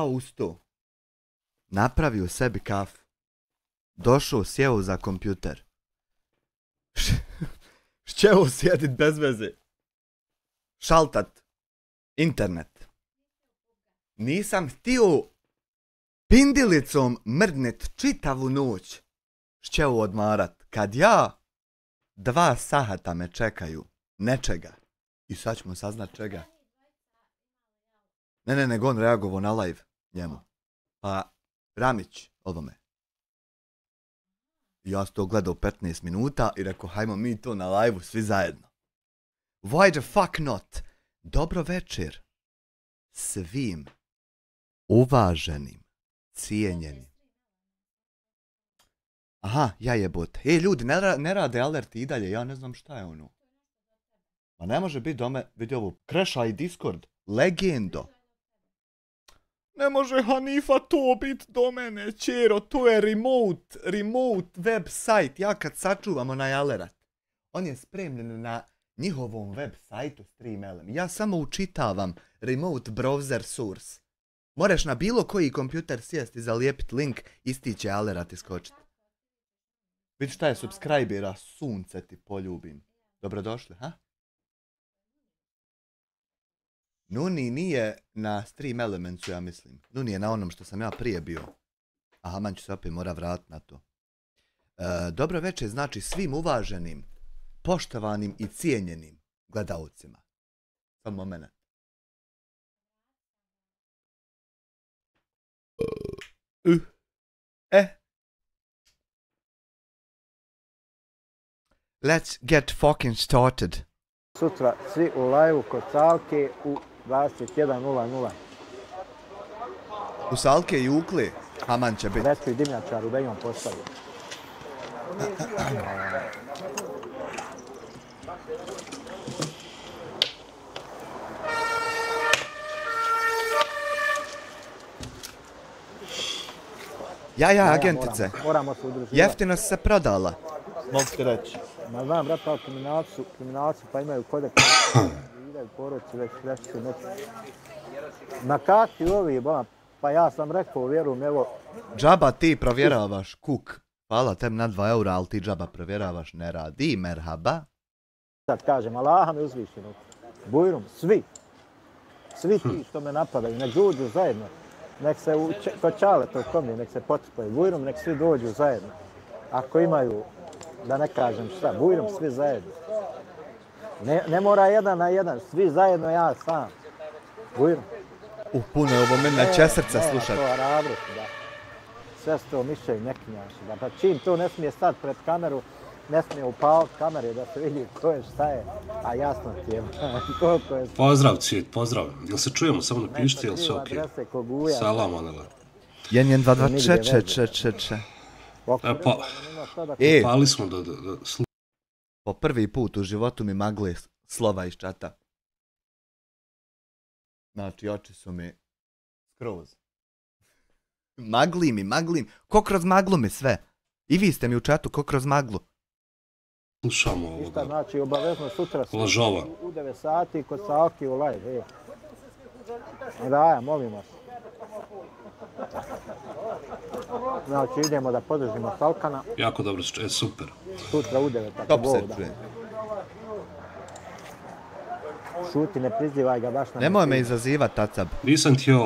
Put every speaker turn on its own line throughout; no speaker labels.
ustao. Napravio sebi kafu. Došao, sjeo za kompjuter. Šćeo sjedit bez veze. Šaltat. Internet. Nisam htio pindilicom mrdnet čitavu noć. Šćeo odmarat. Kad ja 2 sahata me čekaju nečega. I sad ćemo saznat čega. Ne, nego on reagovao na live njemu. Pa, Ramić, ovome. Ja sam to gledao 15 minuta i rekao, hajmo mi to na live-u svi zajedno. Why the fuck not? Dobro večer. Svim uvaženim, cijenjenim. Aha, ja jebote. Ljudi, ne rade alerti i dalje, ja ne znam šta je ono. Ma ne može biti dome, vidi ovo, Kreša i Discord, legendo. Ne može Hanifa to biti do mene, čero, to je remote website. Ja kad sačuvam onaj alerat, on je spremljen na njihovom web sajtu StreamLM. Ja samo učitavam remote browser source. Moraš na bilo koji kompjuter sjesti, zalijepit link, isti će alerat iskočiti. Vidi šta je subscribera, sunce ti poljubim. Dobrodošli, ha? Nuni nije na Stream Elementsu, ja mislim. Nuni je na onom što sam ja prije bio. Aha, man ću se opet mora vratiti na to. Dobro večer, znači svim uvaženim, poštovanim i cijenjenim gledalcima. Samo moment. Let's get fucking started.
Sutra svi u live-u kod Salke u 21.00.
U Salke i Ukli, aman će biti.
Reći dimnjačaru da imam postavio.
Ja, agentice.
Moramo se udruživati.
Jeftino si se prodala. Mogu ti reći.
Ma znam, brate, ali kriminalci pa imaju kodek. Idaju poroci, već su neki. Ma kak ti ovi, pa ja sam rekao, vjerujem, evo.
Džaba ti provjeravaš, kuk. Hvala tebi na 2 eura, ali ti džaba provjeravaš, ne radi, merhaba.
Sad kažem, Allaha me uzvišeno. Bujrum, svi ti što me napadaju, nek dođu zajedno. Nek se kod Čaletov kombi, nek se potrpaju. Bujrum, nek svi dođu zajedno. Ako imaju, da ne kažem šta, Bujrum, svi zajedno. Ne mora 1 na 1, svi zajedno, ja sam. Bujrum.
Puno je ovo meni na česrca slušati.
To arabrost, da. Sve s to miše i nekinjaši, da. Pa čim to ne smije stati pred kameru, ne smije upaliti kamere da se vidi ko je šta je, a jasno ti je koliko je...
Pozdrav, Cvijet, pozdrav. Jel se čujemo, samo napišite, jel sve okej? Salam, Anela.
1, 2, 2,
Pali smo da...
Po prvi put u životu mi magle slova iz čata. Znači, oči su mi skroz. Maglim. Ko kroz maglu mi sve. I vi ste mi u čatu ko kroz maglu.
Slušamo ovoga.
Ništa, znači, obavezno sutra
Lažova.
U 9 sati kod Salki u live. Raja, molim vas. Znači, idemo da podržimo Salkana.
Jako dobro, super.
Sutra u 9.
Top se čuje.
Šuti, ne prizivaj ga baš na...
Nemoj me izazivat, tacab.
Nisam htio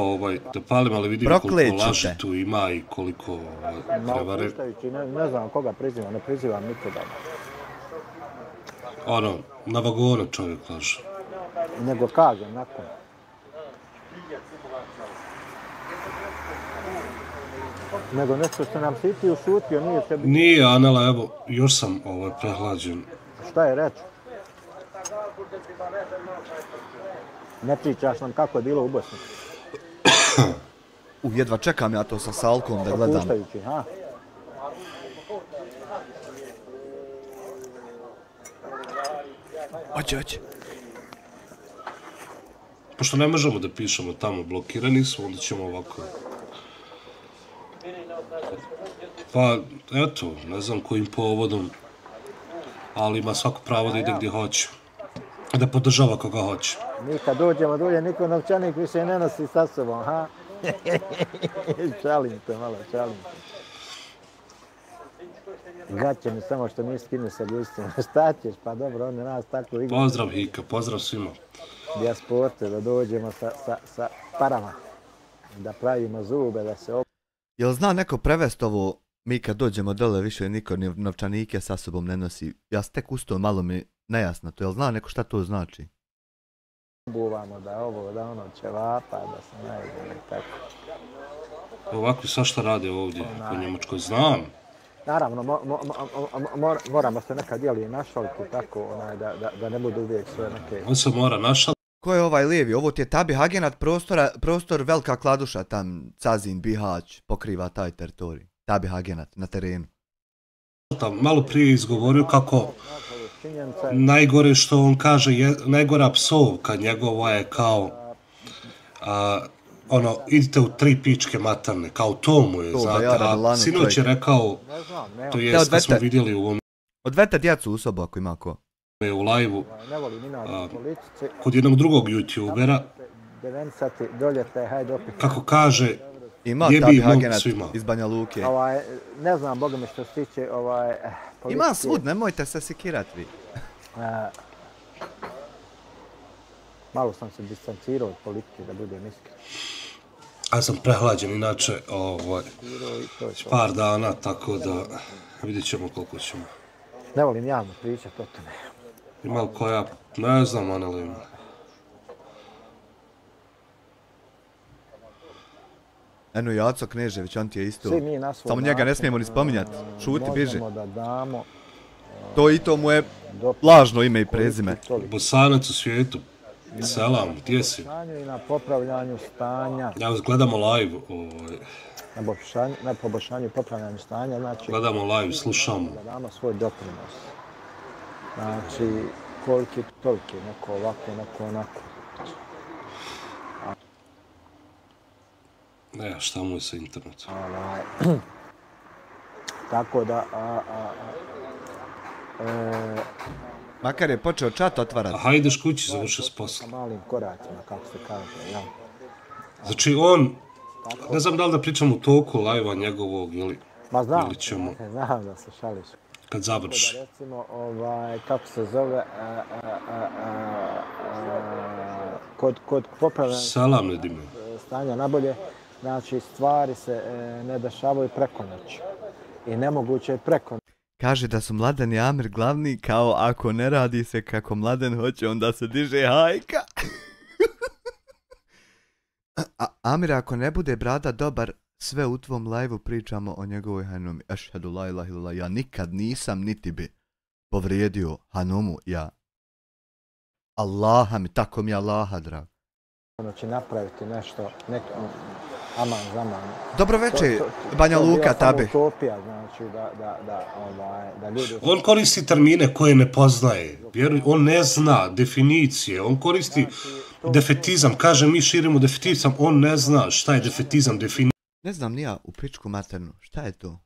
da palim, ali vidim koliko laži tu ima i koliko treba reći.
Ne znam koga prizivam, ne prizivam nikoga.
Ono, na vagonu čovjek laže.
Nego kažem, nakon. Nego nešto što nam si ti ušutio, nije tebi...
Nije, Anela, evo, još sam prehlađen.
Šta je reći? Ne pričaš nam kako je bilo u Bosni.
Jedva čekam ja to sa Salkom da gledam.
Opuštajući, ha?
Oće.
Pošto ne možemo da pišemo tamo, blokirani smo, onda ćemo ovako. Pa, eto, ne znam kojim povodom, ali ima svako pravo da ide gdje hoće. Da podržava koga hoće.
Mi kad dođemo dolje, niko novčanik više ne nosi sa sobom, ha? Šalim te malo, šalim te. Gaće mi samo što mi skinu sa ljustima. Šta ćeš? Pa dobro, oni nas tako igraju.
Pozdrav Hika, pozdrav svima.
Dijasporte, da dođemo sa parama. Da pravimo zube, da se...
Jel zna neko prevest ovo, mi kad dođemo dole više niko ni novčanike sa sobom ne nosi. Ja tek usto malo mi nejasno to, jel zna neko šta to znači?
Buvamo da ovo, da ono ćevapa, da se najde i tako.
Ovako svašta rade ovdje po Njemačkoj, znam.
Naravno, moramo se nekad jeli našaliti tako, da ne budu uvijek sve neke...
On se mora našaliti.
Ko je ovaj lijevi? Ovo ti je Tabih Agenat, prostor Velika Kladuša, tam Cazin, Bihać, pokriva taj teritorij. Tabih Agenat, na terenu.
Malo prije izgovorio kako najgore što on kaže, najgora psovka njegova je kao idite u 3 pičke matarne, kao to mu je, znate, a sinoć je rekao, to jest kad smo vidjeli u ovom...
Odvete djecu u sobu ako ima ko.
U live-u, kod jednog drugog youtubera, kako kaže, jebi mogu svima.
Iz Banja Luke.
Ne znam, Boga mi što se tiče politike.
Ima svud, nemojte se sikirati vi.
Malo sam se distancirao od politike, da budem iskren.
Ja sam prehlađen, inače, par dana, tako da vidjet ćemo koliko ćemo.
Ne volim javno pričati o tome.
Ima li koja, ne znam, Anelina.
Eno Jaco Knežević, on ti je isto.
Svi mi na svoj
Samo njega ne smijemo ni spominjati. Šuti, biži.
Možemo da damo...
To i to mu je lažno ime i prezime.
Bosanac u svijetu. Selam, gdje si?
I na popravljanju stanja.
Ja vas gledamo live.
Na poboljšanju i popravljanju stanja, znači...
Gledamo live, slušamo.
Da damo svoj doprinos. Znači, koliki toliki, neko ovako, neko onako.
Ne, šta mu je sa internetom?
Tako da...
Makar je počeo čat otvarati.
Aha, ideš kući, završi s posla.
Malim koracima, kako se kaže, ja.
Znači on, ne znam da li da pričam u toku live-a njegovog ili ćemo...
Znam da se šališ.
Kad završi.
Recimo, kako se zove, kod popravljanja
Selam, Nedime.
Stanja nabolje, znači stvari se ne dešavaju preko noći. I nemoguće je preko noći.
Kaže da su Mladen i Amir glavni, kao ako ne radi se kako Mladen hoće, onda se diže hajka. Amir, ako ne bude brada dobar, sve u tvom live-u pričamo o njegovoj Hanomi. Ešhedu la ilaha illallah. Ja nikad nisam niti bi povrijedio Hanomu, ja. Allaha mi, tako mi Allaha, drag.
Ono će napraviti nešto, aman zaman.
Dobro večer, Banja Luka, Tabi.
To je utopija, znači da ljudi...
On koristi termine koje ne poznaje. On ne zna definicije. On koristi defetizam. Kaže, mi širimo defetizam. On ne zna šta je defetizam.
Ne znam ni ja u pičku maternu. Šta je to?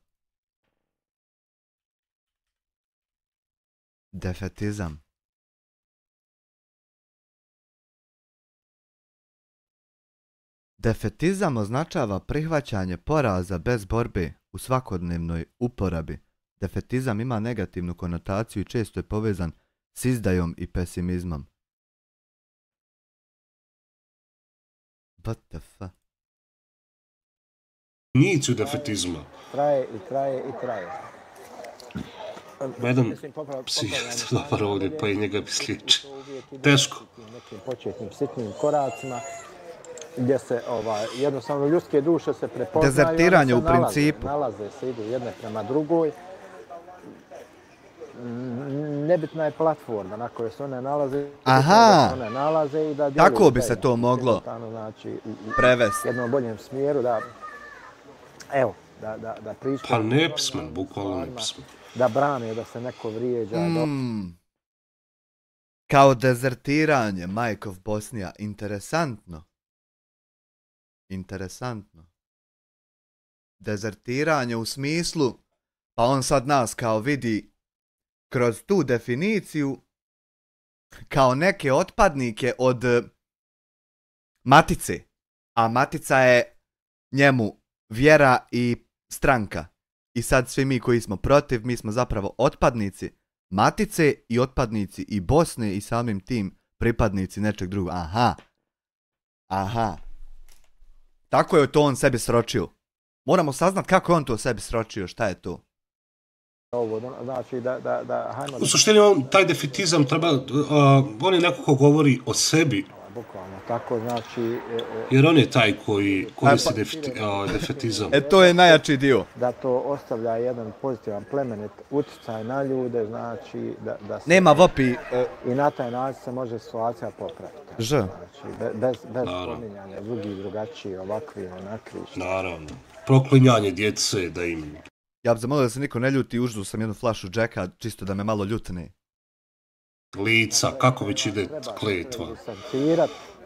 Defetizam. Defetizam označava prihvaćanje poraza bez borbe u svakodnevnoj uporabi. Defetizam ima negativnu konotaciju i često je povezan s izdajom i pesimizmom. What the fuck?
Definiciju defetizma.
Traje i traje i traje.
Jedan psihijatar dobar ovdje, pa i njega bi sliječi. Teško.
Nekim početnim sitnim koracima, gdje se jednostavno ljudske duše se prepoznaju.
Dezertiranje u principu.
Nalaze se, idu jedne prema drugoj. Nebitna je platforma na kojoj se one nalaze.
Aha,
i da
tako bi se to moglo prevesti.
U jednom boljem smjeru, da, evo, da pričaju.
Pa nepismen, bukvalno nepismen.
Da brane, da se neko vrijeđa.
Kao dezertiranje, Majkov Bosnija, interesantno. Interesantno. Dezertiranje u smislu, pa on sad nas kao vidi kroz tu definiciju kao neke otpadnike od matice. A matica je njemu vjera i stranka. I sad svi mi koji smo protiv, mi smo zapravo otpadnici Matice i otpadnici i Bosne i samim tim pripadnici nečeg drugog. Aha. Tako je to on sebi sročio. Moramo saznat kako je on to sebi sročio, šta je to.
Znači hajmo...
U suštini taj defetizam treba, on je neko ko govori o sebi.
Bukvalno, tako znači...
Jer on je taj koji koristi defetizam.
To je najjači dio.
Da to ostavlja jedan pozitivan plemenit utjecaj na ljude, znači da se...
Nema vopi...
I na taj način se može situacija popraviti. Znači, bez spominjanja drugih, drugačiji, ovakvi, onakvi.
Naravno. Proklinjanje djece da im...
Ja bih zamolio da se niko ne ljuti, uždu sam jednu flašu Jacka, čisto da me malo ljutne.
Lica, kako već ide kletva.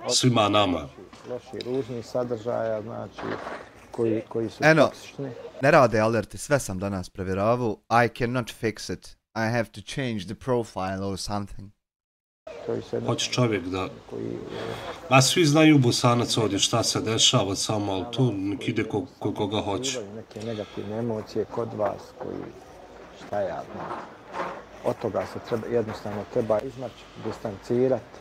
Svima nama.
Loši, ružni sadržaja, znači, koji su toksični.
Ne rade alerti, sve sam danas provjeravao. I cannot fix it. I have to change the profile or something.
Hoće čovjek da... A svi znaju Bosanac ovdje šta se dešava samo, ali tu nek ide koga hoće.
Neke negativne emocije kod vas koji, šta ja znam, od toga se jednostavno treba izmaći, distancirati.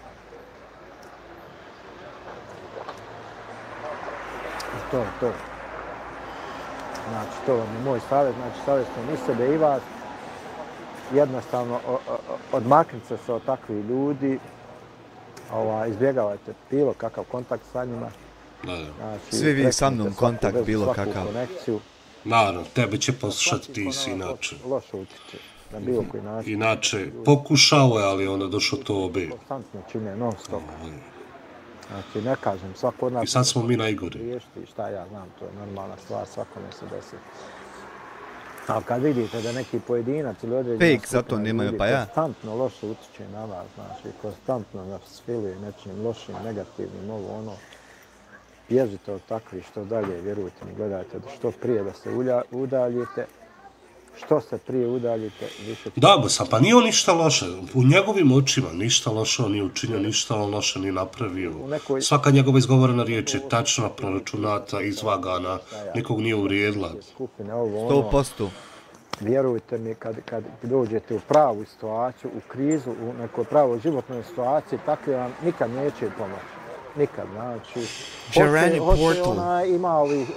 To je to. Znači, to vam je moj savjet, znači savjetujem i sebe i vas. Jednostavno odmaknite se od takvih ljudi, izbjegavajte bilo kakav kontakt sa njima.
Znači,
svi vi sa mnom kontakt bilo kakav.
Naravno, tebe će poslušati, ti si inače.
Loše utječe na bilo koji način.
Inače, pokušao je, ali onda došlo to obe.
Konstantno čine, non stop. Znači, ne kažem, svako od nas...
I sad smo mi najgori.
Riješiti, šta ja znam, to je normalna stvar, svakome se desi. Ali kad vidite da neki pojedinac ili određena skupina ljudi konstantno loše utječe na vas, znači konstantno nas filuje nečim lošim, negativnim, bježite od takvih što dalje, vjerujte mi, gledajte da što prije da se udaljite, što se prije udaljite, više...
Da, Bosan, pa nije on ništa loše, u njegovim očima ništa loše on nije učinio, ništa loše nije napravio. Svaka njegova izgovorena riječ je tačna, proračunata, izvagana, nikog nije uvrijedila.
100%.
Vjerujte mi, kad dođete u pravu situaciju, u krizu, u nekoj pravoj životnoj situaciji, takve vam nikad neće pomoći. Nikad, znači...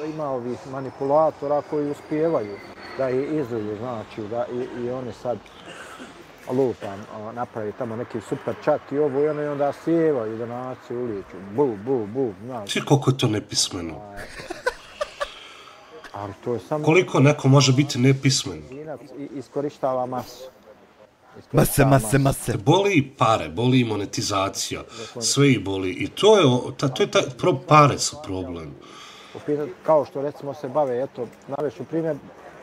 Ima ovih manipulatora koji uspijevaju da ih izuju, znači, i oni sad lupam, napravi tamo neki super čat i ovo i onda sjevaju donaciju, uliču, bu, znači.
Svi koliko je to nepismeno.
Ali to je samo...
Koliko neko može biti nepismen?
Iskorištava masu.
Mase.
Boli pare, boli monetizacija, sve ih boli. I to je pare su problem.
Kao što recimo se bave, eto, navešu primjer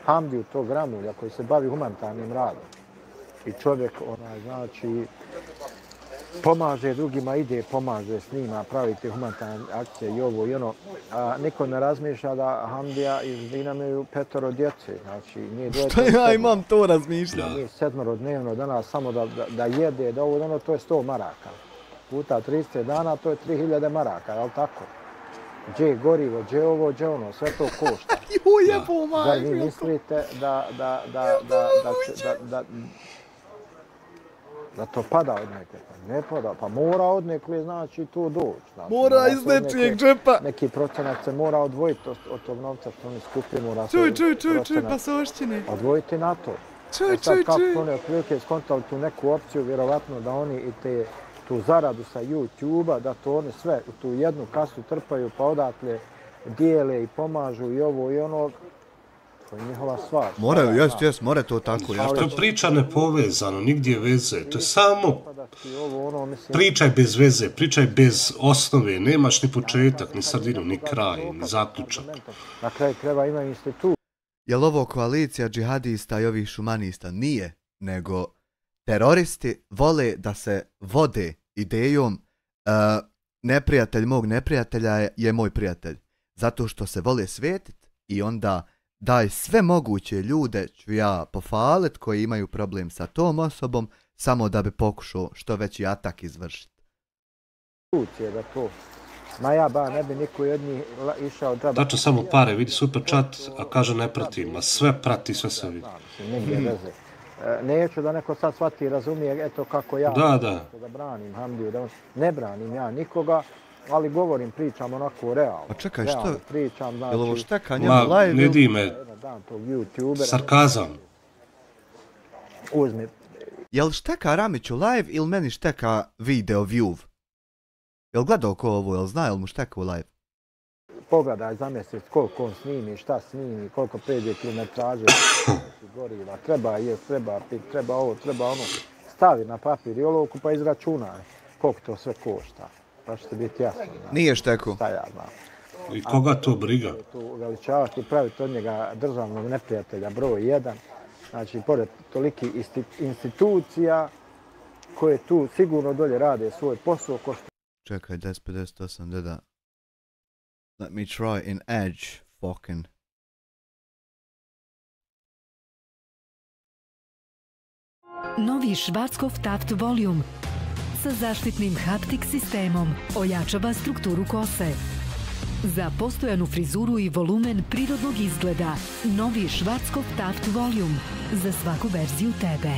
Hamdiju tog Ramulja koji se bavi humanitarnim radom. I čovjek, znači, pomaže drugima, pomaže s njima, pravi te humanitarne akcije i ovo i ono. A niko ne razmišlja da Hamdija iz Dinamiju 5 djece. Znači, nije djece...
Što ja imam to razmišljati?
Nije 7 dnevno danas samo da jede, da ovo, to je 100 maraka. Puta 30 dana, to je 3000 maraka, je li tako? Gdje gorivo, gdje ovo, gdje ono, sve to košta. Zar vi mislite da to pada od neke? Ne pada, pa mora od neke, znači tu doći. Znači,
mora iz nečijeg džepa.
Neki procenat se mora odvojiti od tog novca što oni skupi, mora se...
Čuj, pa soštine.
Odvojiti na to.
Čuj.
Kako su oni otprilike skontali tu neku opciju, vjerovatno da oni i tu zaradu sa YouTube-a, da to oni sve u tu jednu kasu trpaju, pa odatle dijele i pomažu i ovo i ono. To je njihova stvar.
Moraju, more to tako.
To je priča nepovezano, nigdje veze. To je samo pričaj bez veze, pričaj bez osnove. Nemaš ni početak, ni sredinu, ni kraj, ni zaključak.
Na kraju kreva ima institut.
Jel ovo koalicija džihadista i ovih šumanista? Nije, nego teroristi vole da se vode idejom neprijatelj mog neprijatelja je moj prijatelj. Zato što se vole svetiti i onda daj sve moguće ljude ću ja pofalit koji imaju problem sa tom osobom samo da bi pokušao što veći atak izvršiti.
Je da to Ma ja ba, ne bi niko od njih išao da...
Tačno samo pare, vidi super chat, a kaže ne prati, ma sve prati, sve se vidi.
Negdje veze. Neću da neko sad shvati i razumije, eto kako ja da branim Hamdiju, da ne branim ja nikoga, ali govorim, pričam onako realno.
Pa čekaj, što?
Pričam, znači...
Jel ovo šteka njemu live?
Ma, ne di me, sarkazam.
Uzmi.
Jel šteka Ramiću live ili meni šteka video view? Jel gledao ko ovo, jel zna, jel mu šteka u live?
Pogledaj za mjesec koliko on snimi, šta snimi, koliko pređe kilometraže, goriva, treba jest, treba pit, treba ovo, treba ono. Stavi na papir i olovku pa izračunaj koliko to sve košta. Pa će ti biti jasno.
Nije šteku.
Šta ja znam.
I koga to briga?
Tu veličavati i praviti od njega državnog neprijatelja broj 1. Znači, pored toliki institucija koje tu sigurno dolje rade svoj posao.
Čekaj, 1058, deda. Let me try in Edge, fucking.
Novi Schwarzkopf Taft Volume sa zaštitnim haptik sistemom ojačava strukturu kose. Za postojanu frizuru i volumen prirodnog izgleda, novi Schwarzkopf Taft Volume za svaku verziju tebe.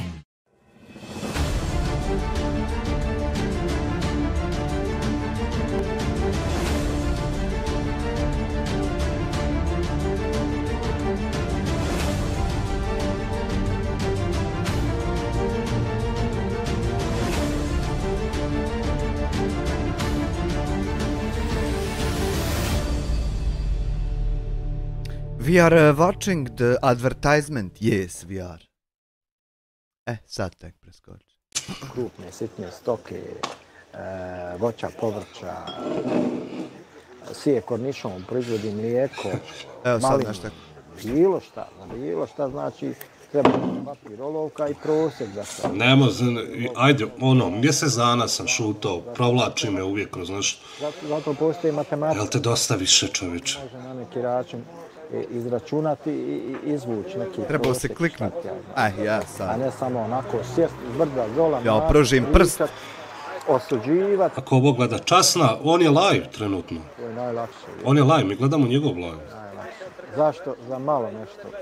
We are watching the advertisement. Yes, we are. Sad tek preskoči.
Krupne, sitne stoke, voća, povrća, sije kornišom, proizvodi mlijeko, malinu, bilo šta znači treba papir, olovka i prosjek za sve.
Nemo, ajde, mjesec dana sam šutao, provlači me uvijek kroz nešto.
Zato postoji matematika.
Jel te dosta više, čovječe?
Može na neki račun izračunati i izvući neki prosjek.
Trebao se kliknuti. Ja sad.
A ne samo onako sjest, zbrda, zola,
ja pružim prst.
Osuđivati.
Ako ovo gleda časna, on je live trenutno.
To je najlakše.
On je live, mi gledamo njegov live.
Najlakše. Zašto? Za malo nešto.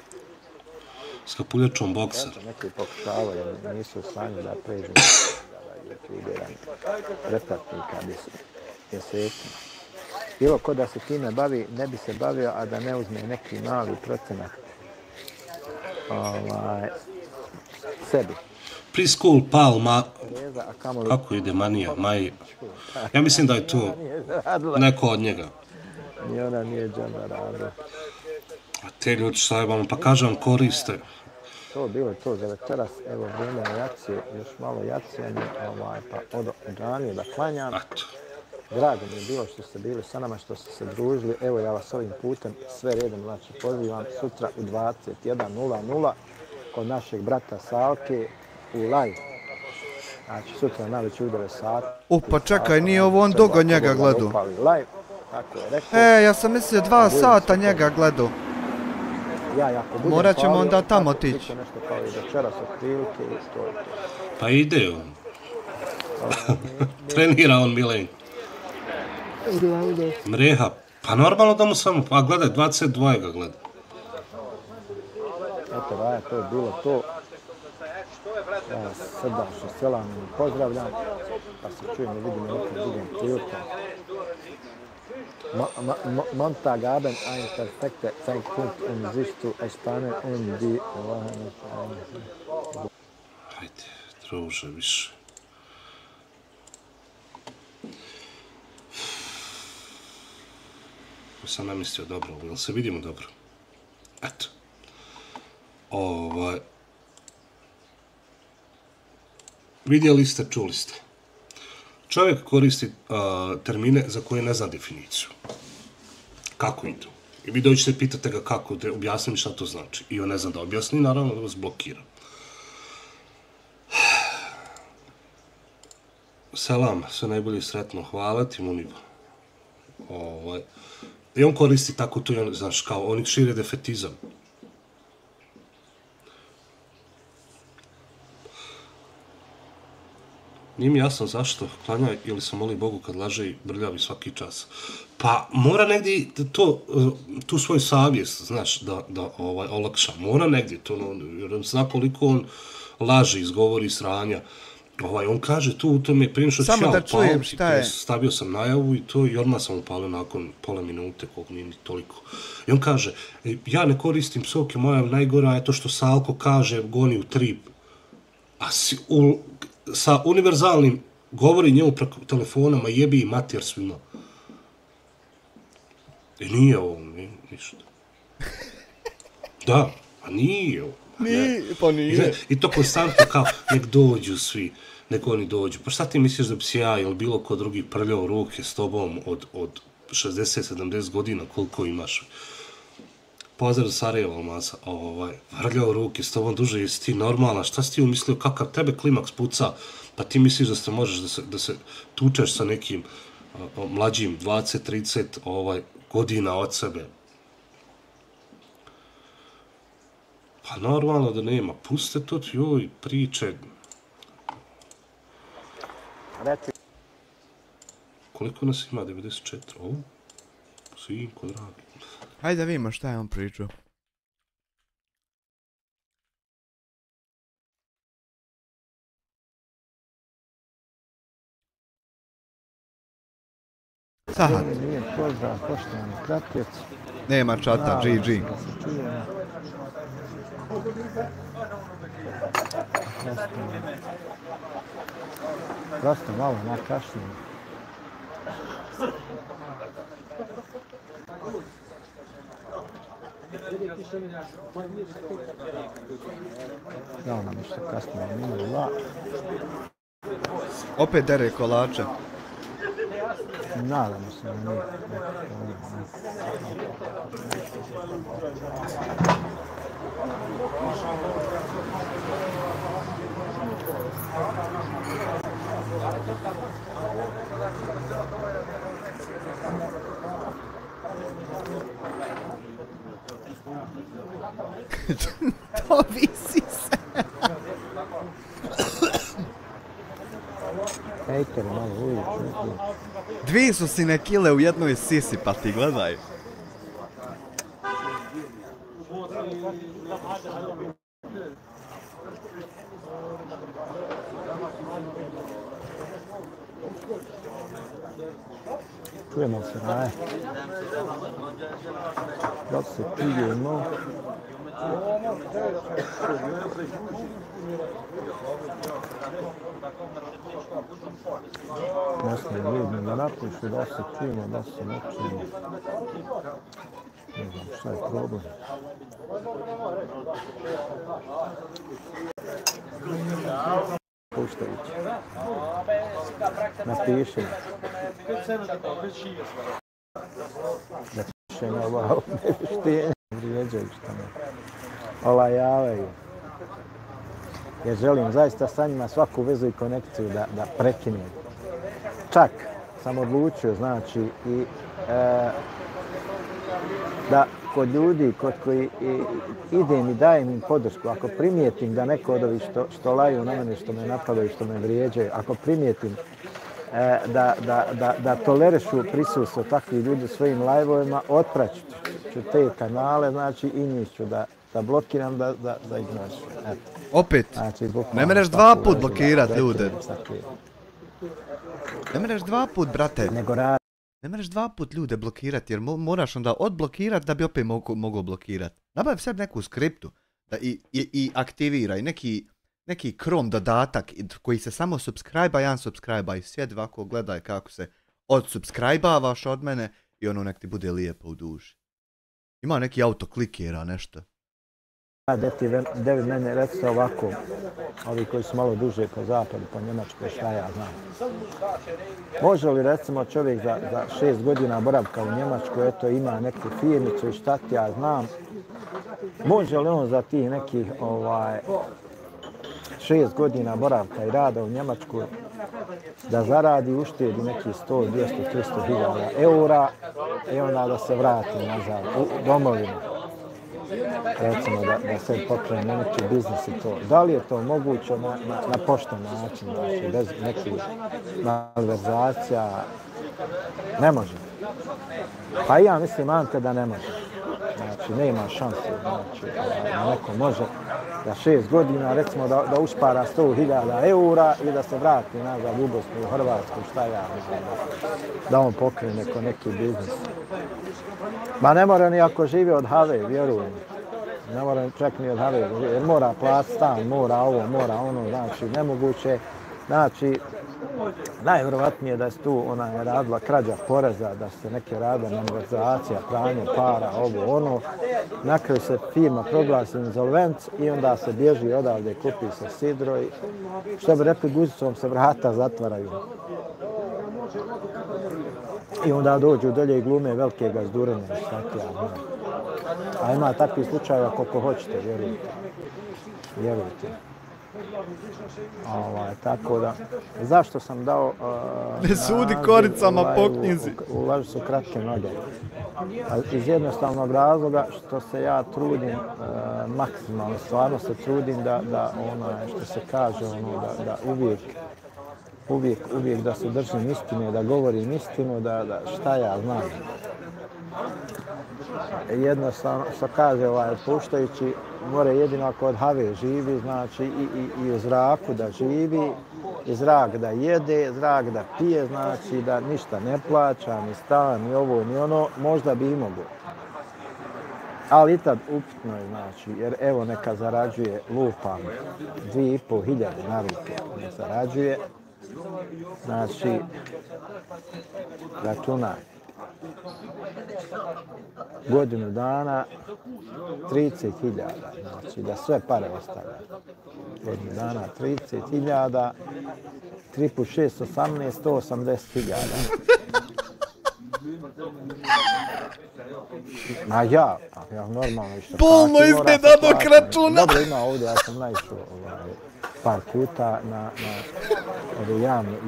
S kapuljačom bokser.
Neki pokušavaju, nisu u stanju da pređu pretplatnika mjesecima. Bilo ko da se time bavi, ne bi se bavio, a da ne uzme neki mali procenat sebi.
Preschool, Palma, kako ide manija, Maj. Ja mislim da je to neko od njega.
Ni ona nije džaba radila.
A te ljudi šta je vam, pa kažem, koriste.
To bilo je to za večeras, evo vrijeme jacije, još malo jacijanje, pa odo džaniju da klanjam. Drago mi je bilo što ste bili sa nama, što ste se družili. Evo ja vas ovim putem sve redom znači pozivam sutra u 21:00 kod našeg brata Salke u live. Znači sutra na već u 9 sati.
Pa čekaj, nije ovo on dugo njega gledao.
Live, tako je rekao.
Ja sam mislio 2 sata njega gledao. Morat ćemo onda tamo otići.
Nešto kao i večeras od prilike i to je to.
Pa ide on. Trenira on Milen. Mreha, pa normalno da mu samo, pa gledaj, 22 ga gleda.
Eto, Raja, to je bilo to. Ja vas srdačno selam i pozdravljam, pa se čujem i vidim nekom drugom prilikom. Montag Abend, ein perfekter Zeitpunkt, sich zu entspannen und die Wahrheit.
Ajde, druže, više. Sam namislio dobro, jel se vidimo dobro? Eto. Vidjeli ste, čuli ste. Čovjek koristi termine za koje ne zna definiciju. Kako idu? I vi dođete, pitate ga kako, da objasnim šta to znači. I on ne zna da objasni, naravno da vas blokira. Selam, sve najbolje sretno, hvala ti, Muniba. I on koristi tako to, znaš, kao oni šire defetizam. Nije mi jasno zašto klanja ili se moli Bogu kad laže i brljavi svaki čas. Pa mora negdje tu svoju savjest, znaš, da olakša. Mora negdje to, jer zna koliko on laže, izgovori sranja. On kaže tu u tome prije što
samo da čujem šta je.
Stavio sam najavu i to i odmah sam upalio nakon pola minute, koliko nije ni toliko. I on kaže, ja ne koristim psovke, moja najgora je to što Salko kaže, goni u trip. A sa univerzalnim govori njemu preko telefona, ma jebi i mater svima. I nije ovo, ništa. Da, a nije ovo.
Pa nije.
I to konstantno kao, nek dođu svi, nek oni dođu. Pa šta ti misliš da bi si ja ili bilo ko drugi prljao ruke s tobom od 60-70 godina, koliko imaš? Pozdrav Sarajeva, masa, vrljao ruke s tobom duže, jesi ti normalna, šta si ti umislio, kakav tebe klimaks puca, pa ti misliš da možeš da se tučeš sa nekim mlađim 20-30 godina od sebe. Pa normalno da nema, puste to joj priče. Koliko nas ima? 94? Ovo? Sinko, dragi.
Hajde da vidimo šta je on pričao. Sahat.
Pozdrav, poštovani pratioci.
Nema čata, GG.
Prosto malo nakašljen. Dao nam nešto kasnije, nije la.
Opet dere kolače.
Nadamo se da nije.
To visi se.
Hejteri malo uviću.
200 kile u jednoj sisi, pa ti gledaj.
Čujemo se, raje. Dok se čujemo. Ne smije ljudi da napišu da se čujemo, da se ne čujemo. Ne znam šta je problem. Puštović. Napiši. Da piše na ovo nevištine. Vrijeđaju što me olajavaju. Jer želim zaista sa njima svaku vezu i konekciju da prekinem. Čak sam odlučio, znači, i da kod ljudi kod koji idem i dajem im podršku, ako primijetim da neko od ovih što laju na mene, što me napadaju, što me vrijeđaju, ako primijetim da tolerišu prisustvo takvih ljudi u svojim live-ovima, otpraću ću te kanale, znači i njih ću da blokiram, da ih nosim.
Opet, znači, ne mereš 2 put blokirat ljude. Ne mereš 2 put, brate. Ne mereš 2 put ljude blokirat, jer moraš onda odblokirat da bi opet mogao blokirat. Nabavi sebi neku skriptu da i aktiviraj neki Chrome dodatak koji se samo subscribe-a, jedan subscribe-a i sjedi ovako, gledaj kako se odsubscribe-avaš od mene i ono nek ti bude lijepo u duši. Ima neki autoklikera, nešto.
David, mene recite ovako, ovi koji su malo duže po zapadu, po Njemačkoj, šta ja znam. Može li recimo čovjek za 6 godina boravka u Njemačkoj, eto ima neku firmicu i šta ti ja znam, može li on za tih nekih 6 godina boravka i rada u Njemačkoj da zaradi, uštedi nekih 100, 200, 300 hiljada eura i onda da se vrati nazad u domovinu? recimo da se pokrene neki biznis i to. Da li je to moguće na pošten način, znači bez nekih malverzacija? Ne može. Pa ja mislim, Ante, da ne može. Znači, nema šanse. Znači, neko može da 6 godina, recimo, da uspara 100.000 eura i da se vrati nazad u Bosnu, u Hrvatsku, šta ja mislim, da on pokrene neki biznis. Ma ne mora ni ako živi od have, vjerujem. Ne mora čak ni od have, jer mora platiti stan, mora ovo, mora ono, znači, nemoguće. Znači, najvjerovatnije da je tu radila krađa poreza, da se neke radile malverzacija, pranje para, ovo, ono. Na kraju se firma proglasi insolvent i onda se bježi odavde, kupi se sidro i, što bi rekli, guzicom se vrata zatvaraju. I onda dođu dolje i glume velike gazdurene, šta ti ja znam. A ima takvih slučajeva koliko hoćete, vjerujte. Tako da, zašto sam dao...
Ne sudi koricama po knjizi.
U laži su kratke noge. Iz jednostavnog razloga što se ja trudim maksimalno, stvarno se trudim da što se kaže, da uvijek da se držim istine, da govorim istinu, da šta ja znam. Jednostavno, što kaže puštajući, more jedino ako od have živi, znači i u zraku da živi, i zrak da jede, zrak da pije, znači da ništa ne plaća, ni stan, ni ovo, ni ono, možda bi i mogo. Ali i tad upitno je, znači, jer evo neka zarađuje lupam 2.500 na ruke, ne zarađuje, znači, računaj. Godinu dana 30.000, znači da sve pare ostavlja. Godinu dana 30.000, 3 puta 6, 18, 180.000. Ma ja normalno što...
Polno iznenanog računa!
Dobro, ima ovdje, ja sam naišao par puta na ove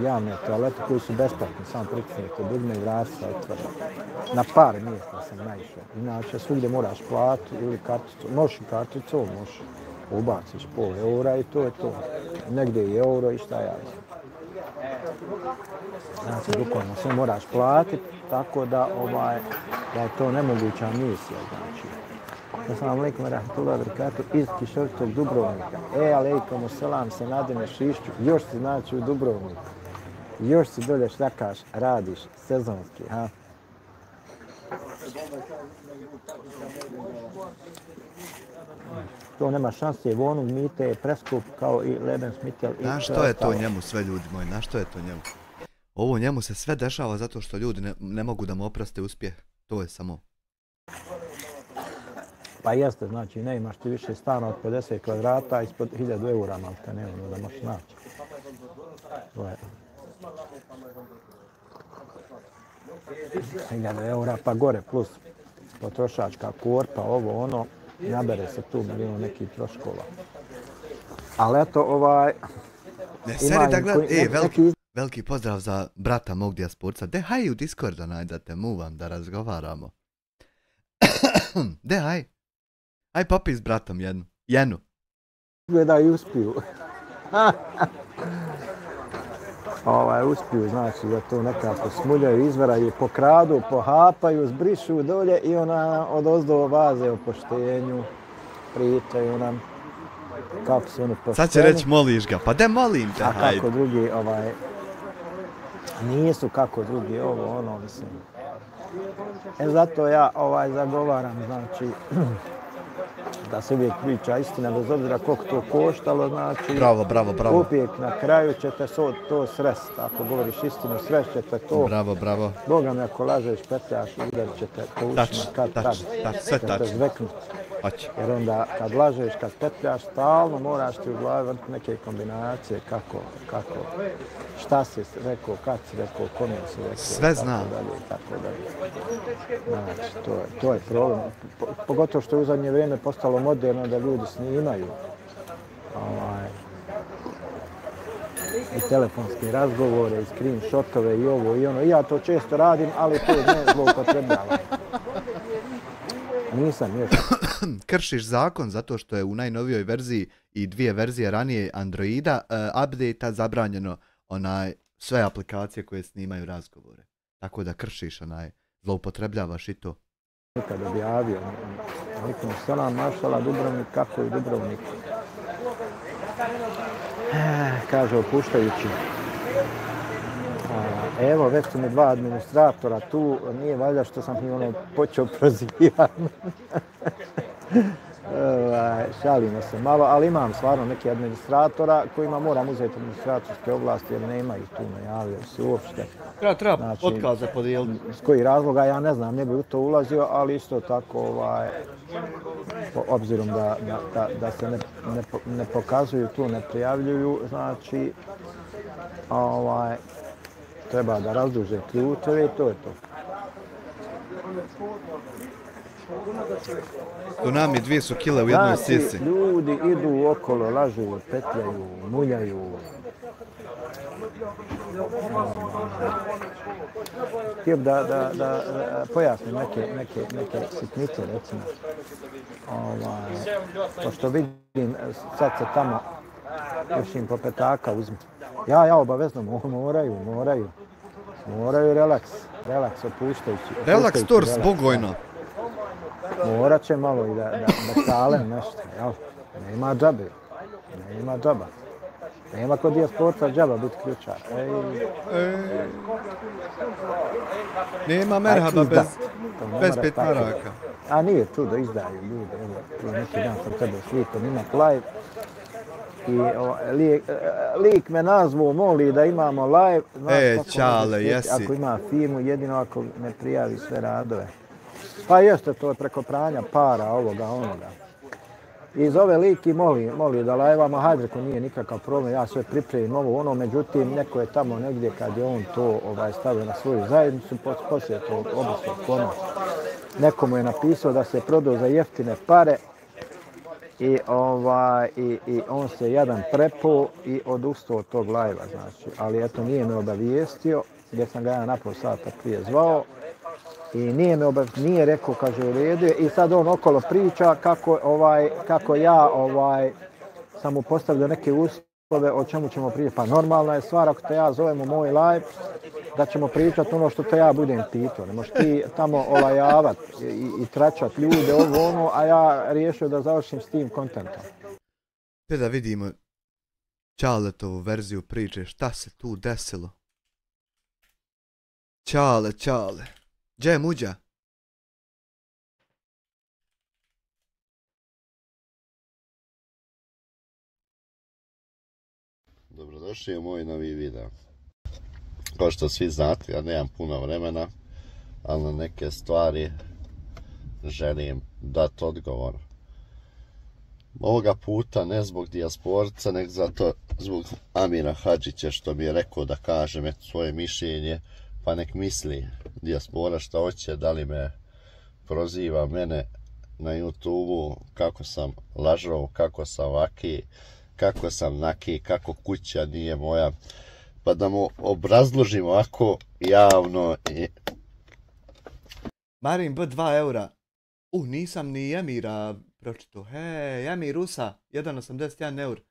javne toalete koji su besplatni, samo pritisnete dugme i vrati se otvore. Na par mjesta sam naišao. Inače, svugdje moraš platiti ili karticu. Možeš i karticu, možeš ubaciš €0,5 i to je to. Negdje i euro i šta ja znam. Znači, bukvalno sve moraš platiti, tako da je to nemoguća misija, znači. Assalamu alaikum wa rahmatullahi wa barakatuh, iz Kišovitog Dubrovnika. Alejkum selam, se Nadine Šišću, još si znači u Dubrovniku. Još si dolje šljakaš, radiš, sezonski, ha? To nema šanse, Vonug Mite je preskup kao i Lebensmittel.
Znaš što je to njemu sve, ljudi moji, znaš što je to njemu? Ovo njemu se sve dešava zato što ljudi ne mogu da mu oproste uspjeh. To je samo.
Pa jeste, znači ne imaš ti više stana od 50 kvadrata ispod 1000 eura, malte ne ono da možeš naći. To je 1000 eura pa gore plus potrošačka korpa, ovo ono, nabere se tu milion nekih troškova. Ali eto
Ne, seri da gledam, veliki pozdrav za brata mog dijasporca. De haj u Discorda najdate, muvam da razgovaramo. De haj. Aj popi s bratom jednu.
Gledaj, uspiju. Uspiju, znači da to nekako smuljaju, izvaraju, pokradu, pohapaju, zbrišu dolje i ona odozdo vaze o poštenju, pričaju nam kako su oni pošteni.
Sad će reći moliš ga, pa de molim te, hajde.
A kako drugi, nisu kako drugi, ovo, ono, mislim. Zato ja zagovaram, znači, da se uvijek priča istina, bez obzira koliko to koštalo, znači...
Bravo.
Uvijek na kraju ćete to sresti. Ako govoriš istinu, srest ćete to.
Bravo.
Boga mi, ako lažeš, petljaš, udarit ćete po ušima kad
sve tačno.
Zveknuti. Jer onda kad lažeš, kad petljaš, stalno moraš ti u glavi vrti neke kombinacije, kako, šta si rekao, kad si rekao, kome si rekao.
Sve znam.
Znači, to je problem. Pogotovo što je u zadnje vrijeme postalo moderno da ljudi snimaju i telefonske razgovore, i screenshotove i ovo i ono. I ja to često radim, ali to ne zloupotrebljavam. Nisam još.
Kršiš zakon zato što je u najnovijoj verziji i 2 verzije ranije Androida update-a zabranjeno sve aplikacije koje snimaju razgovore. Tako da kršiš zloupotrebljavaš i to.
Nikad objavio. Nikom salam, mašala, Dubrovnik, kako je Dubrovnik. Kaže, opuštajući. Evo, već su mi 2 administratora tu, nije valjda što sam ih počeo prozivati. Šalimo se malo, ali imam stvarno neki administratora kojima moram uzeti administratorske ovlasti jer nema ih tu, najavio se uopšte.
Treba otkaze podijeliti.
S kojih razloga, ja ne znam, ne bi u to ulazio, ali isto tako, obzirom da se ne pokazuju tu, ne prijavljuju, znači, treba da razduže ključeve i to je to.
Tsunami 2 su kile u jednoj sisi.
Znači, ljudi idu okolo, lažu, petljaju, muljaju. Htio da pojasnim neke sitnice, recimo. Pošto vidim, sad se tamo još im po petaka uzmi. Ja obavezno moraju relaks opuštajući.
Relaks tors, bogojno.
Morat će malo i da kalem nešto, jel? Nema džaba. Nema kod dijasporca džaba biti ključar.
Nema merhaba bez 5 maraka.
A nije čudo, izdaju ljude. Evo, neki dan sam tebe slikom imat live. I lik me nazvao, moli da imamo live.
Čale, jesi.
Ako ima firmu, jedino ako ne prijavi sve radove. Pa jeste, to je preko pranja para, onoga. I zove lik i moli da lajvamo, hajde, reko nije nikakav problem, ja sve pripremim ovo, međutim, neko je tamo negdje kad je on to stavio na svoju zajednicu, poslije to obično ponos. Neko mu je napisao da se prodao za jeftine pare i on se jadan prepao i odustao od tog lajva, znači. Ali eto, nije me obavijestio, gdje sam ga ja na pol sata prije zvao. I nije rekao, kaže, u redu je. I sad on okolo priča kako ja sam mu postavio neke uslove o čemu ćemo pričati. Pa normalna je stvar ako te ja zovem u moj live da ćemo pričati ono što te ja budem pitao. Ne možeš ti tamo olajavat i tračat ljude a ja riješio da završim s tim kontentom.
Te da vidimo Čaletovu verziju priče, šta se tu desilo. Čale. Gdje je Muđa?
Dobrodošli u moj novi video. Kao što svi znate, ja nemam puno vremena, ali na neke stvari želim dati odgovor. Ovoga puta ne zbog dijasporca, nego zbog Amira Hadžića što mi je rekao da kažem svoje mišljenje, pa nek misli dijaspora šta hoće, da li me proziva mene na YouTube-u, kako sam lažov, kako sam vaki, kako sam naki, kako kuća nije moja, pa da mu obrazložim ovako javno.
Marin B 2 eura. Nisam ni Emira pročito. Emir USA, 1,81 eur.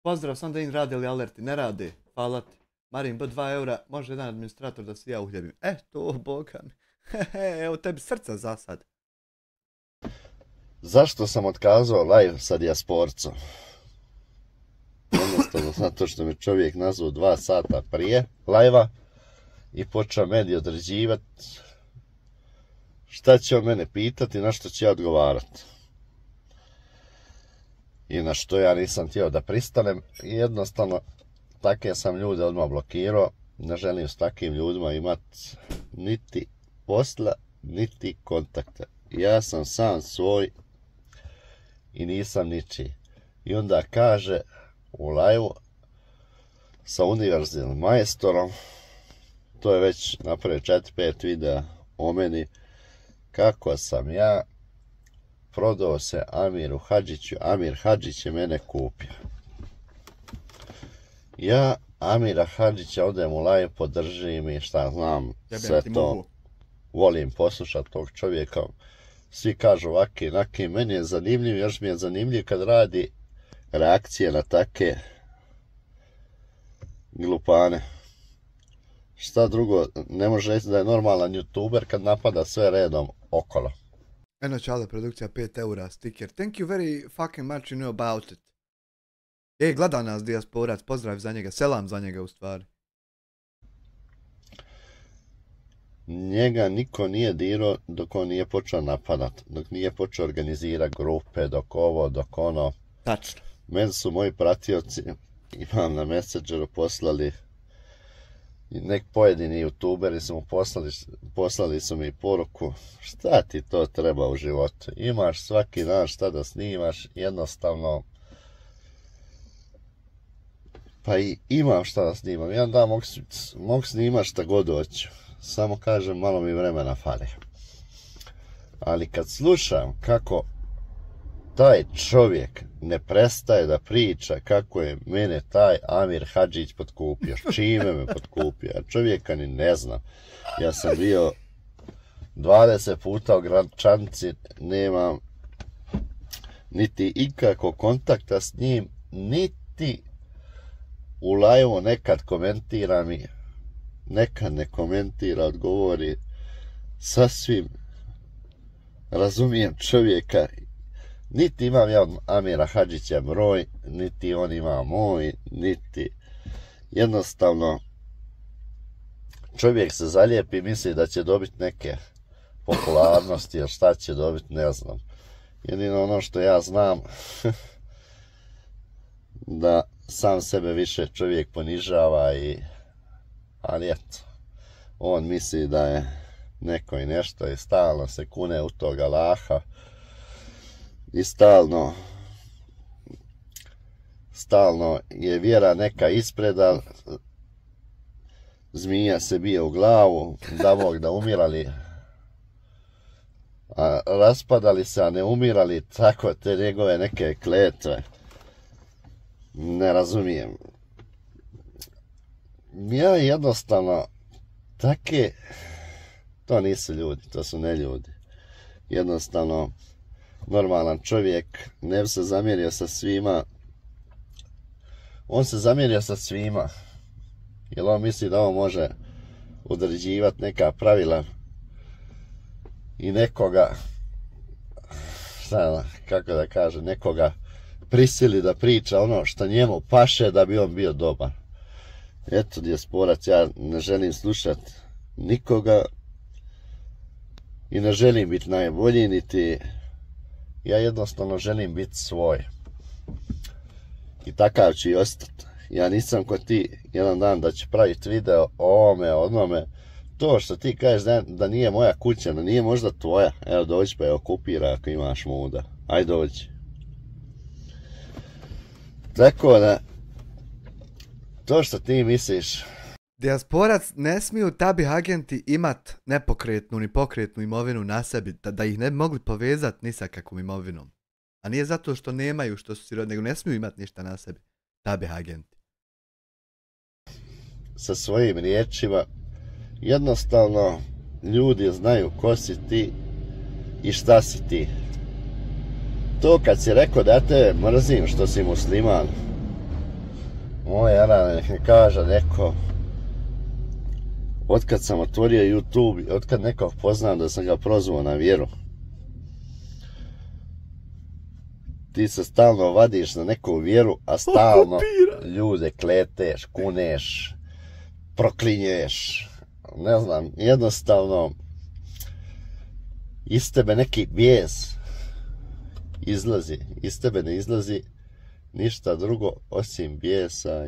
Pozdrav, sam da im rade li alerti, ne rade, hvala ti. Marin B 2 eura, može jedan administrator da se ja uhljebim. To, boga mi. Evo tebi srca za sad.
Zašto sam otkazao live sa dijasporcom? Jednostavno zato što me čovjek nazvao 2 sata prije live-a i počeo meni određivati šta će on mene pitati, na što će ja odgovarati. I na što ja nisam htio da pristanem i jednostavno takve sam ljude odmah blokirao. Ne želim s takvim ljudima imati niti posla, niti kontakta. Ja sam sam svoj i nisam ničiji. I onda kaže u live-u sa univerzalnim majstorom, to je već napravio 4-5 videa o meni, kako sam ja prodao se Amiru Hadžiću, Amir Hadžić je mene kupio. Ja Amira Hadžića odem u live, podržim i šta znam, sve to. Volim poslušati tog čovjeka. svi kažu ovaki, naki, meni je zanimljiv, još mi je zanimljiv kad radi reakcije na take glupane. Šta drugo, ne može reći da je normalan youtuber kad napada sve redom okolo.
Eno čale, produkcija 5 eura, sticker. Thank you very fucking much, you know about it. Gleda nas dijasporac, pozdrav za njega, selam za njega u stvari.
Njega niko nije dirao dok on nije počeo napadat, dok nije počeo organizirati grupe, dok ovo, dok ono.
Tačno.
Meni su moji pratioci, imam na Messengeru, poslali, nek pojedini youtuberi su mu poslali su mi poruku, šta ti to treba u životu, imaš svaki dan šta da snimaš, jednostavno, pa i imam šta da snimam, jedan dan mogu snimat šta god hoću, samo kažem malo mi vremena fali. Ali kad slušam kako taj čovjek ne prestaje da priča kako je mene taj Amir Hadžić potkupio, čime me potkupio, ja čovjeka ni ne znam. Ja sam bio 20 puta u Gračanici, nemam niti ikakvog kontakta s njim, niti u live nekad komentira mi, nekad ne komentira, odgovori, sasvim razumijem čovjeka. Niti imam ja od Amira Hadžića broj, niti on ima moj, niti jednostavno čovjek se zalijepi i misli da će dobiti neke popularnosti, jer šta će dobiti ne znam. Jedino ono što ja znam da sam sebe više čovjek ponižava ali eto, on misli da je neko i nešto i stalno se kune u tog Allaha. I stalno je vjera neka ispreda, zmija se bije u glavu, da Bog da umirali, a raspadali se, a ne umirali, tako te njegove neke kletve. Ne razumijem. Ja jednostavno, to nisu ljudi, to su ne ljudi. Jednostavno, normalan čovjek, ne bi se zamjerio sa svima. On se zamjerio sa svima. Jer on misli da on može određivati neka pravila i nekoga, kako da kaže, nekoga prisili da priča ono što njemu paše da bi on bio dobar. Eto, dijasporac, ja ne želim slušati nikoga i ne želim biti najbolji, niti ja jednostavno želim biti svoj. I takav ću i ostati. Ja nisam ko ti jedan dan da ću praviti video o ovome, o onome. To što ti kažeš da nije moja kuća, da nije možda tvoja. Evo dođi pa je okupira ako imaš muda. Aj dođi. Tako da, to što ti misliš.
Dijasporac, ne smiju tabih agenti imat nepokretnu ni pokretnu imovinu na sebi, da ih ne bi mogli povezati ni sa kakvom imovinom. A nije zato što nemaju, što su sirodni, nego ne smiju imat ništa na sebi. Tabih agenti.
Sa svojim riječima, jednostavno ljudi znaju ko si ti i šta si ti. To kad si rekao da te mrzim što si musliman, moj Aran nek kaže neko, otkad sam otvorio YouTube, otkad nekog poznam da sam ga prozvao na vjeru, ti se stalno vadiš na neku vjeru, a stalno ljude kleteš, kuneš, proklinješ, ne znam, jednostavno iz tebe neki bijes izlazi, iz tebe ne izlazi ništa drugo osim bijesa.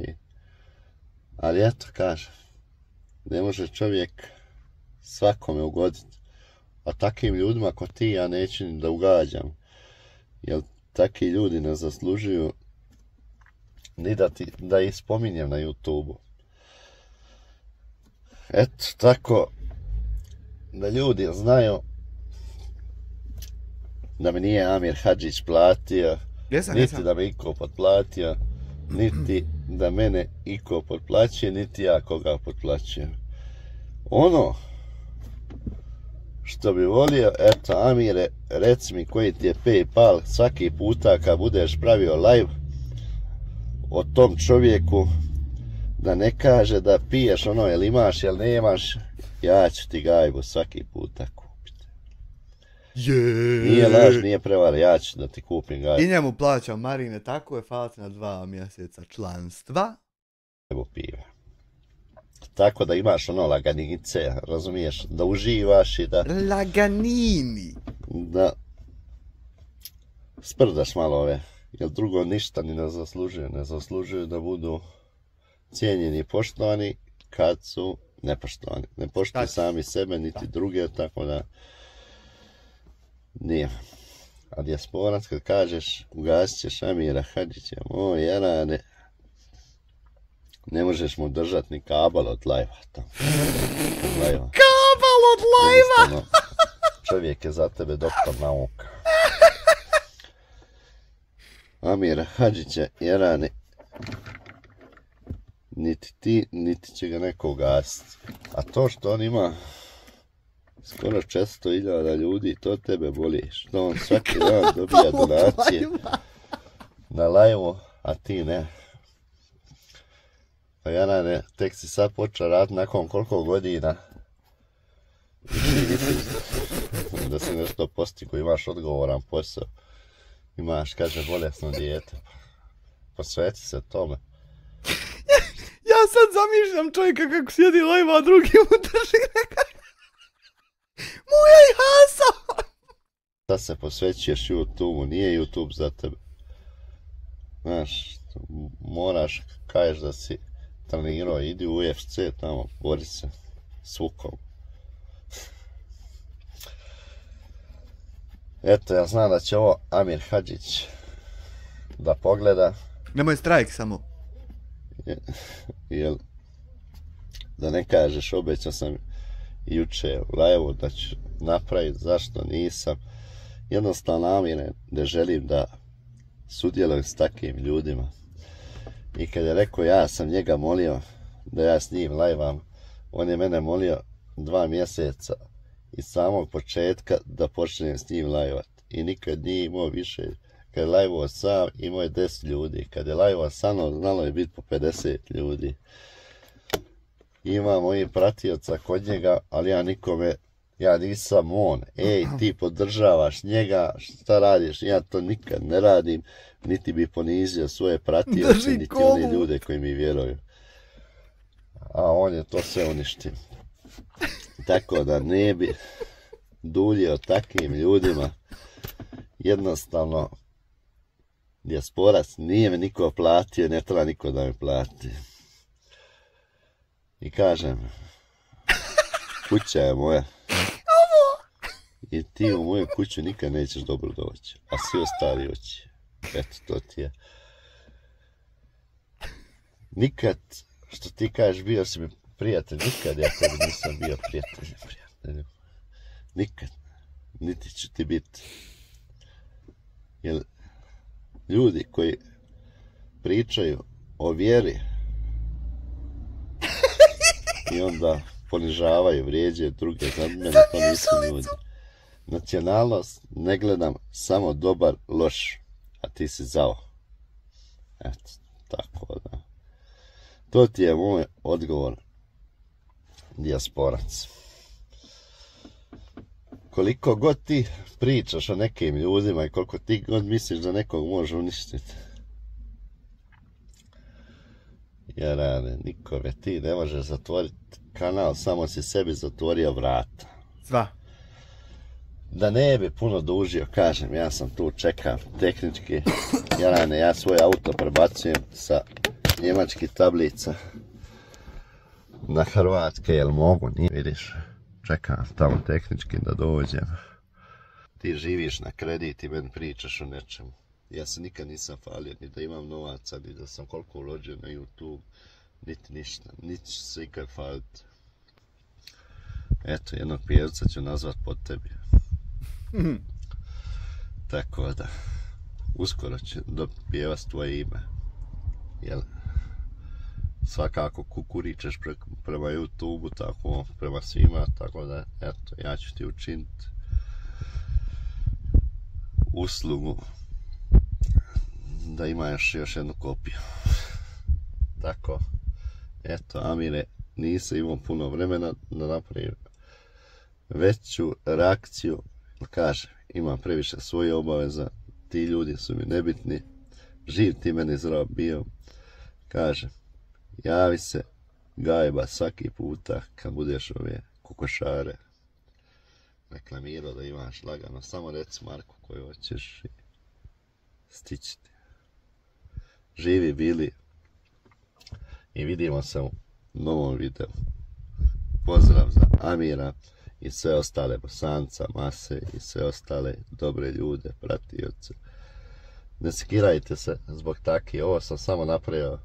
Ali eto, kažem, ne može čovjek svakome ugoditi, a takvim ljudima ko ti ja neću ni da ugađam, jer takvi ljudi ne zaslužuju ni da ih spominjem na YouTube-u. Eto, tako da ljudi znaju da me nije Amir Hadžić platio, niti da me iko potplatio, niti da mene iko potplaćuje, niti ja koga potplaćujem. Ono što bi volio, eto, Amire, reci mi koji ti je PayPal svaki puta kad budeš pravio live o tom čovjeku, da ne kaže da piješ ono, jel imaš, jel nemaš, ja ću ti gajbu svaki puta kupiti. Nije laž, nije prevara, ja ću da ti kupim gajbu.
I njemu plaćam Marine, tako je, hvala ti na 2 mjeseca članstva.
Evo piva. Tako da imaš ono laganice, razumiješ, da uživaš i da...
Laganini!
Da sprdaš malo ove, jer drugo ništa ni ne zaslužuju. Ne zaslužuju da budu cijenjeni i poštovani kad su nepoštovani. Ne poštuju sami sebe, niti druge, tako da... Nije. A dijasporac kad kažeš, ugasit ćeš Amira Hadžića, moj Jarane, ne možeš mu držati ni kabel od lajva.
Kabel od lajva!
Čovjek je za tebe doktor nauka. Amira Hadžića, Jarane, niti ti, niti će ga neko ugasiti. A to što on ima skoro 400.000 ljudi, to tebe boli. Što on svaki dan dobija donacije na lajvu, a ti ne. Pa Jarane, tek si sad počeo raditi nakon koliko godina. Da si nešto postigo, imaš odgovoran posao. Imaš, kaže, bolesno dijete. Posveti se tome.
Ja sad zamišljam čovjeka kako sjedi lajva, a drugi mu drži neka... Moja i Hasan!
Sad se posvećuješ YouTube-u, nije YouTube za tebe. Znaš, moraš, kažeš da si trenirao, idi u UFC tamo, bori se s Vukom. Eto, ja znam da će ovo Amir Hadžić da pogleda.
Nemoj strajk samo.
Jel, da ne kažeš, obećao sam juče u live-u da ću napraviti, zašto nisam. Jednostavno, Amire, ne želim da sudjelujem s takvim ljudima. I kad je rekao, ja sam njega molio da ja s njim live-am, on je mene molio 2 mjeseca iz samog početka da počnem s njim live-at. I nikad nije imao više. Kad je live-o sam, imao je 10 ljudi. Kad je live-o sa mnom, znalo je biti po 50 ljudi. Ima mojih pratioca kod njega, ali ja nikome, ja nisam on. Ej, ti podržavaš njega, šta radiš? Ja to nikad ne radim, niti bi ponizio svoje pratioce, niti one ljude koji mi vjeruju. A on je to sve uništio. Tako da ne bi duljio takvim ljudima. Jednostavno, dijasporac nije me niko platio, ne treba niko da me plati. I kažem, kuća je moja. I ti u moju kuću nikad nećeš dobro doći. A svi ostali hoće. Eto, to ti je. Nikad, što ti kažeš, bio si mi prijatelj. Nikad ja tebi nisam bio prijatelj. Nikad. Niti ću ti biti. Jer ljudi koji pričaju o vjeri i onda ponižavaju, vrijeđaju druge, za mene to nisu ljudi. Nacionalnost ne gledam samo dobar, loš, a ti si zao. Eto, tako da. To ti je moj odgovor, dijasporac. Koliko god ti pričaš o nekim ljudima i koliko ti god misliš da nekog može uništiti. Jarane, nikome, ti ne možeš zatvoriti kanal, samo si sebi zatvorio vrata.
Sva.
Da ne bi puno dužio, kažem, ja sam tu, čekam tehnički. Jarane, ja svoj auto prebacujem sa njemačkih tablica na hrvatske, jel mogu, nije, vidiš. Čekam tamo tehnički da dođem. Ti živiš na kredit i meni pričaš o nečemu. Ja se nikad nisam falio, ni da imam novaca, ni da sam koliko uložio na YouTube, niti ništa. Niti ću se ikad faliti. Eto, jednog pjevca ću nazvat pod tebi. Tako da, uskoro ću dopjevati tvoje ime. Jel? svakako kukuričeš prema YouTube-u, tako prema svima, tako da, eto, ja ću ti učiniti uslugu da imaš još jednu kopiju. Tako, eto, Amire, nisam imao puno vremena da napravim veću reakciju, kaže, imam previše svoje obaveza, ti ljudi su mi nebitni, živ ti meni zdrav bio, kaže, javi se gajba svaki puta kad budeš ove kokošare reklamirao da imaš lagano, samo reci Marku koju hoćeš i stići ti. Živi bili i vidimo se u novom videu. Pozdrav za Amira i sve ostale Bosanca, Mase i sve ostale dobre ljude, pratioce. Ne sekirajte se zbog takve, ovo sam samo napravio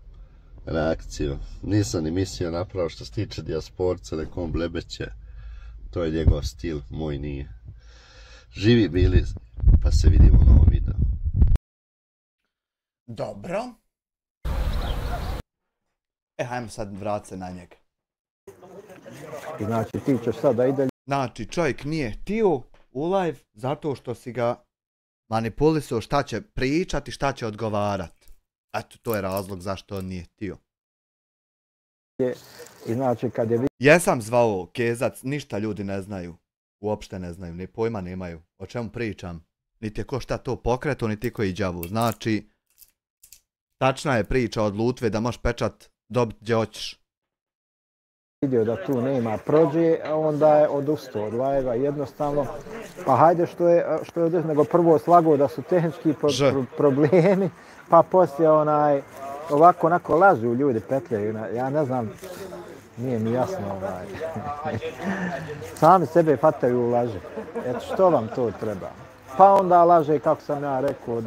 reakciju. Nisam ni mislio napravo što se tiče dijasporca, nekom blebeće. To je njegov stil, moj nije. Živi bili, pa se vidimo u novom videu.
Dobro. Hajmo sad vrat se na njega.
I znači ti ćeš sada ide...
Znači čovjek nije htio u live zato što si ga manipulisao šta će pričati, šta će odgovarat. Eto, to je razlog zašto on nije htio.
I znači kad je...
Jesam zvao Kezac, ništa ljudi ne znaju. Uopšte ne znaju, ni pojma nemaju. O čemu pričam? Niti je ko šta to pokreto, niti ko i đavu. Znači, tačna je priča od Lutve da možeš pečat dobiti gdje hoćeš.
Vidio da tu nema prođe, onda je odustao od live-a jednostavno. Pa hajde što je odustao, nego prvo slagao da su tehnički problemi, pa poslije ovako onako lažu ljudi, petljaju. Ja ne znam, nije mi jasno. Sami sebe fataju u laži. Eto, što vam to treba? Pa onda laže, kako sam ja rekao,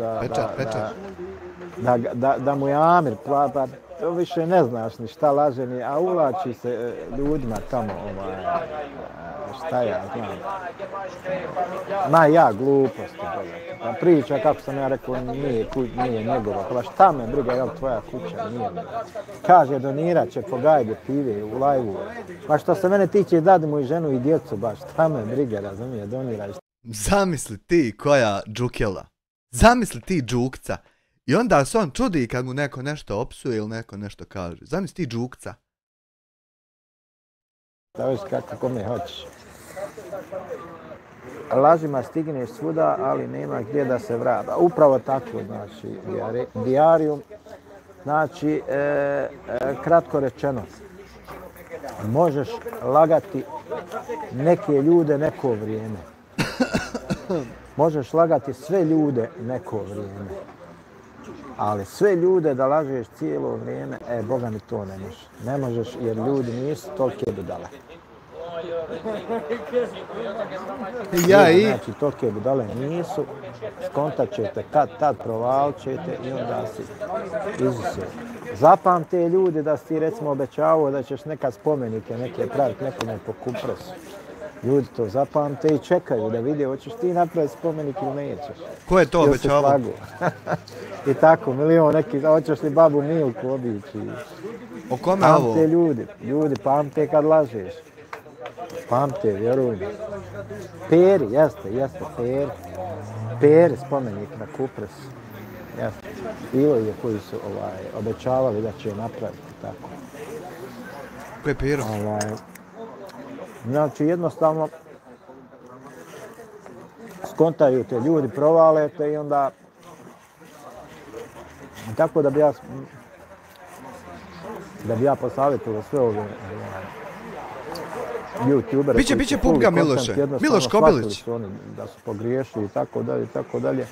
da mu je Amir, pa to više ne znaš ni šta laže ni, a uvlači se ljudima tamo, šta ja znam. Gluposti. Pa priča, kako sam ja rekao, nije njegova, pa šta me briga, jel tvoja kuća, nije mi. Kaže, donirat će po gajbi pive u lajvu. Pa što se mene tiče, dadi mu i ženu i djecu, baš, šta me briga, razumije, doniraj.
Zamisli ti koja džukela, zamisli ti džukca. I onda se on čudi kad mu neko nešto opsuje ili neko nešto kaže. Zamisli ti džukca.
Da viš kako me hoćeš. Lažima stigneš svuda, ali nema gdje da se vrata. Upravo tako, znači, dijarijum. Znači, kratko rečeno, možeš lagati neke ljude neko vrijeme. Možeš lagati sve ljude neko vrijeme. Ali sve ljude da lažeš cijelo vrijeme, Boga mi to ne možeš. Ne možeš jer ljudi nisu tolike budale. Znači, tolike budale nisu, skontat ćete, tad provalit ćete i onda si izusio. Zapamte ljudi da si ti recimo obećavao da ćeš nekad spomenike neke praviti nekome po kupresu. Ljudi to zapamte i čekaju da vide hoćeš ti napraviti spomenik ili nećeš.
Ko je to obećavao?
I tako, milion neki, hoćeš li babu Milku obići.
O kome ovo?
Pamte ljudi pamte kad lažeš. Pamte, vjeruj mi. Peri, jeste, Peri. Peri spomenik na kupresu. Jeste. Bilo je koji su obećavali da će napraviti tako.
Ko je Pero?
Znači, jednostavno, skontaju te ljudi, provale te i onda... Tako da bi ja posavjetovao sve ove YouTubere...
Biće pubga Miloše, Miloš Kobilić.
Da su pogriješili i tako dalje.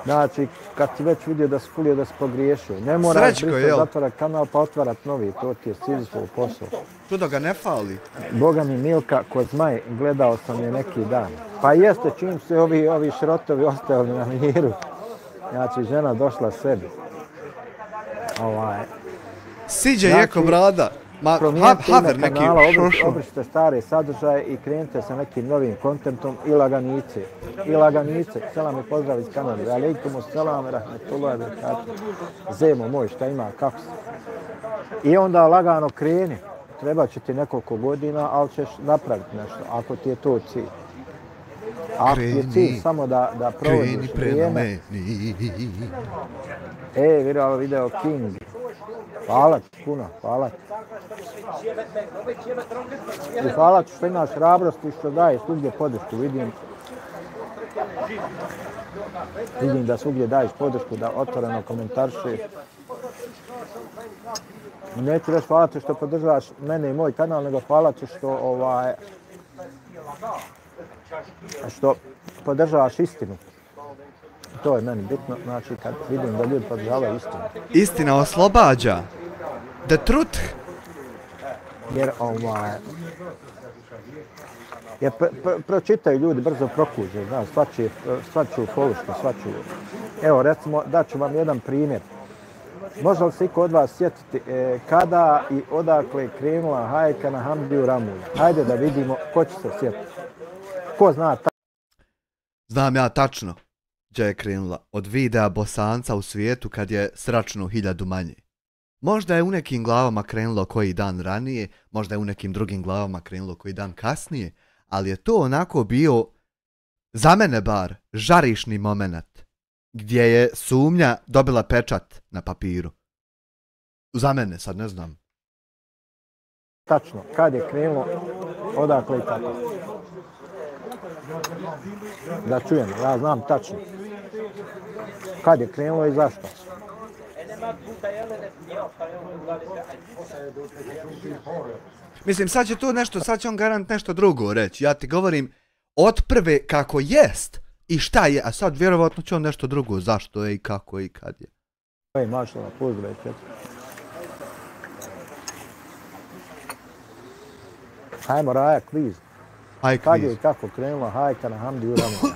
Znači, kad si već vidio da si fulio da si pogriješio, ne moraš zatvarati kanal pa otvarati novi, to ti je Sizifov posao.
Čudo ga ne fali.
Boga mi Milka kod Zmaj, gledao sam je neki dan. Pa jeste, čim se ovi šrotovi ostavili na miru. Znači, žena došla sebi.
Siđe Jeko brada.
Promijenite ime kanala, obrišite stare sadržaje i krenite sa nekim novim kontentom i laganice. Selam i pozdrav iz Kanade. Alejkumu selam, rahmetullahi wa barakatuh. Zemo moj, šta ima, kako se? I onda lagano kreni. Treba će ti nekoliko godina, ali ćeš napraviti nešto, ako ti je to cilj. Ako ti je cilj samo da provodiš vrijeme... Viral video King. Hvala ti puno, hvala ti. I hvala ti što imaš hrabrosti, što daješ svugdje podršku, vidim da svugdje daješ podršku, da otvoreno komentarišeš. Neću reći hvala ti što podržavaš mene i moj kanal, nego hvala ti što podržavaš istinu. To je meni bitno, znači kad vidim da ljudi podržavaju istinu.
Istina oslobađa. The truth.
Jer pročitaju ljudi, brzo prokuže, znaš, svačiju polušku, svačiju. Evo, recimo, daću vam jedan primjer. Može li se iko od vas sjetiti kada i odakle je krenula hajka na Hamdiju Ramulja? Hajde da vidimo ko će se sjetiti. Ko zna
Znam ja tačno gdje je krenula. Od videa Bosanca u svijetu kad je sračnu 1000 manje. Možda je u nekim glavama krenulo koji dan ranije, možda je u nekim drugim glavama krenulo koji dan kasnije, ali je to onako bio, za mene bar, žarišni moment, gdje je sumnja dobila pečat na papiru. Za mene, sad ne znam.
Tačno, kad je krenulo, odakle i tako. Da čujem, ja znam tačno. Kad je krenulo i zašto.
Mislim, sad će to nešto, sad će on garant nešto drugo reći. Ja ti govorim od prve kako jest i šta je, a sad vjerovatno će on nešto drugo. Zašto je i kako je i kad je.
Ej, mašala, pozdrav, hajmo Raja kviz. Kad je i kako krenula hajka na Hamdiju Ramulja?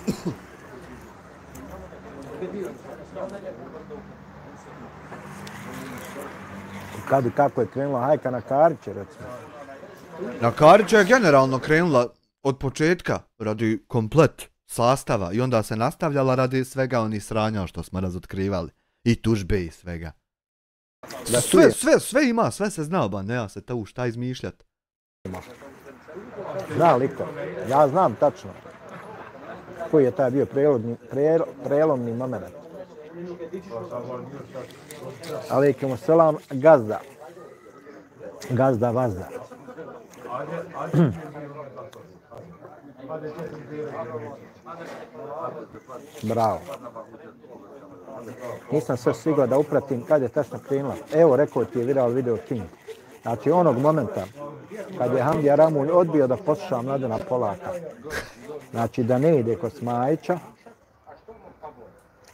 Kad i kako je krenula hajka na Karića, recimo?
Na Karića je generalno krenula od početka radi komplet sastava i onda se nastavljala radi svega onih sranja što smo razotkrivali. I tužbe i svega. Sve ima, sve se zna, ba nema se tu šta izmišljati.
Zna liko, ja znam tačno koji je taj bio prelomni moment. Alejkum selam, gazda. Gazda vazda. Bravo. Nisam sve stigao da upratim kad je tačno krenula. Evo, rekao ti je viral video King. Znači, onog momenta kad je Hamdija Ramulj odbio da posluša Mladena Polaka, znači da ne ide kod Smajića,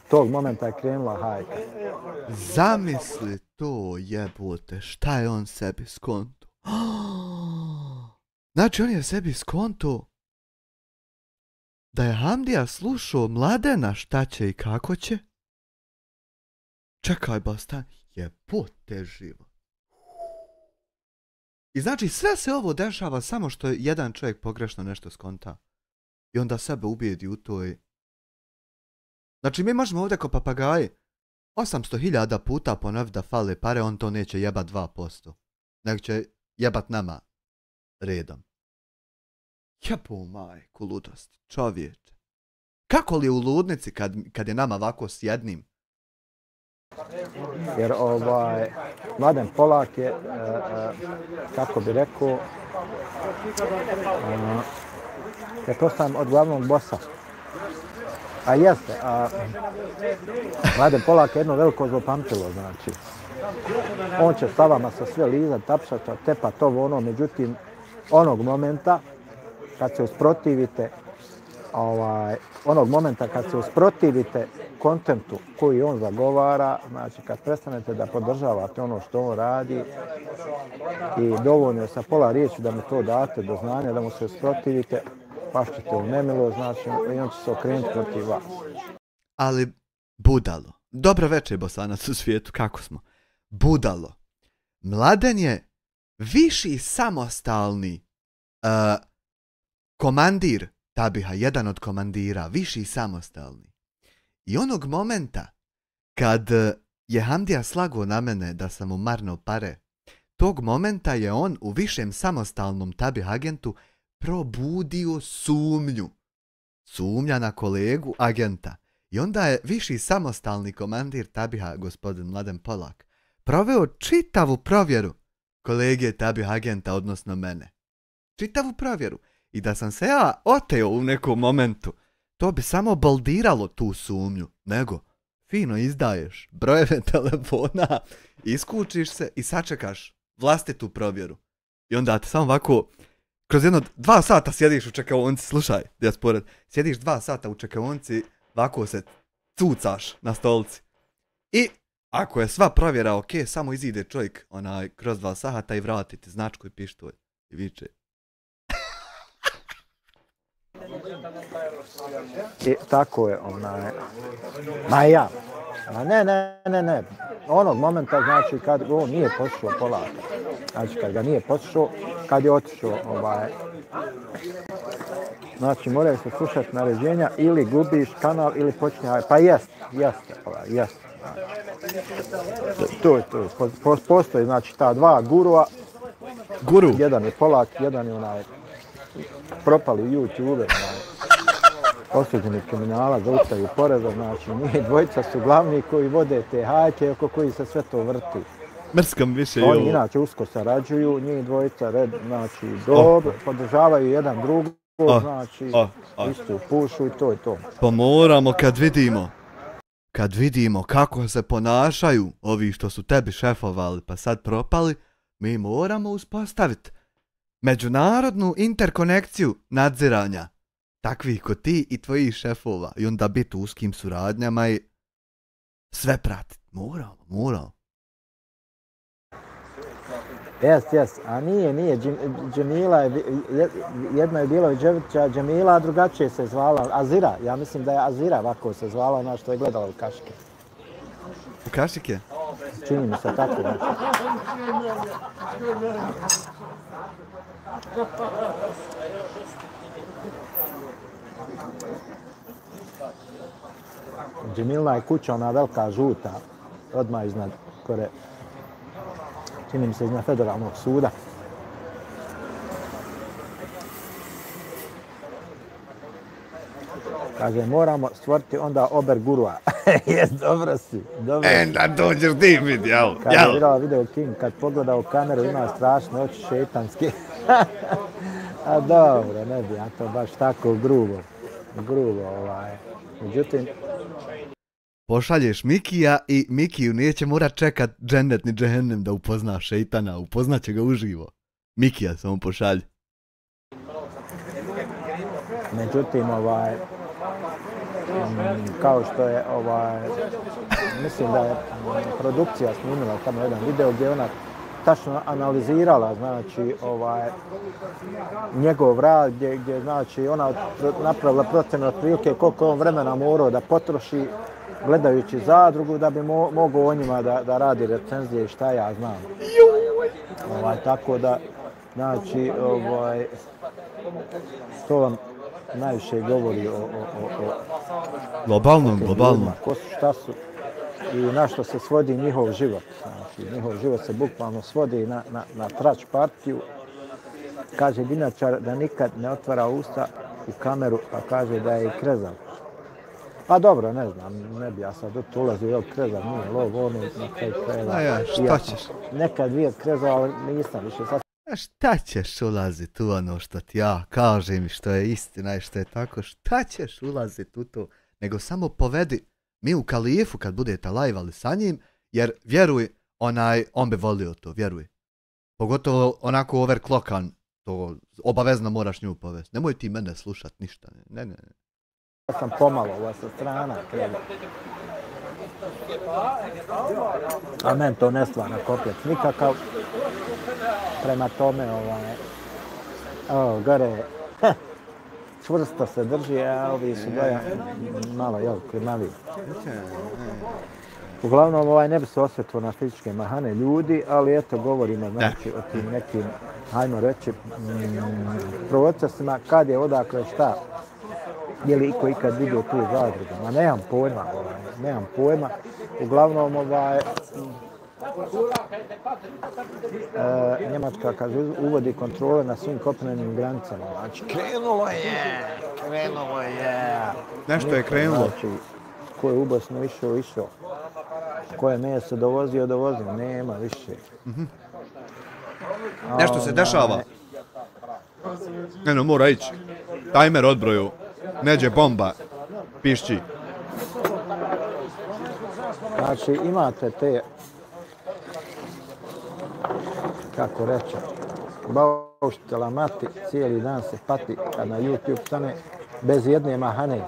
tog momenta je krenula hajka.
Zamisli to, jebote, šta je on sebi skonto. Znači, on je sebi skonto da je Hamdija slušao Mladena šta će i kako će. Čekaj, Bastan, jebote živo. I znači sve se ovo dešava samo što je jedan čovjek pogrešno nešto skonta. I onda sebe ubijedi u toj. Znači mi možemo ovdje ko papagaji 800.000 puta ponoviti da fale pare, on to neće jebat 2%. Nego će jebat nama redom. Jebo majku ludosti, čovječe. Kako li je u ludnici kad je nama ovako s jednim?
Jer Mladen Polak je, kako bi rekao, pretpostavljam od glavnog bossa. A jeste, Mladen Polak je jedno veliko zlopamtilo, znači. On će sa vama sa sve lizat, tapšat, tepat ovo ono, međutim, onog momenta kad se usprotivite kontentu koji on zagovara, znači kad prestanete da podržavate ono što on radi i dovoljno je sa pola riječi da mu to date do znanja, da mu se usprotivite, pašćete u nemilo, znači i on će se okrenuti protiv vas.
Ali budalo. Dobro večer, Bosanac u svijetu, kako smo? Budalo. Mladen je viši samostalni komandir Tabiha, jedan od komandira, viši samostalni. I onog momenta kad je Hamdija slago na mene da sam mu marno pare, tog momenta je on u višem samostalnom tabih agentu probudio sumnju. Sumnja na kolegu agenta. I onda je viši samostalni komandir tabiha, gospodin Mladen Polak, proveo čitavu provjeru kolege tabih agenta, odnosno mene. Čitavu provjeru. I da sam se ja oteo u nekom momentu, to bi samo boldiralo tu sumnju. Nego, fino izdaješ brojeve telefona, iskučiš se i sačekaš vlastitu provjeru. I onda te samo ovako, kroz 2 sata sjediš u čekaonici, slušaj, dijaspored, sjediš 2 sata u čekaonici, ovako se cucaš na stolici. I ako je sva provjera ok, samo izide čovjek kroz 2 sata i vrati ti značku i pištolj. I viče.
I tako je ma ja. Ma ne. Onog momenta, znači, kad on nije poslušao Polaka. Znači, kad ga nije poslušao, kad je otišao, znači, moraju se slušati naređenja, ili gubiš kanal, ili počne, pa jeste. To. Postoji, znači, ta 2 gurua.
Guru.
Jedan je Polak, jedan je propali YouTuber, osuđeni kriminala za utaju poreza, znači njih dvojica su glavni koji vode te hajke oko koji se sve to vrti.
Mrskam više i ovo.
Oni inače usko sarađuju, njih dvojica znači dobro, podržavaju jedan drugo, znači isto pušu i to je to.
Pa moramo kad vidimo kako se ponašaju ovi što su tebi šefovali pa sad propali, mi moramo uspostaviti međunarodnu interkonekciju nadziranja takvih ko ti i tvojih šefova i onda biti u uskim suradnjama i sve pratiti. Moramo.
Jes, a nije, Džemila jedno je bilo Đevića Džemila, a drugačije se zvala Azira, ja mislim da je Azira ovako se zvala, ona što je gledala u Kašike.
U Kašike?
Čini mi se tako. Džemilna je kuća, ona velika žuta, odmah iznad kore, čini mi se iznad federalnog suda. Kaže, moramo stvoriti onda ober gurua. Jes, dobro si.
Da dođeš ti vid, jel?
Kaže, vidjela video King, kad pogleda u kameru ima strašne oči šetanske. A dobro, ne bi, ja to baš tako grubo. Međutim...
Pošalješ Mikija i Mikiju neće morat čekat džennet ni džehennem da upozna šeitana, upoznaće ga uživo. Mikija samo pošalj.
Međutim, kao što je, mislim da je produkcija snimila tamo jedan video gdje ona tačno analizirala, znači, njegov rad, gdje znači, ona napravila procjenu otprilike koliko on vremena morao da potroši gledajući zadrugu da bi mogao o njima da radi recenzije i šta ja znam. Tako da, znači, to vam najviše govori o
globalnom.
Ko su, šta su i na što se svodi njihov život. Znači, njihov život se bukvalno svodi na trač partiju. Kaže Dinačar da nikad ne otvara usta u kameru, pa kaže da je i krezav. Pa dobro, ne znam, ne bi ja sad tu ulazio, jel krezav, nije lov, ono, na kraju krajeva.
Šta ćeš?
Nekad nije krezav, ali nisam više sad.
A šta ćeš ulaziti u ono što ti ja kažem i što je istina i što je tako, šta ćeš ulaziti u to? Nego samo povedi mi u Kalifu kad budete lajvali sa njim, jer vjeruj, on bi volio to, vjeruj. Pogotovo onako overclockan, to obavezno moraš nju povesti. Nemoj ti mene slušat ništa, ne.
Ja sam pomalo ova sa strana kreva. A men to ne stvara kopjec nikakav. Prema tome, gore, čvrsto se drži, a ovi su malo, jel, klimavi. Uglavnom, ne bi se osvetilo na fizičke mahane ljudi, ali eto, govorimo, znači, o tim nekim, hajmo reći, procesima, kad je, odakle, šta, je li iko ikad vidio tu zadrugu. Ma nemam pojma. Uglavnom, Njemačka, kaže, uvodi kontrole na svim kopnenim granicama. Znači, krenulo je.
Nešto je krenulo.
Znači, ko je u Bosnu išao. Ko je meso dovozio, nema više.
Nešto se dešava. Eno, mora ići. Tajmer odbroju. Neđe bomba. Pišći.
Znači, imate te, kako reći, bauštela mati, cijeli dan se pati kad na YouTube stane bez jedne mahane.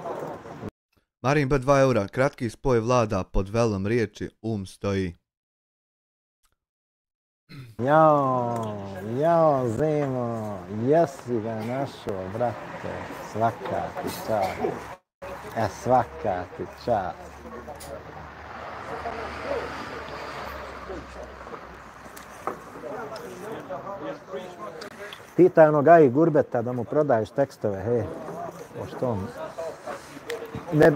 Marin B 2 eura. Kratki spoj vlada pod velom riječi stoji.
Jao, Zemo, jesi ga našao, brate, svaka ti čast. Svaka ti čast. Pitaj onog Aji Gurbeta da mu prodaješ tekstove, pošto on,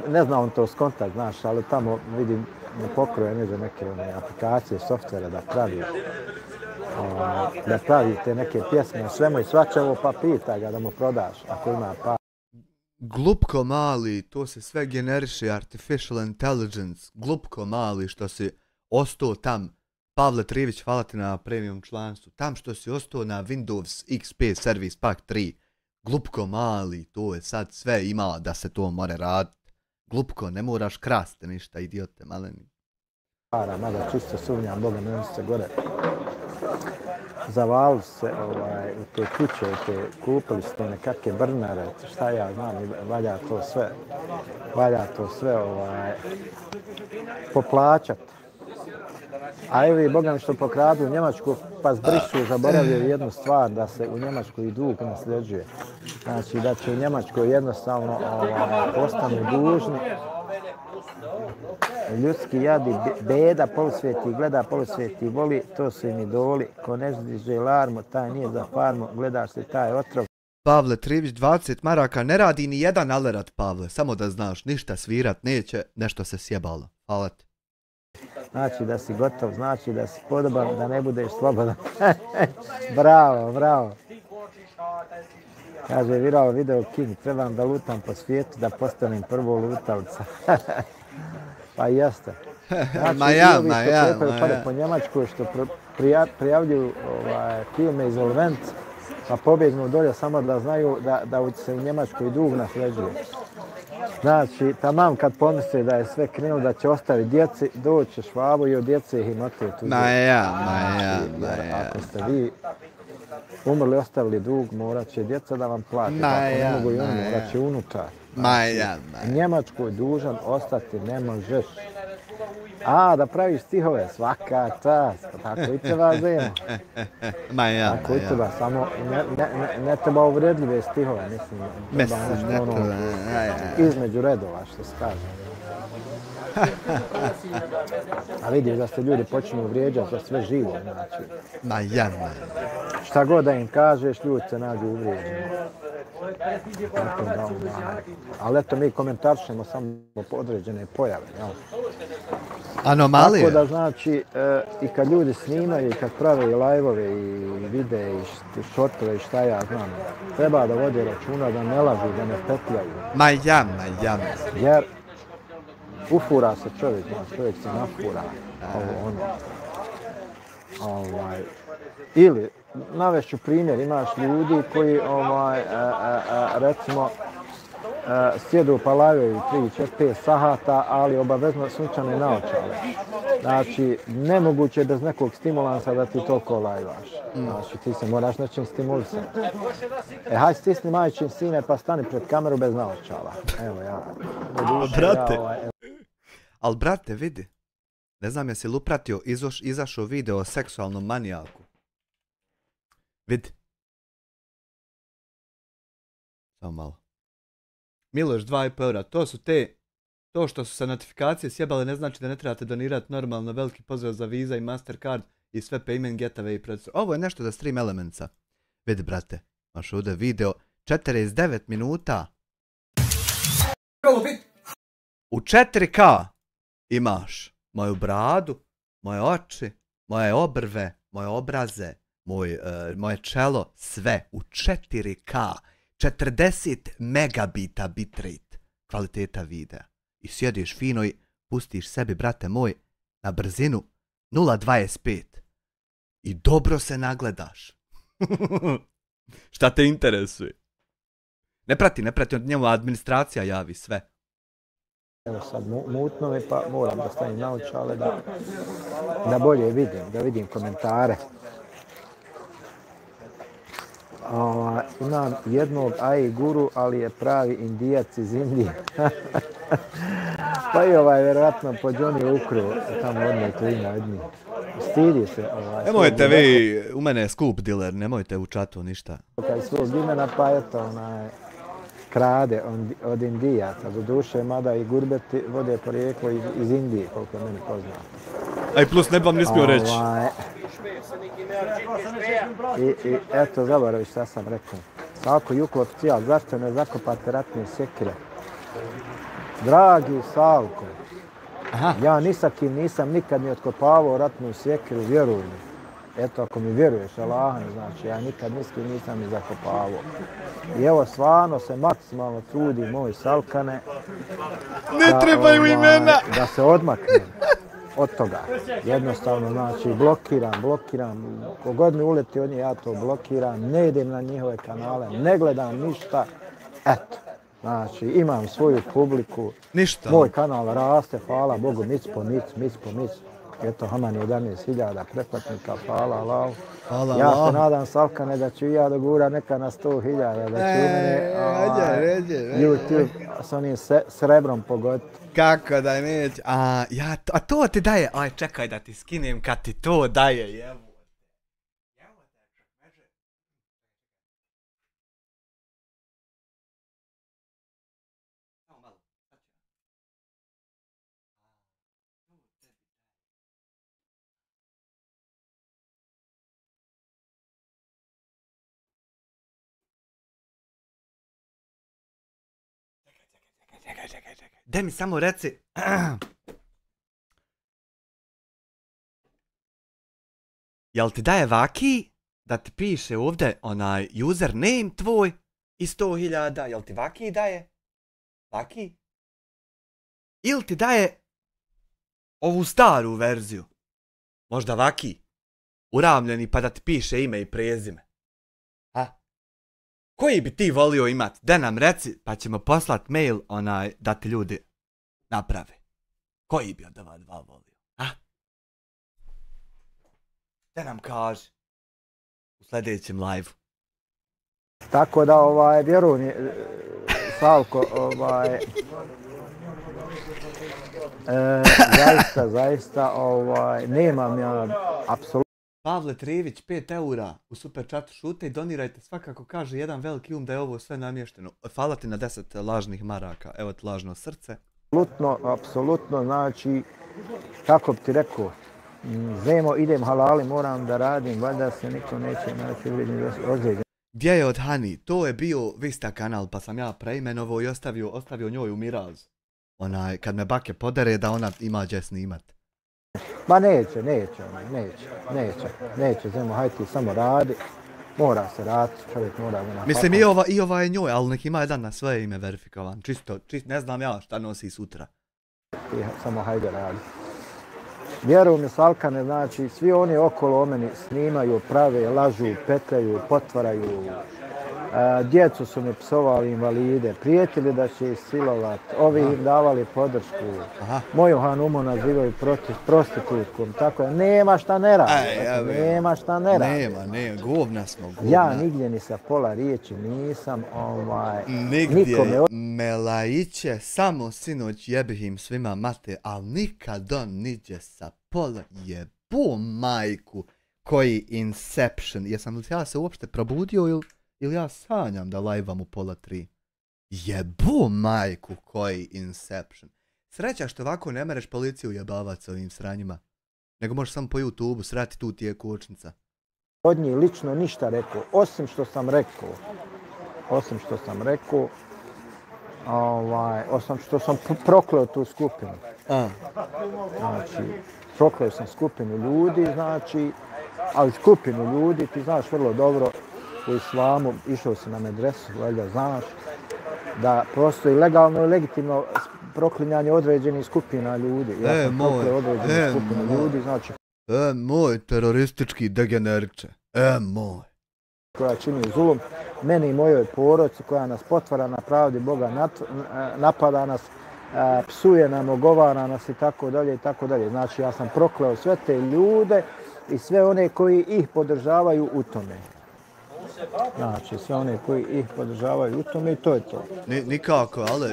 ne zna on to skontat, znaš, ali tamo vidim ne pokroje neke aplikacije, softvere da pravi te neke pjesme, svemu i svačevo, pa pitaj ga da mu prodaš ako ima pa.
Glupko mali, to se sve generiše, artificial intelligence, glupko mali što si ostao tam. Pavle Trivić, hvala ti na premium članstvu. Tam što si ostao na Windows XP Service Pack 3. Glupko mali, to je sad sve imala da se to more raditi. Glupko, ne moraš krasti ništa, idiote maleni.
Mada čisto sumnjam, Boga ne se gore. Zavalili se u te kuće, kupili ste nekakve brnare, šta ja znam, valja to sve poplaćati. A evo i Boga mi što pokradu u Njemačku, pa zbrišu, zaboravljaju jednu stvar, da se u Njemačkoj i dug nasljeđuje. Znači da će u Njemačkoj jednostavno ostanu dužni. Ljudski jadi, beda polusvijeti, gleda polusvijeti, voli, to su im idoli. Ko ne diže larmu, taj nije za farmu, gledaš se taj otrov.
Pavle Trivić, 20 maraka, ne radi ni jedan alerat, Pavle, samo da znaš, ništa svirat neće, nešto se sjebalo. Hvala ti.
Znači da si gotov, znači da si podoban, da ne budeš slobodan. Bravo. Kaže, viral video King, trebam da lutam po svijetu, da postanem prvo lutavca. Pa jeste. Znači, pare po Njemačkoj što prijavljuju firme Insolvent, pa pobjegnu dolje samo da znaju da se u Njemačkoj dug nasljeđuje. Znači, tamam kad pomisli da je sve krenulo, da će ostaviti djeci, doće Švabu i od djece ih im otije tuđe. Ako ste vi umrli, ostavili dug, morat će djeca da vam plati. Ako ne mogu i oni, morat će unuča. Njemačkoj dužan ostati ne možeš. Da praviš stihove, svaka čast, tako i treba Zemo. Tako i treba, samo ne treba uvredljive stihove, mislim, između redova, što se kaže. A vidiš da se ljudi počinu vrijeđati za sve živo, znači. Šta god da im kažeš, ljudi se nađu uvrijeđeni. Ali eto, mi komentaršemo samo određene pojave, jel?
Anomalije.
Tako da znači i kad ljudi snimaju i kad prave i live-ove i videe i šortove i šta ja znam, treba da vode računa da ne lažu, da ne petljaju. Jer ufura se čovjek se nafura. Ili, navešću primjer, imaš ljudi koji recimo sjedu pa lavaju 3-4-5 sahata, ali obavezno sunčane naočale. Znači, nemoguće je bez nekog stimulansa da ti toliko lajvaš. Znači, ti se moraš nečim stimulisati. Hajde stisni majčin sine pa stani pred kameru bez naočala. Evo ja.
Brate. Ali brate, vidi. Ne znam jesi li upratio, izašao video o seksualnom manijaku. Vidi. Samo malo. Miloš 2,5 eura, to što su se notifikacije sjebale ne znači da ne trebate donirati normalno. Veliki pozdrav za Visa i Mastercard i sve payment gateway i procesor. Ovo je nešto za Stream Elementsa. Vidi brate, imaš ovdje video 49 minuta. U 4K imaš moju bradu, moje oči, moje obrve, moje obraze, moje čelo, sve u 4K, 40 megabita bitrate kvaliteta videa. I sjediš fino i pustiš sebi, brate moj, na brzinu 0.25 i dobro se nagledaš. Šta te interesuje? Ne prati, od njemu administracija javi sve.
Evo sad mutno mi, pa moram da stavim naočale da bolje vidim, da vidim komentare. Imam jednog AI guru, ali je pravi Indijac iz Indije. Pa i vjerojatno po Johnny Ukru, tamo odmah klina jedni. Stidi se.
Nemojte vi, u mene je skup dealer, nemojte u čatu ništa.
Kaj svog imena, pa eto, krade od Indijaca, do duše, mada i gurbeti vode porijeklo iz Indije, koliko je meni poznato.
A i plus ne bi vam ne smio reći.
I eto, zaboravi šta sam rekao. Salko Juklo oficijal, zašto ne zakopate ratne sekire? Dragi Salko, ja ni sa kim nisam nikad ni otkopavao ratnu sjekiru, vjeruj mi. Eto, ako mi vjeruješ, Allah, znači, ja nikad ni s kim nisam ni zakopavao. I evo, stvarno se maksimalno trudi moj Salkane.
Ne trebaju imena!
Da se odmaknem od toga. Jednostavno, znači, blokiram. Kogod mi uleti od nje, ja to blokiram. Ne idem na njihove kanale, ne gledam ništa. Eto, znači, imam svoju publiku.
Ništa.
Moj kanal raste, hvala Bogu, mic po mic. Eto, Haman je 11.000 pretplatnika, hvala Allah. Ja se nadam, Salkane, da ću i ja dogura neka na 100.000, da ću mene YouTube s onim srebrom pogoditi.
Kako da neće? A to ti daje, aj čekaj da ti skinem kad ti to daje, jevo. Čekaj. Daj mi samo reci. Jel ti daje vaki da ti piše ovdje onaj username tvoj i 100.000? Jel ti vaki daje? Vaki? Ili ti daje ovu staru verziju? Možda vaki? Uravljeni pa da ti piše ime i prezime. Koji bi ti volio imat? Da nam reci, pa ćemo poslat mail da ti ljudi naprave. Koji bi od ova dva volio? Da nam kaži. U sljedećem live-u.
Tako da, vjeruj mi, Salko, zaista, nemam ja apsolutno.
Pavle Trijević, 5 eura u super chatu, šute i donirajte, svakako kaže jedan veliki da je ovo sve namješteno. Hvala ti na 10 lažnih maraka, evo ti lažno srce.
Apsolutno, znači, kako bi ti rekao, Zemo, idem halali, moram da radim, valjda se niko neće naći ozlijeđen.
Gdje je od Hani? To je bio Vista kanal, pa sam ja preimenovao i ostavio njoj u miraz. Kad me bake podere da ona ima gdje snimat.
Ma neće, Zemo, hajde ti samo radi. Mora se raditi, čovjek mora da
Mislim i ova je njoj, ali nek ima jedan na svoje ime verifikovan. Čisto, ne znam ja šta nosi sutra.
Ti samo hajde radi. Vjeruj mi, Salkane, znači, svi oni okolo o meni snimaju, prave, lažu, petljaju, potvaraju. Djecu su mi psovali, invalide, prijetili da će ih silovat, ovi im davali podršku. Moju Hanumu nazivaju prostitutkom, tako je, nema šta ne radi.
Nema, govna smo, govna.
Ja nigdje ni sa pola riječi nisam,
nigdje, Melajiće, samo sinoć jebih im svima mate, ali nikad on niđe sa pola, jebu majku, koji Inception. Jesam li ja se uopšte probudio ili ja sanjam da live-am u 2:30? Jebu majku, koji Inception. Sreća što ovako ne mereš policiju jebavat s ovim sranjima. Nego možeš samo po YouTube-u srati, tu ti je kočnica.
Od njih lično ništa rekao, osim što sam prokleo tu skupinu. Znači, prokleo sam skupinu ljudi, znači, ali skupinu ljudi, ti znaš vrlo dobro, u islamu, išao si na medresu, valjda znaš, da postoji legalno i legitimno proklinjanje određenih skupina ljudi. Ja sam prokleo određenih skupina ljudi, znači...
Moj teroristički degeneriče, moj.
Koja čini zulum, meni i mojoj porodici, koja nas potvara na pravdi Boga, napada nas, psuje nam, ogovara nas i tako dalje i tako dalje. Znači, ja sam prokleo sve te ljude i sve one koji ih podržavaju u tome. Znači, sve one koji ih podržavaju u tome i to je to.
Nikako, ali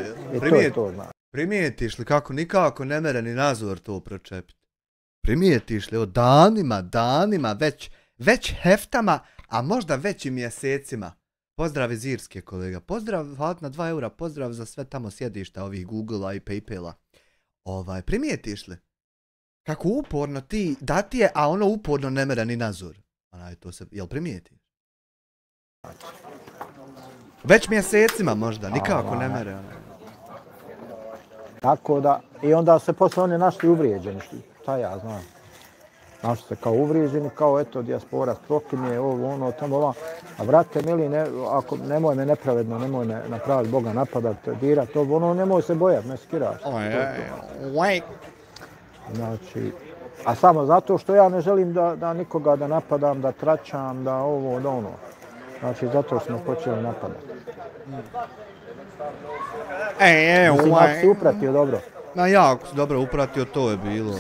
primijetiš li kako nikako ne mere ni Nazor to pročepiti? Primijetiš li danima, već heftama, a možda već i mjesecima. Pozdrav iz Irske, kolega. Pozdrav, hvala na 2 eura, pozdrav za sve tamo sjedišta ovih Google-a i Paypala. Primijetiš li? Kako uporno ti, da ti je, a ono uporno ne mere ni Nazor. Jel primijetiš? Već mjesecima možda, nikako ne mere.
Tako da, i onda se posle oni našli uvrijeđeni, šta ja znam. Našli se kao uvrijeđeni, kao eto, dijaspora proklinje, ovo, ono, tamo, ovo. A brate, mili, ako nemoj me nepravedno, nemoj me napraviti Boga napadati, dirati, ovo, ono, nemoj se bojati, ne skiraš. Znači, a samo zato što ja ne želim da nikoga da napadam, da tračam, da ovo, da ono. Znači, zato smo počeli napadati. Mislim, ako si upratio dobro.
Jako si dobro upratio, to je bilo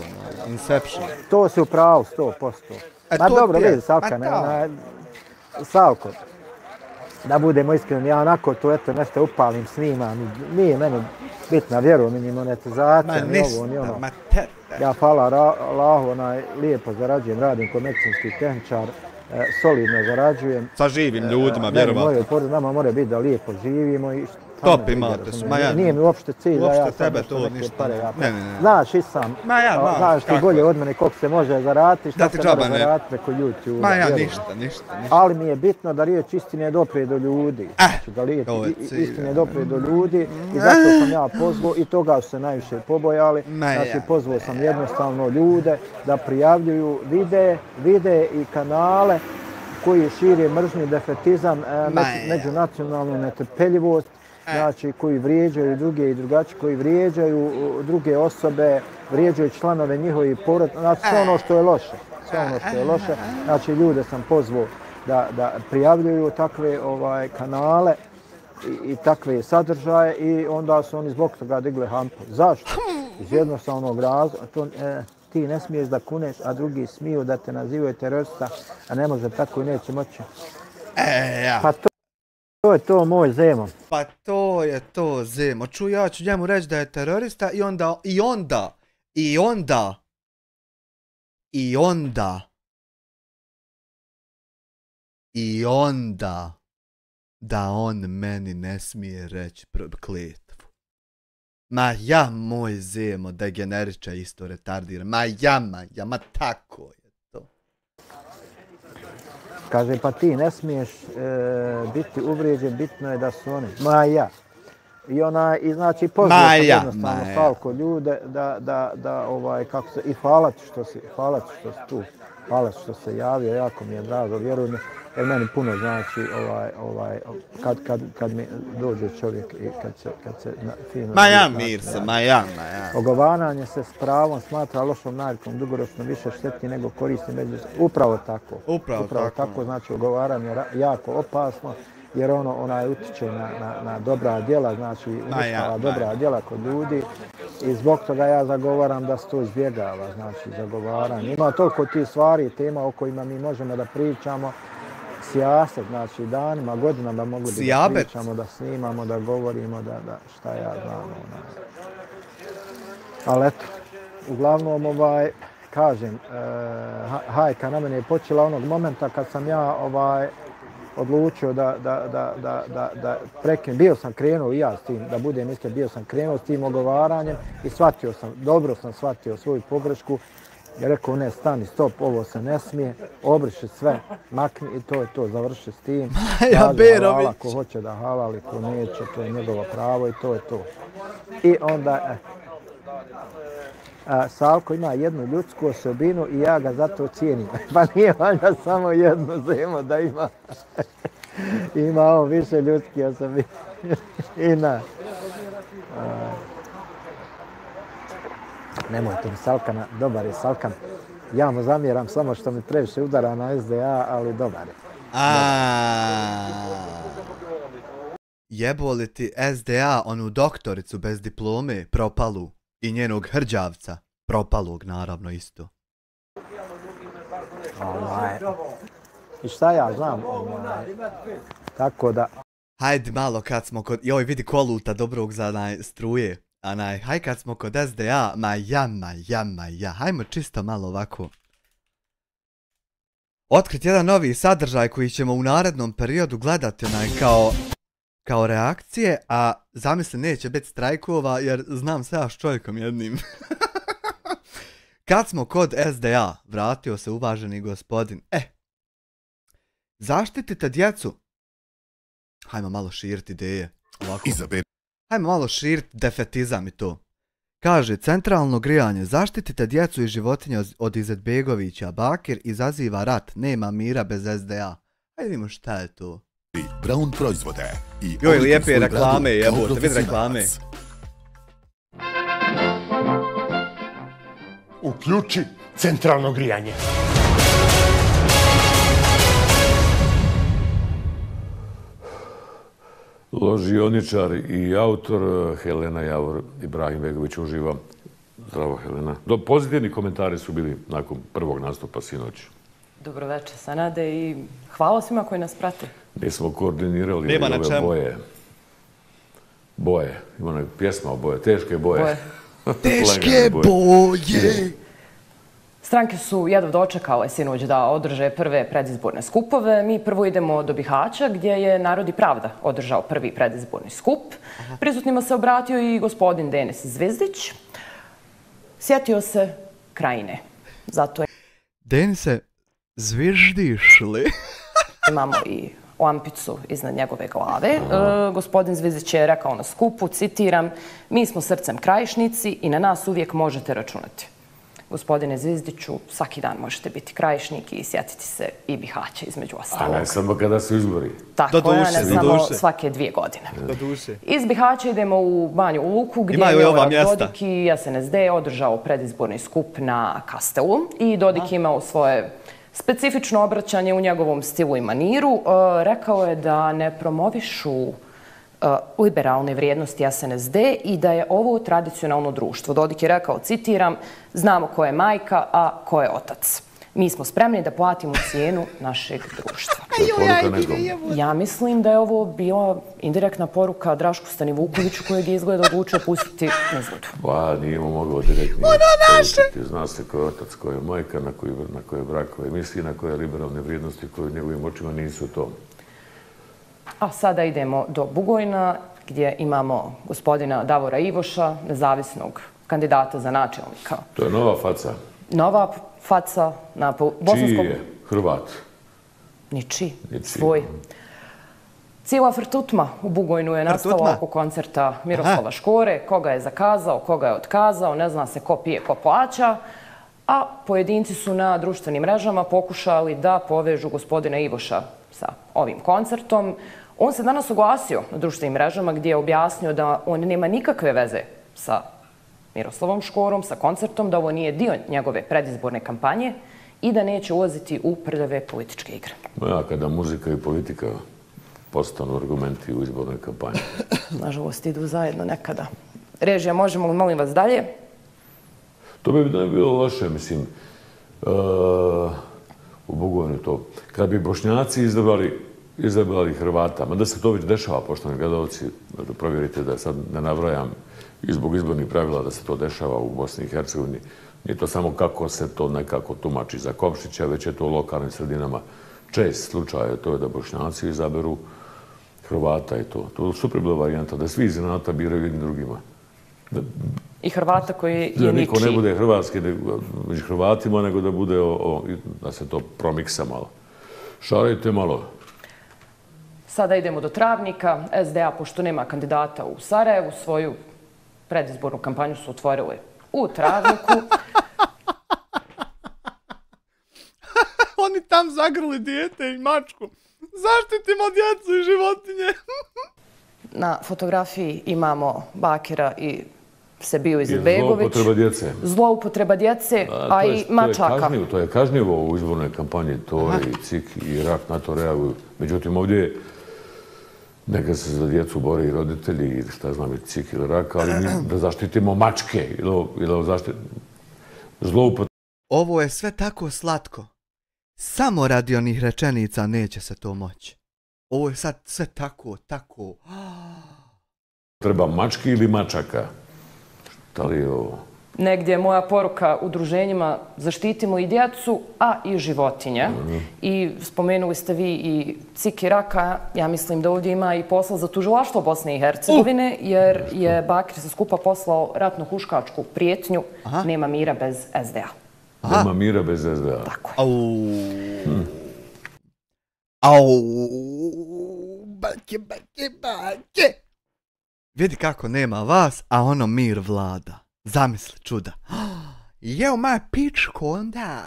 Inception.
To si upravo, 100%. Ma dobro, vidi, Salko, da budemo iskreni, ja onako to eto nešto upalim, snimam, nije meni bitna, vjerujem, ni monetizacija, ni ovo, ni ono. Ja, hvala Allahu, lijepo zarađujem, radim kao medicinski tehničar, solidno zarađujem.
Sa živim ljudima, vjerovatno.
Nama mora biti da lijepo živimo i
top imate su, ma ja.
Nije mi uopšte cilj da ja
tebe to ništa.
Pare, znaš i sam, znaš ti bolje od mene koliko se može zaraditi, šta se može zaraditi preko YouTube.
Ma ja, ništa.
Ali mi je bitno da riječ istine dopre do ljudi. Znači da riječ istine dopre do ljudi i zato sam ja pozvao i toga su se najviše pobojali. Znači pozvao sam jednostavno ljude da prijavljuju videe i kanale koji šire mržnju, defetizam, međunacionalnu netrpeljivost, znači koji vrijeđaju druge i drugačije, koji vrijeđaju druge osobe, vrijeđaju članove njihovih porodica, znači sve ono što je loše. Znači ljude sam pozvao da prijavljuju takve kanale i takve sadržaje i onda su oni zbog toga digli hampu. Zašto? Iz jednostavnog razloga. Ti ne smiješ da kuneš, a drugi smiju da te nazivaju terorista, a ne može tako i neće moći. Pa to je to moj Zemo.
Pa to je to Zemo. Ja ću njemu reći da je terorista i onda da on meni ne smije reći kletvu. Ma ja, moj Zemo, degeneriča isto retardira. Ma tako je to.
Kaže, pa ti ne smiješ biti uvrijeđen, bitno je da su oni. Ma ja. I znači pozvao sam jednostavno Salko ljude kako se, i hvala ti što si tu. Hvala što se javio, jako mi je drago, vjeruj mi, jer meni puno znači kad mi dođe čovjek i kad se fino...
Ma ja.
Ogovaranje se s pravom smatra lošom navikom, dugoročno više šteti nego koristi upravo tako. Upravo tako, znači ogovaranje je jako opasno, jer ona utiče na dobra djela, znači uništava dobra djela kod ljudi i zbog toga ja zagovaram da se to izbjegava, znači zagovaranje. Ima toliko tih stvari i tema o kojima mi možemo da pričamo, sijaset, znači danima, godinama mogli bi da pričamo, da snimamo, da govorimo, da šta ja znam. Ali eto, uglavnom kažem, hajka na mene je počela onog momenta kad sam ja odlučio da prekinem. Bio sam krenuo i ja s tim, da budem iskren, bio sam krenuo s tim ogovaranjem i dobro sam shvatio svoju pogrešku. Ja rekao, ne, stani, stop, ovo se ne smije, obriši sve, makni i to je to, završi s tim. Halala, ko hoće da halali, ko neće, to je njegovo pravo i to je to. I onda, Salko ima jednu ljudsku osobinu i ja ga zato cijenim. Pa nije valjda samo jednu zemo da ima. Ima on više ljudski osobina. Nemojte mi Salkana, dobar je Salkan. Ja mu zamjeram samo što mi previše udara na SDA, ali dobar je.
Jebo li ti SDA onu doktoricu bez diplome, propalu, i njenog hrđavca, propalog naravno isto.
I šta ja znam, tako da...
Hajde malo kad smo kod, joj vidi koluta dobrog za struje, haj kad smo kod SDA, hajmo čisto malo ovako. Otkrit jedan novi sadržaj koji ćemo u narednom periodu gledati kao reakcije, a zamisli neće biti strajkova jer znam se ja s čovjekom jednim. Kad smo kod SDA, vratio se uvaženi gospodin. Zaštitite djecu. Hajmo malo širiti ideje. Hajmo malo širiti defetizam i to. Kaže, centralno grijanje, zaštitite djecu i životinje od Izetbegovića. Bakir izaziva rat, nema mira bez SDA. Hajde vidimo šta je to.
Brown proizvode.
Joj, lijepe reklame, jebote, vidi reklame.
Uključi centralno grijanje.
Ložioničar i autor Helena Javor Ibrahimbegović uživa. Zdravo, Helena. Pozitivni komentari su bili nakon prvog nastupa sinoć.
Dobro večer, Sanade, i hvala svima koji nas prate.
Mi smo koordinirali ove boje. Ima ona pjesma o boje, teške boje.
Teške boje!
Stranke su jedva dočekale sinoć da održe prve predizborne skupove. Mi prvo idemo do Bihaća gdje je Narod i pravda održao prvi predizborni skup. Prisutnima se obratio i gospodin Denis Zvezdić. Sjetio se Krajine. Zato je...
Denise, zviždiš li?
Imamo i lampicu iznad njegove glave. Gospodin Zvezdić je rekao na skupu, citiram, mi smo srcem Krajišnici i na nas uvijek možete računati. Gospodine Zvizdiću, svaki dan možete biti Krajišnik i sjetiti se i Bihaća između ostalog.
A ne samo kada su izbori.
Tako je, ne samo svake 2 godine. Iz Bihaća idemo u Banju Luku gdje je Milorad Dodik i SNSD održao predizborni skup na Kastelu i Dodik imao svoje specifično obraćanje u njegovom stilu i maniru. Rekao je da ne promovišu liberalne vrijednosti SNSD i da je ovo tradicionalno društvo. Dodik je rekao, citiram, znamo ko je majka, a ko je otac. Mi smo spremni da platimo cijenu našeg društva. Ja mislim da je ovo bila indirektna poruka Drašku Stanivukoviću kojeg je izgleda odlučio pustiti na izgledu.
Pa, nije mu mogao direktno poručiti. Zna se ko je otac, ko je majka, na koje brakove misli, na koje liberalne vrijednosti koje u njegovim očima nisu to.
A sada idemo do Bugojna gdje imamo gospodina Davora Ivoša, nezavisnog kandidata za načelnika.
To je nova faca.
Nova faca na bosanskom...
Čiji je? Hrvat?
Ničiji. Svoj. Cijela frtutma u Bugojnu je nastala oko koncerta Miroslava Škore. Koga je zakazao, koga je otkazao, ne zna se ko pije, ko plaća. A pojedinci su na društvenim mrežama pokušali da povežu gospodina Ivoša sa ovim koncertom. On se danas oglasio na društvenim mrežama gdje je objasnio da on nema nikakve veze sa Miroslavom Škorom, sa koncertom, da ovo nije dio njegove predizborne kampanje i da neće ulaziti u prljave političke igre.
Ja, kada muzika i politika postanu argumenti u izbornoj kampanji.
Nažalost, idu zajedno nekada. Režija, možemo li, molim vas, dalje?
To bi ne bilo loše, mislim, u Bugojnu to. Kad bi Bošnjaci izabrali Hrvata, mada se to već dešava, poštovani gledalci, da provjerite da sad ne nabrajam i zbog izbornih pravila da se to dešava u Bosni i Hercegovini. Nije to samo kako se to nekako tumači za Komšića, već je to u lokalnim sredinama čest slučaj, to je da Bošnjaci izaberu Hrvata i to. To je super bila varijanta, da svi iz inata biraju jednim drugima.
I Hrvata koji je ničiji.
Da niko ne bude hrvatski među Hrvatima, nego da bude, da se to promiksa malo. Šarajte malo.
Sada idemo do Travnika. SDA, pošto nema kandidata u Sarajevu, svoju predizbornu kampanju su otvorili u travniku.
Oni tam zagrli dijete i mačku. Zaštitimo djecu i životinje.
Na fotografiji imamo Bakira i Sebiju Izetbegović.
Zloupotreba djece.
Zloupotreba djece, a i mačaka.
To je kažnjivo u izbornoj kampanji. To i CIK i RAK na to reaguju. Međutim, ovdje neka se za djecu bore i roditelji ili šta znam i CIK ili RAK, ali da zaštitimo mačke ili da zaštitimo zloupotreba.
Ovo je sve tako slatko. Samo radi onih rečenica neće se to moći. Ovo je sad sve tako.
Treba mački ili mačaka? Da li je ovo?
Negdje je moja poruka udruženjima zaštitimo i djecu, a i životinje. I spomenuli ste vi i CIK i RAK-a. Ja mislim da ovdje ima i posla za tužilaštvo Bosne i Hercegovine, jer je Bakir sa skupa poslao ratno-huškačku prijetnju. Nema mira bez SDA.
Nema mira bez SDA.
Tako je.
Bake. Vidi kako nema vas, a ono mir vlada. Zamisli čuda. Jeo moja pičko onda.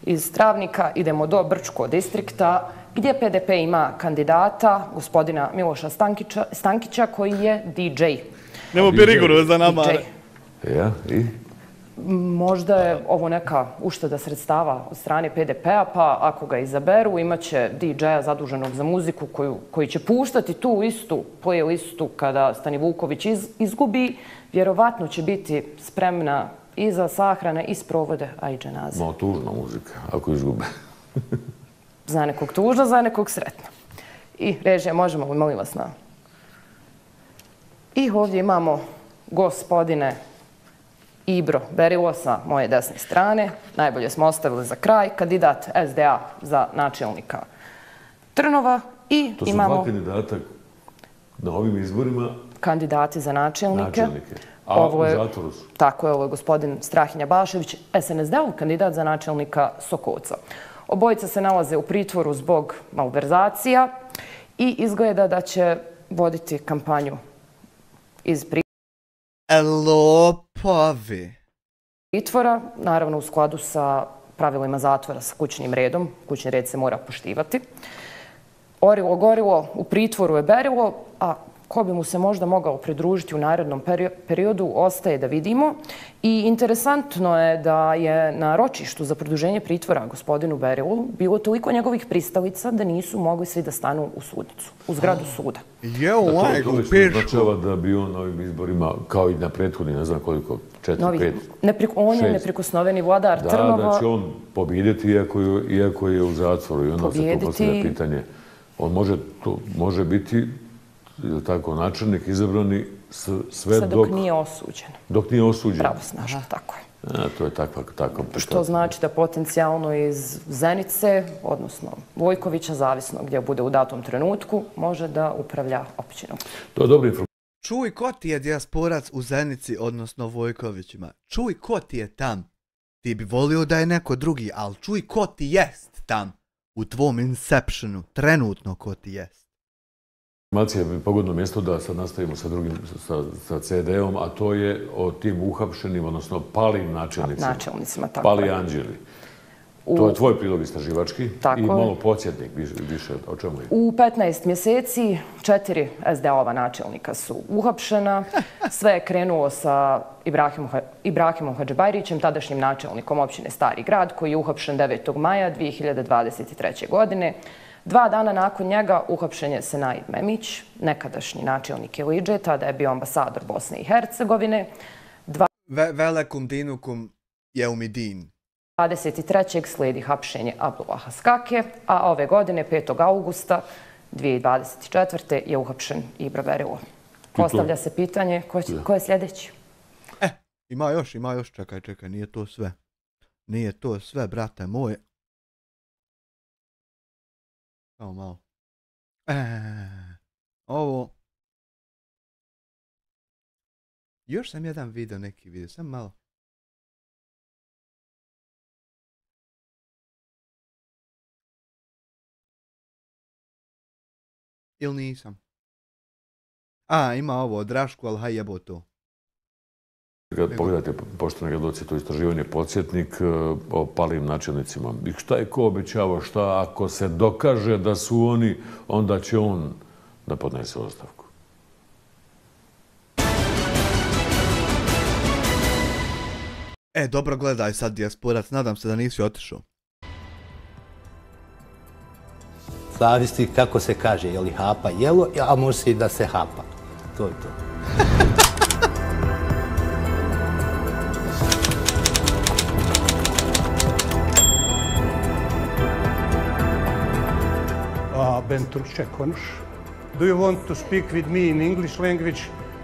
Iz Travnika idemo do Brčko distrikta, gdje PDP ima kandidata, gospodina Miloša Stankića, koji je DJ.
Nemo bi rigorozan nama.
Ja, i?
Možda je ovo neka ušteda sredstava od strane PDP-a, pa ako ga izaberu, imaće DJ-a zaduženog za muziku koji će puštati tu istu playlistu kada Stani Vuković izgubi. Vjerovatno će biti spremna i za sahrane, i sprovode, a i dženaze.
Malo tužna muzika, ako izgube.
Za nekog tužna, za nekog sretna. I režija, možemo li, molim vas, na... I ovdje imamo gospodine Ibro Berilo sa moje desne strane. Najbolje smo ostavili za kraj. Kandidat SDA za načelnika Trnova. I
to su
imamo
dva kandidata na ovim izborima.
Kandidati za načelnike.
A u zatvoru su.
Tako je, ovo je gospodin Strahinja Bašević, SNSD-ov kandidat za načelnika Sokolca. Obojica se nalaze u pritvoru zbog malverzacija i izgleda da će voditi kampanju iz pritvora, naravno u skladu sa pravilima zatvora sa kućnim redom. Kućni red se mora poštivati. Orilo gorilo, u pritvoru je berilo, a ko bi mu se možda mogao pridružiti u narednom periodu, ostaje da vidimo. I interesantno je da je na ročištu za produženje pritvora gospodinu Berilu bilo toliko njegovih pristalica da nisu mogli svi da stanu u sudnicu, u zgradu suda.
To značava da bi on na ovim izborima, kao i na prethodni, ne znam koliko, 4, 5,
on je neprikosnoveni vladar Trnova.
Da će on pobijediti iako je u zatvoru. I onda se tu postavlja pitanje. On može biti tako načelnik izabrani sve
dok nije osuđen.
Dok nije osuđen.
Pravosnažno, tako je.
To je takva.
Što znači da potencijalno iz Zenice, odnosno Vojkovića, zavisno gdje bude u datom trenutku, može da upravlja općinom.
To je dobra informacija.
Čuj, ko ti je dijasporac u Zenici, odnosno Vojkovićima? Čuj, ko ti je tam? Ti bi volio da je neko drugi, ali čuj, ko ti jest tam? U tvom inceptionu, trenutno ko ti jest.
Informacija je pogodno mjesto da sad nastavimo sa drugim, sa CD-om, a to je o tim uhapšenim, odnosno palim načelnicima.
Načelnicima, tako
Pali anđeli. To je tvoj prilog istraživački i malo podsjetnik više o čemu je.
U 15 mjeseci 4 SD-ova načelnika su uhapšena. Sve je krenulo sa Ibrahimom Hadžibajrićem, tadašnjim načelnikom općine Stari grad, koji je uhapšen 9. maja 2023. godine. 2 dana nakon njega uhapšen je Senaid Memić, nekadašnji načelnik Ilidže, tada je bio ambasador Bosne i Hercegovine.
Velekum dinukum jeumidin.
23. slijedi hapšenje Abdullaha Skake, a ove godine, 5. augusta 2024. je uhapšen Ibro Berilo. Postavlja se pitanje ko je sljedeći?
Ima još, čekaj, nije to sve. Nije to sve, brate moje. Samo malo. Ovo. Još sam jedan video, neki video, samo malo. Ili nisam? A, ima ovo, Drašku, ali haj jebo to.
Kad pogledate, poštovani gledaoci, to istraživanje podsjetnik o palim načelnicima. I šta je ko obećavao, šta ako se dokaže da su oni, onda će on da podnese ostavku.
Dobro, gledaj sad, Dijasporac, nadam se da nisi otišao.
Zavisi kako se kaže, je li hapa jelo, a može se i da se hapa. To je to.
Ben Turkcek konuş. Do you want to speak with me in English language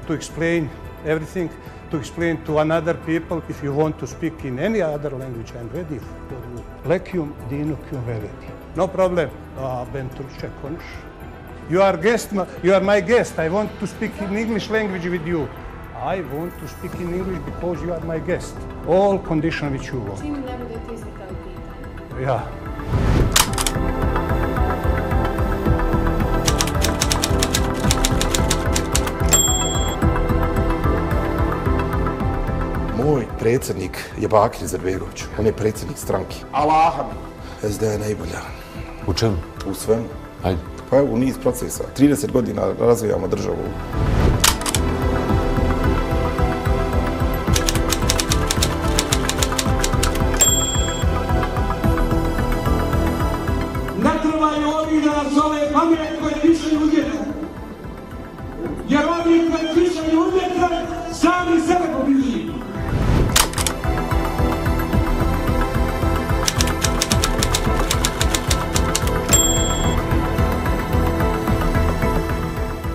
to explain everything, to explain to another people? If you want to speak in any other language, I'm ready for you. Lekyum dinukyum veledi. No problem. Ben Turkcek konuş. You are my guest. I want to speak in English language with you. I want to speak in English because you are my guest. All condition which you want. Yeah.
Moj predsjednik je Bakir Izetbegović. On je predsjednik stranke. Allaha mi. SD je najbolja.
U čemu?
U svemu.
Ajde.
Pa evo, u niz procesa. 30 godina razvijamo državu.
Ne trebaju ovi da nas zove pamet koje pišaju uvjetra. Jer ovi koji pišaju uvjetra sami sebe pobili.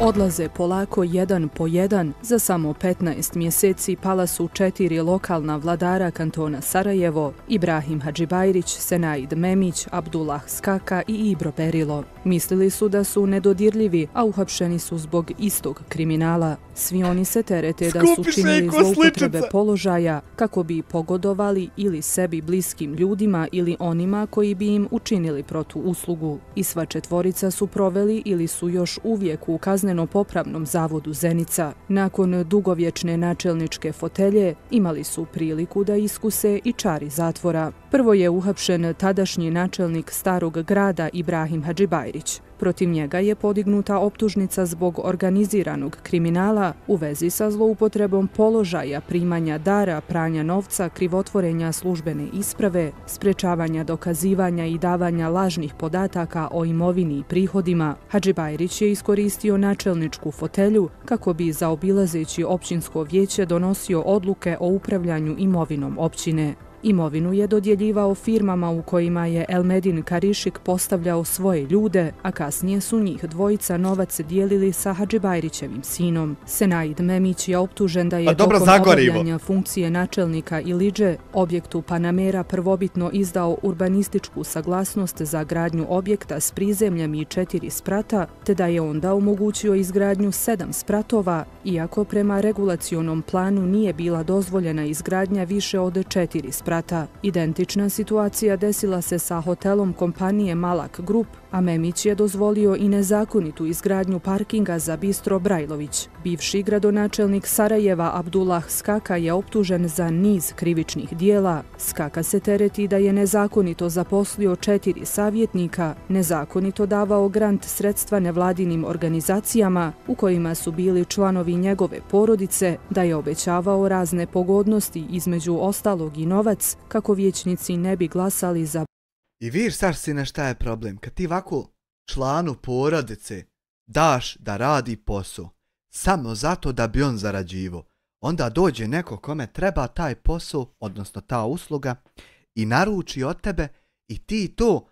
Odlaze polako jedan po jedan. Za samo 15 mjeseci pala su 4 lokalna vladara kantona Sarajevo, Ibrahim Hadžibajrić, Senaid Memić, Abdullah Skaka i Ibro Berilo. Mislili su da su nedodirljivi, a uhapšeni su zbog istog kriminala. Svi oni se terete da su činili zloupotrebe položaja kako bi pogodovali ili sebi bliskim ljudima ili onima koji bi im učinili protuuslugu. I sva četvorica su proveli ili su još uvijek u kazneno-popravnom zavodu Zenica. Nakon dugovječne načelničke fotelje imali su priliku da iskuse i čari zatvora. Prvo je uhapšen tadašnji načelnik Starog grada Ibrahim Hadžibajrić. Protiv njega je podignuta optužnica zbog organiziranog kriminala u vezi sa zloupotrebom položaja, primanja dara, pranja novca, krivotvorenja službene isprave, sprečavanja dokazivanja i davanja lažnih podataka o imovini i prihodima. Hadžibajrić je iskoristio načelničku fotelju kako bi, zaobilazeći općinsko vijeće, donosio odluke o upravljanju imovinom općine. Imovinu je dodjeljivao firmama u kojima je Elmedin Karišik postavljao svoje ljude, a kasnije su njih dvojica novac dijelili sa Hadžibajrićevim sinom. Senaid Memić je optužen da je tokom obavljanja funkcije načelnika Ilidže objektu Panamera prvobitno izdao urbanističku saglasnost za gradnju objekta s prizemljem i 4 sprata, te da je onda omogućio izgradnju 7 spratova, iako prema regulacionom planu nije bila dozvoljena izgradnja više od 4 sprata. Identična situacija desila se sa hotelom kompanije Malak Group, a Memić je dozvolio i nezakonitu izgradnju parkinga za Bistro Brajlović. Bivši gradonačelnik Sarajeva Abdullah Skaka je optužen za niz krivičnih dijela. Skaka se tereti da je nezakonito zaposlio 4 savjetnika, nezakonito davao grant sredstva nevladinim organizacijama u kojima su bili članovi njegove porodice, da je obećavao razne pogodnosti, između ostalog i novac, kako vijećnici ne bi glasali za.
I viš, Sarsine, šta je problem? Kad ti ovako članu porodice daš da radi posao, samo zato da bi on zarađivo, onda dođe neko kome treba taj posao, odnosno ta usluga, i naruči od tebe i ti to,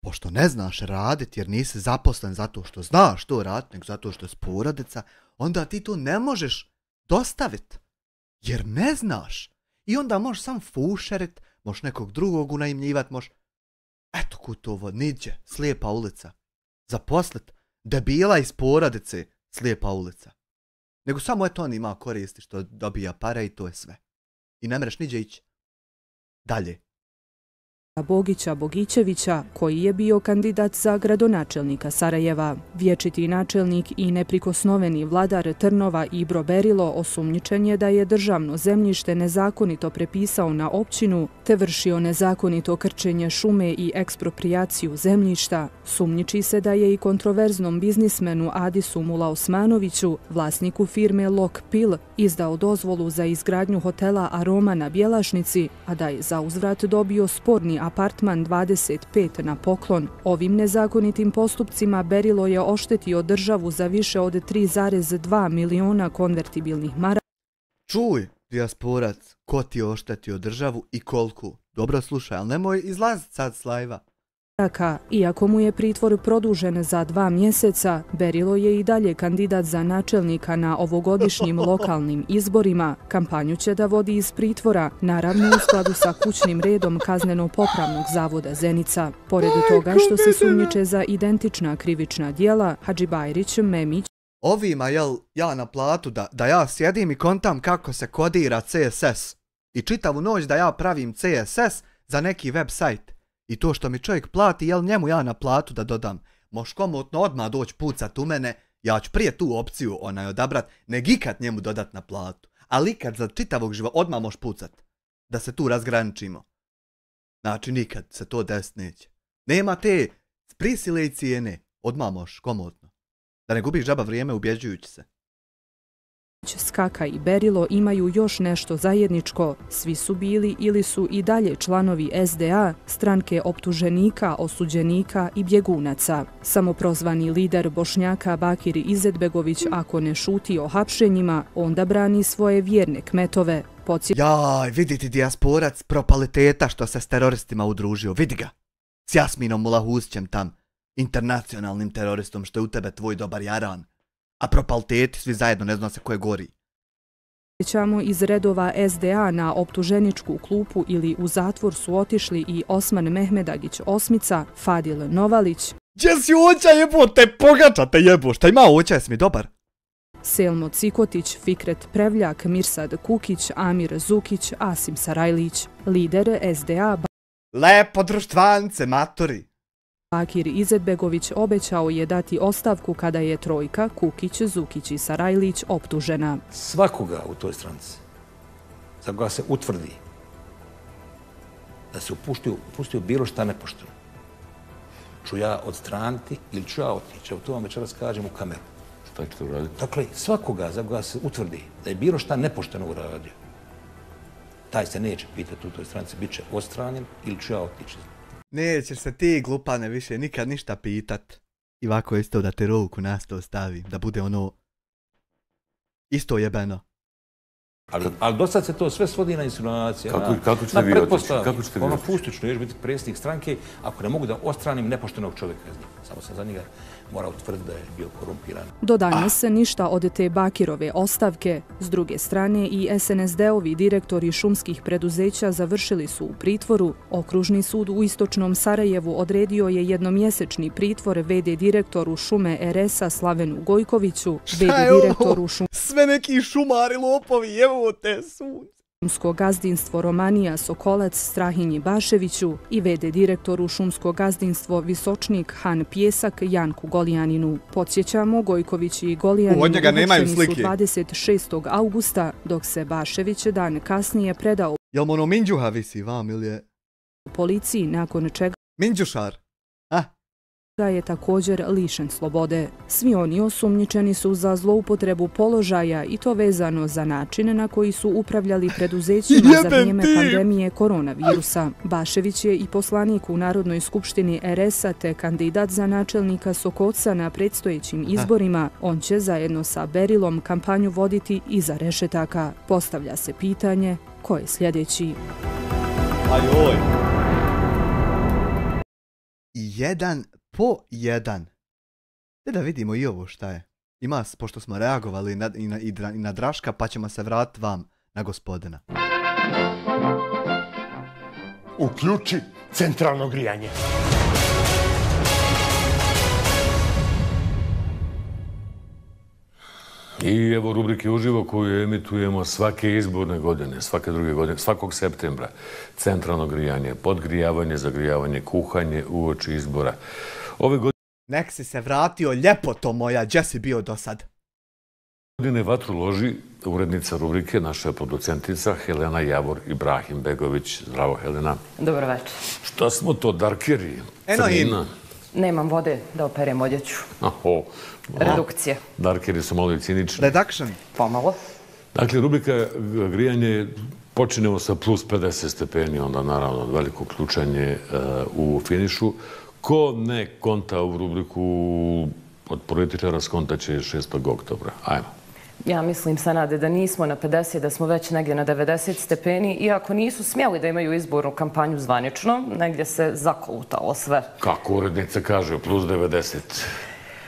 pošto ne znaš raditi jer nisi zaposlen zato što znaš to raditi, nego zato što je porodica, onda ti to ne možeš dostaviti, jer ne znaš. I onda možeš sam fušerit, možeš nekog drugog unajmljivat, možeš. Eto kud to vod, niđe, slijepa ulica. Zaposlit debila iz porodice, slijepa ulica. Nego samo eto on ima koristi što dobija pare i to je sve. I ne mreš niđe ići. Dalje.
Bogića Bogićevića, koji je bio kandidat za gradonačelnika Sarajeva. Vječiti načelnik i neprikosnoveni vladar Trnova Ibro Berilo osumnjičen je da je državno zemljište nezakonito prepisao na općinu te vršio nezakonito krčenje šume i eksproprijaciju zemljišta. Sumnjiči se da je i kontroverznom biznismenu Adisu Mula Osmanoviću, vlasniku firme Lok Pil, izdao dozvolu za izgradnju hotela Aroma na Bjelašnici, a da je za uzvrat dobio sporni apartman 25 na poklon. Ovim nezakonitim postupcima Berilo je oštetio državu za više od 3,2 miliona konvertibilnih maraka.
Čuj, dijasporac, ko ti je oštetio državu i koliko? Dobro slušaj, ali nemoj izlaziti sad s lajva.
Iako mu je pritvor produžen za 2 mjeseca, Berilo je i dalje kandidat za načelnika na ovogodišnjim lokalnim izborima. Kampanju će da vodi iz pritvora, naravno u skladu sa kućnim redom Kazneno-popravnog zavoda Zenica. Pored toga što se sumnjiče za identična krivična djela, Hadžibajrić, Memić,
ovima, jel, ja na platu da ja sjedim i kontam kako se kodira CSS i čitavu noć da ja pravim CSS za neki web sajt. I to što mi čovjek plati, jel njemu ja na platu da dodam, moš komotno odmah doći pucat u mene, ja ću prije tu opciju odabrat, neg ikad njemu dodat na platu. Ali ikad za čitavog života odmah moš pucat, da se tu razgraničimo. Znači nikad se to desit neće. Nema te prisile i cijene, odmah moš komotno. Da ne gubiš džaba vrijeme ubjeđujući se.
Skaka i Berilo imaju još nešto zajedničko. Svi su bili ili su i dalje članovi SDA, stranke optuženika, osuđenika i bjegunaca. Samoprozvani lider Bošnjaka Bakir Izetbegović, ako ne šuti o hapšenjima, onda brani svoje vjerne kmetove.
Jaj, vidi ti dijasporac propaliteta što se s teroristima udružio, vidi ga. S Jasminom Mulahusćem tam, internacionalnim teroristom što je u tebe tvoj dobar jaran. A propaliteti svi zajedno ne zna se ko je gori.
Ćamo iz redova SDA na optuženičku klupu ili u zatvor su otišli i Osman Mehmedagić Osmica, Fadil Novalić.
Gdje si oća jebote, pogača te jebo, šta ima oća, jesi mi dobar?
Selmo Cikotić, Fikret Prevljak, Mirsad Kukić, Amir Zukić, Asim Sarajlić. Lider SDA...
Lepo društvance, matori!
Bakir Izetbegović obećao je dati ostavku kada je trojka Kukić, Zukić i Sarajlić optužena.
Svakoga u toj stranci, za koga se utvrdi da se upustio bilo šta nepošteno, ću ja odstraniti ili ću ja otići. To vam večeras kažem u kameru.
Šta ćete uraditi?
Dakle, svakoga za koga se utvrdi da je bilo šta nepošteno uradio, taj se neće pitati u toj stranci, bit će odstranjen ili ću ja otići.
Nećeš se ti glupane više nikad ništa pitat. I ovako isto da te ruku na sto stavim, da bude ono isto jebeno.
Ali do sad se to sve svodi na insinuacije,
na pretpostavke.
Ono pustično, još biti predsjednik stranke, ako ne mogu da odstranim nepoštenog čovjeka. Samo sam za njega morao utvrditi da je bio korumpiran.
Do danas ništa od te Bakirove ostavke. S druge strane i SNSD-ovi direktori šumskih preduzeća završili su u pritvoru. Okružni sud u istočnom Sarajevu odredio je jednomjesečni pritvor v.d. direktoru šume RS-a Slavenu Gojkoviću, v.d. direktoru šume...
Sve neki šumari lopovi, evo te sunce.
Šumsko gazdinstvo Romanija Sokolac Strahinji Baševiću i v.d. direktoru šumsko gazdinstvo Visočnik Han Pjesak Janku Golijaninu. Podsjećamo, Gojković i Golijanin uhićeni su 26. augusta, dok se Bašević dan kasnije predao
Jel mu ono Minđuha visi vam ili je?
Policiji, nakon čega
Minđušar?
je također lišen slobode. Svi oni osumnjičeni su za zloupotrebu položaja i to vezano za način na koji su upravljali preduzećima za vrijeme pandemije koronavirusa. Bašević je i poslanik u Narodnoj skupštini RS-a te kandidat za načelnika Sokoca na predstojećim izborima. On će zajedno sa Berilom kampanju voditi iza rešetaka. Postavlja se pitanje ko je sljedeći.
Ajoj! Jedan po jedan. Da vidimo i ovo šta je. Ima, pošto smo reagovali i na Draška, pa ćemo se vratiti vam na gospodina.
Uključi centralno grijanje.
I evo rubrike uživo koju emitujemo svake izborne godine, svake druge godine, svakog septembra. Centralno grijanje, podgrijavanje, zagrijavanje, kuhanje uoči izbora. Ove godine...
Nek si se vratio ljepoto moja, gdje si bio do sad?
Godine vatru loži urednica rubrike, naša producentica Helena Javor Ibrahimbegović. Zdravo, Helena.
Dobro večer.
Šta smo to, darkeri?
Eno im.
Nemam vode da operem odjeću. Redukcije.
Darkeri su malo i cinični.
Reduction.
Pomalo.
Dakle, rubrika grijanje počinemo sa plus 50 stepeni, onda naravno veliko ključanje u finišu. Ko ne konta u rubriku od političara, skontaće 6. oktobra. Ajmo.
Ja mislim, Senade, da nismo na 50, da smo već negdje na 90 stepeni, iako nisu smjeli da imaju izbornu kampanju zvanično, negdje se zakolutalo sve.
Kako urednica kaže, plus 90?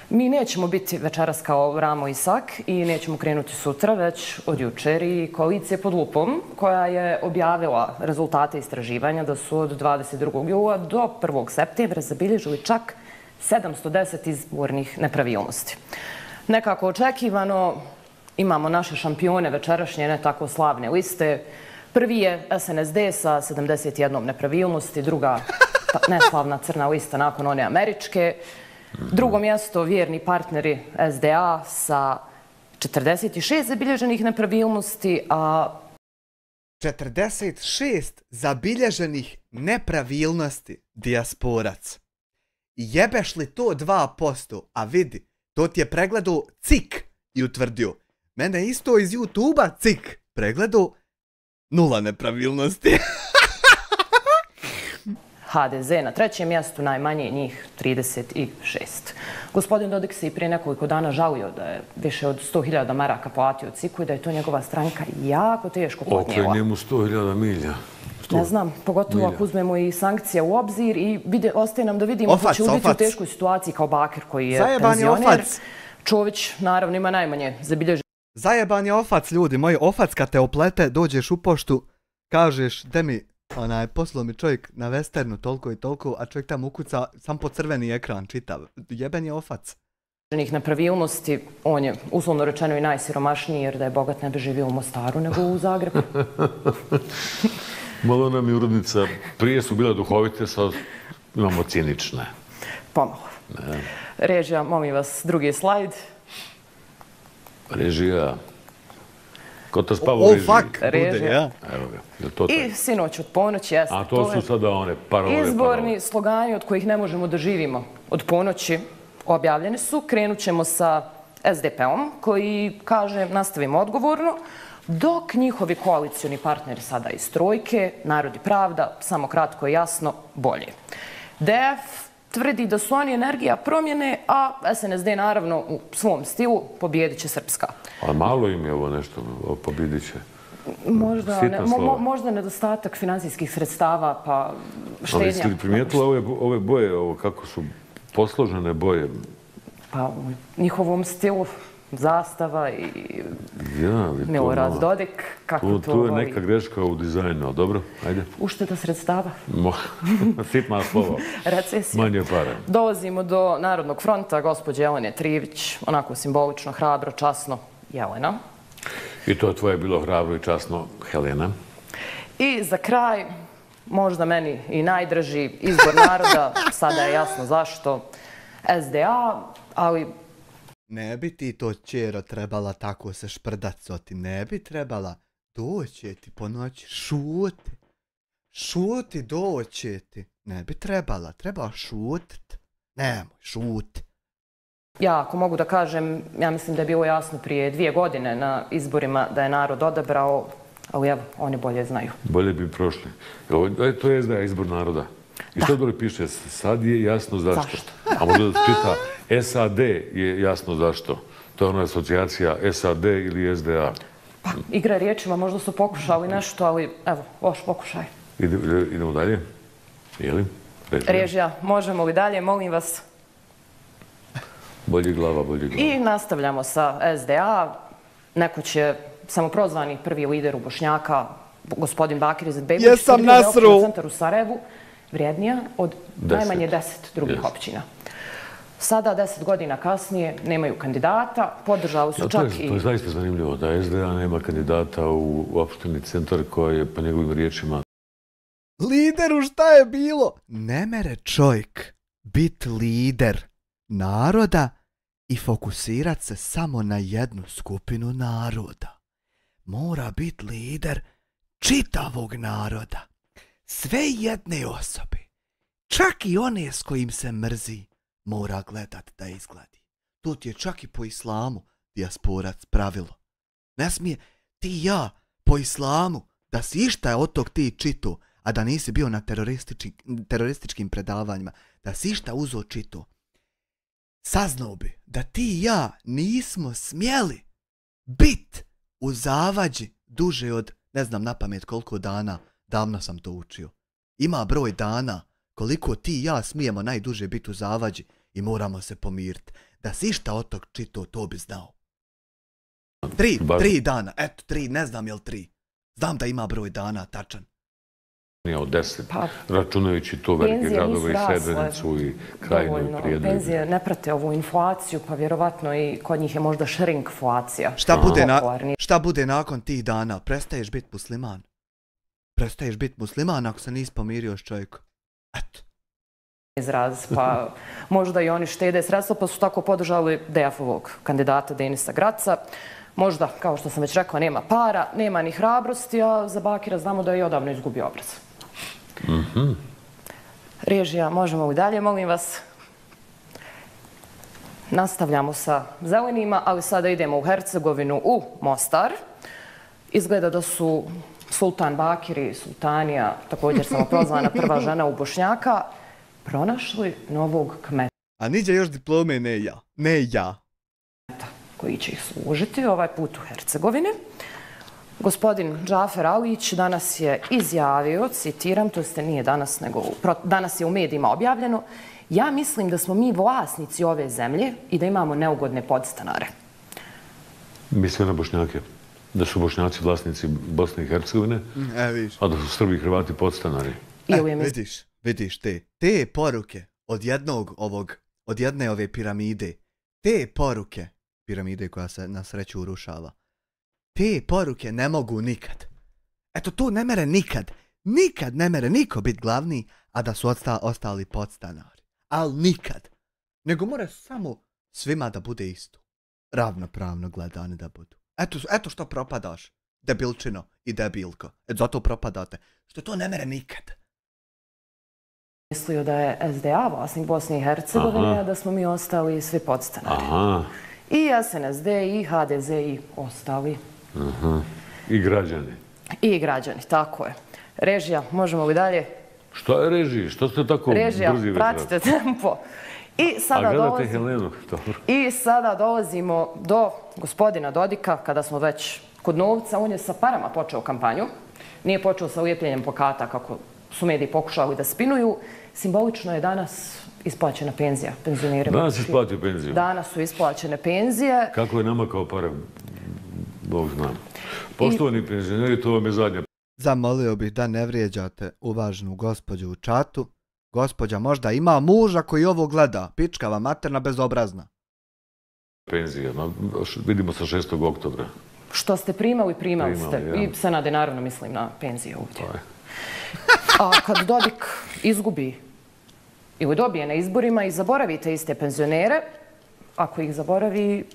Mi nećemo biti večeras kao Ramo i Sak i nećemo krenuti sutra, već od jučer i koalicije pod lupom, koja je objavila rezultate istraživanja da su od 22. jula do 1. septembra zabilježili čak 710 izbornih nepravilnosti. Nekako očekivano, imamo naše šampione večerašnje, ne tako slavne liste. Prvi je SNSD sa 71 nepravilnosti, druga neslavna crna lista nakon one američke. Drugo mjesto vjerni partneri SDA sa 46 zabilježenih nepravilnosti, a...
46 zabilježenih nepravilnosti, dijasporac. I jebeš li to 2%, a vidi, to ti je pregledao CIK i utvrdio. Mene isto iz YouTube-a CIK pregledao 0 nepravilnosti.
HDZ na trećem mjestu, najmanje njih 36. Gospodin Dodik se i prije nekoliko dana žalio da je više od 100.000 maraka platio CIK-u i da je to njegova stranka jako teško podnijela.
Oko je njemu 100.000 milja.
Ne znam, pogotovo ako uzmemo i sankcije u obzir i ostaje nam da vidimo ko će biti u teškoj situaciji kao Bakir koji je penzioner. Čović naravno ima najmanje zabilježenih.
Zajeban je ofac, ljudi moji. Ofac kad te oplete, dođeš u poštu, kažeš, de mi, poslao mi čovjek na Westernu toliko i toliko, a čovjek tamo ukuca sam po crveni ekran čitav. Jeben je ofac.
Nepravilnosti, on je uslovno rečeno i najsiromašniji, jer da je bogat ne bi živio u Mostaru nego u Zagrebu.
Malo nam je urodnica, prije su bile duhovite, sad imamo cinične.
Pomalo. Režija, molim vas, drugi slajd.
Režija. Ko to spava u režiji?
Režija.
Evo ga.
I sinoć od ponoći, jeste.
A to su sada one parole.
Izborni slogani od kojih ne možemo da živimo od ponoći objavljeni su. Krenut ćemo sa SDP-om koji kaže nastavimo odgovorno, dok njihovi koalicioni partneri sada iz trojke, Narod i pravda, samo kratko i jasno, bolje. DF tvrdi da su oni energija promjene, a SNSD naravno u svom stilu pobijedit će Srpska.
Ali malo im je ovo nešto, pobijedit će.
Možda nedostatak financijskih sredstava, pa štednja.
Ali jeste li primijetili ove boje, kako su posložene boje?
Pa u njihovom stilu zastava i Milorad Dodik.
Tu je neka greška u dizajnu, dobro? Ajde.
Ušteda sredstava.
Sitna slova.
Recesija.
Manje pare.
Dolazimo do Narodnog fronta, gospođe Jelene Trivić, onako simbolično, hrabro, časno, Jelena.
I to tvoje bilo hrabro i časno, Helena.
I za kraj, možda meni i najdraži izbor naroda, sada je jasno zašto, SDA, ali...
Ne bi ti to, ćero, trebala tako se šprdacoti, ne bi trebala. Doće ti po noći, šuti. Šuti, doće ti. Ne bi trebala, treba šutit. Nemoj, šuti.
Ja, ako mogu da kažem, ja mislim da je bilo jasno prije 2 godine na izborima da je narod odabrao, ali evo, oni bolje znaju.
Bolje bi prošli. To je SDA, izbor naroda. I što dole piše, sad je jasno zašto. A možda da čita SAD je jasno zašto. To je ona asocijacija SAD ili SDA.
Pa, igra riječima, možda su pokušali nešto, ali evo, loš pokušaj.
Idemo dalje. Jeli?
Režija, možemo li dalje, molim vas?
Bolji glava, bolji glava.
I nastavljamo sa SDA. Neko će samoprozvani prvi lider u Bošnjaka, gospodin Bakir Izetbegović,
jesam Nasru!
Centar u Sarajevu, vrijednija od najmanje 10 drugih općina. Sada, 10 godina kasnije, nemaju kandidata, podržali su čak i...
To je zaista zanimljivo, da SDA nema kandidata u opštini Centar koja je, po njegovim riječima...
Lideru, šta je bilo? Ne mere čovjek bit lider naroda i fokusirat se samo na jednu skupinu naroda. Mora bit lider čitavog naroda. Sve jedne osobe. Čak i one s kojim se mrzi mora gledat da izgledi. To ti je čak i po islamu dijasporac pravilo. Ne smije ti i ja po islamu da si išta od tog ti čitu, a da nisi bio na terorističkim predavanjima, da si išta uzo čitu. Saznao bi da ti i ja nismo smjeli bit u zavađi duže od, ne znam napamet koliko dana, davno sam to učio. Ima broj dana koliko ti i ja smijemo najduže biti u zavađi i moramo se pomiriti. Da si išta od tog čito, to bi znao. 3 dana, eto 3, ne znam jel 3. Znam da ima broj dana tačan.
Od 10, računajući to velike gradove i Srebrenicu i Krajinu i Prijedor.
Penzije ne prate ovu inflaciju, pa vjerovatno i kod njih je možda šrinkflacija.
Šta bude nakon tih dana? Prestaješ biti musliman. Prestaješ biti musliman ako se nisi pomirio s čovjekom. Eto.
Izraz, pa možda i oni štede sredstva, pa su tako podržali DF-ovog kandidata Denisa Graca. Možda, kao što sam već rekla, nema para, nema ni hrabrosti, a za Bakira znamo da je odavno izgubio obraz. Režija, možemo li dalje, molim vas? Nastavljamo sa zelenima, ali sada idemo u Hercegovinu, u Mostar. Izgleda da su Sultan Bakir i Sultanija, također sam prozvana prva žena u Bošnjaka, pronašli novog kmeta.
A niđe još diplome ne ja. Ne ja.
Koji će ih služiti ovaj put u Hercegovini. Gospodin Džafer Alić danas je izjavio, citiram, to ste nije danas, nego danas je u medijima objavljeno, ja mislim da smo mi vlasnici ove zemlje i da imamo neugodne podstanare.
Misle na Bošnjake. Da su Bošnjaci vlasnici Bosne i Hercegovine, a da su Srbi i Hrvati podstanari.
Vidiš te poruke od jedne ove piramide, te poruke, piramide koja se na sreću urušava, te poruke ne mogu nikad. Eto, to ne mere nikad. Nikad ne mere niko biti glavni, a da su ostali podstanari. Ali nikad. Nego mora samo svima da bude isto. Ravnopravno gledane da budu. Eto što propadaš, debilčino i debilko. Eto, zato propadate. Što to ne mere nikad.
Mislio da je SDA vlasnik Bosne i Hercegovine, a da smo mi ostali svi podstanari. I SNSD, i HDZ, i ostali.
I građani.
I građani, tako je. Režija, možemo li dalje?
Što je režiji? Što ste tako brzi već?
Režija, pratite tempo.
A gledate Helenu?
I sada dolazimo do gospodina Dodika, kada smo već kod novca. On je sa parama počeo kampanju. Nije počeo sa ujepljenjem plakata, kako su mediji pokušali da spinuju. Simbolično je danas isplaćena penzija penzionerima.
Danas isplatio penziju?
Danas su isplaćene penzije.
Kako je nama kao para, Bog znam. Poštovani penzioneri, to vam je zadnja.
Zamolio bih da ne vrijeđate uvaženu gospođu u čatu. Gospođa možda ima muža koji ovo gleda. Pičkava materna bezobrazna.
Penzija, vidimo sa 6. oktobra.
Što ste primali ste. I Senade, naravno, mislim na penzije ovdje. A kad Dodik izgubi ili dobije na izborima i zaboravite iste penzionere, ako ih zaboravi,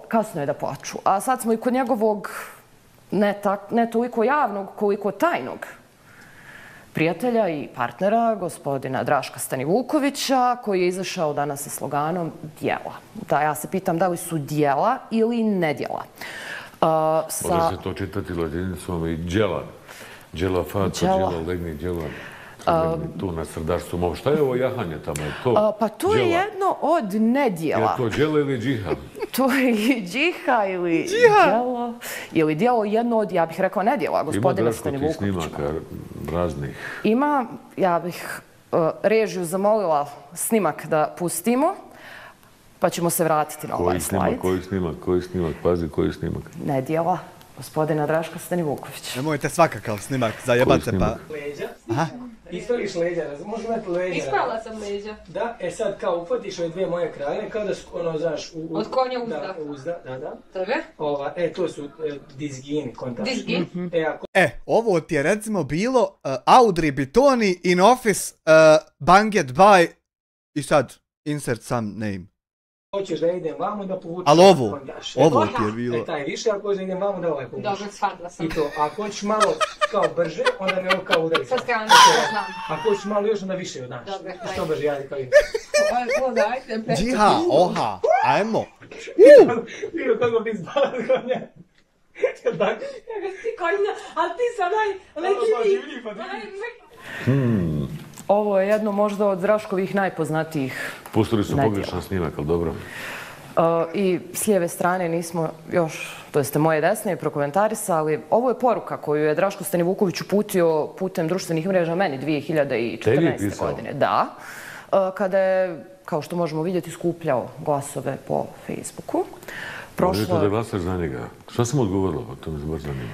kasno je da plaču. A sad smo i kod njegovog ne toliko javnog, koliko tajnog prijatelja i partnera, gospodina Draška Stanivukovića, koji je izašao danas sa sloganom djela. Da, ja se pitam da li su djela ili nedjela.
Može se to čitati latinicom i djela. Djela faca, djela legni, djela tu na srdaštvu. Šta je ovo jahanje tamo?
Pa to je jedno od nedjela.
Je to djela ili džiha?
To je i džiha ili djelo. Ili djelo jedno od, ja bih rekao, nedjela gospodina Stanivukovića.
Ima Draško ti snimaka raznih?
Ima, ja bih režiju zamolila snimak da pustimo, pa ćemo se vratiti na ovaj slajd.
Koji snimak? Pazi, koji snimak?
Nedjela gospodina Draška Stanivukovića.
Nemojte svakakav snimak, zajebat se pa...
Leđa Ispraviš leđa, možeš imati leđa.
Ispravila sam leđa.
Da, sad kao upatiš ove dvije moje kraljeve, kao da su ono, znaš...
Od konja uzda.
Da, uzda, da.
Tebe?
To su dizgini, kontač.
Dizgin?
Ovo ti je recimo bilo Audrey Bitoni in office banged by i sad insert some name.
Hoćeš da idem vamo da povučem...
Ali ovo ti je bilo...
Taj više, ako hoćeš da idem vamo da ovaj povučem.
Dobro, shvatila sam.
I to, ako hoćeš malo kao brže, onda me ovo kao udari.
Sad skrenuti, znam.
Ako hoćeš malo još, onda više od nas.
Dobro, hajde.
Što brže, ajde kao idem.
Dajte,
Džiha, oha, ajmo.
Vidio kako bi izbala konja.
Ti konja, ali ti sad
Ovo je jedno možda od Draškovih najpoznatijih.
Pustili su pogrešan snimak, ali dobro.
I s lijeve strane nismo još, to jeste moje desne, prokomentarisali. Ovo je poruka koju je Draško Stanivuković uputio putem društvenih mreža meni 2014. godine. Da. Kada je, kao što možemo vidjeti, skupljao glasove po Facebooku.
Možete da glasaš za njega. Šta sam odgovorila? To me baš zanima.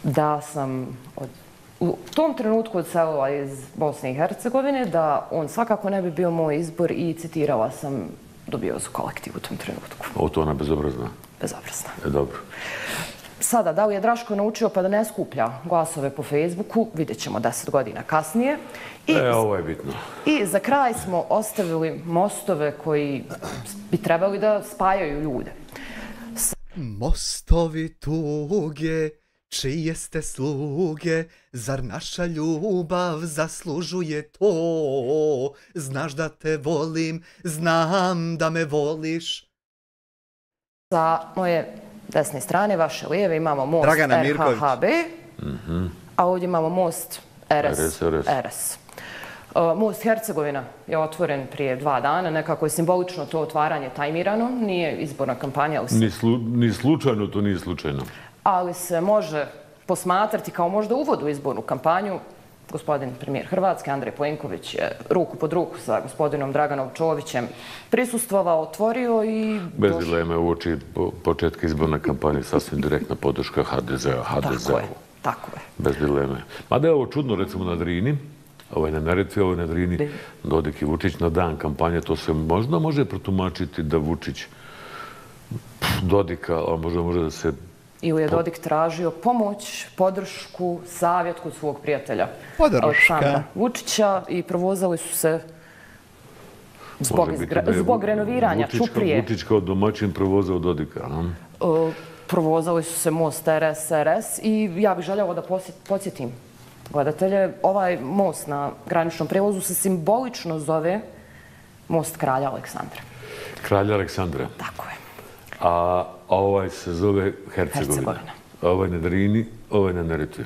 Da sam u tom trenutku odselila iz Bosne i Hercegovine, da on svakako ne bi bio moj izbor i citirala sam Dubiozu kolektiv u tom trenutku.
Ovo to ona bezobrazna?
Bezobrazna.
Dobro.
Sada, da li je Draško naučio pa da ne skuplja glasove po Facebooku, vidjet ćemo 10 godina kasnije.
Ovo je bitno.
I za kraj smo ostavili mostove koji bi trebali da spajaju ljude.
Mostovi tuge, čije ste sluge, zar naša ljubav zaslužuje to? Znaš da te volim, znam da me voliš.
Sa moje desne strane, vaše lijeve, imamo most RHHB, a ovdje imamo most RS. Most Hercegovina je otvoren prije 2 dana, nekako je simbolično to otvaranje tajmirano, nije izborna kampanja.
Ni slučajno, to nije slučajno.
Ali se može posmatrati kao možda uvod u izbornu kampanju. Gospodin premijer Hrvatske, Andrej Plenković, je ruku pod ruku sa gospodinom Draganom Čovićem prisustvovao, otvorio i...
Bez dileme uoči početka izborne kampanje, sasvim direktna podrška HDZ-u.
Tako je.
Bez dileme. Mada je ovo čudno, recimo na Drini, ovo je na Neretvi, ovo je na Drini, Dodik i Vučić na dan kampanje, to se možda može protumačiti da Vučić Dodika, a možda može da se...
Ili je Dodik tražio pomoć, podršku, savjet kod svog prijatelja
Aleksandra
Vučića i provozali su se zbog renoviranja Čuprije.
Vučić kao domaćin provozao Dodika.
Provozali su se most RS i ja bih željela da podsjetim gledatelje. Ovaj most na graničnom prevozu se simbolično zove most Kralja Aleksandra.
Kralja Aleksandra.
Tako je.
A ovaj se zove Hercegovina. Ovaj na Drini, ovaj na Neretvi.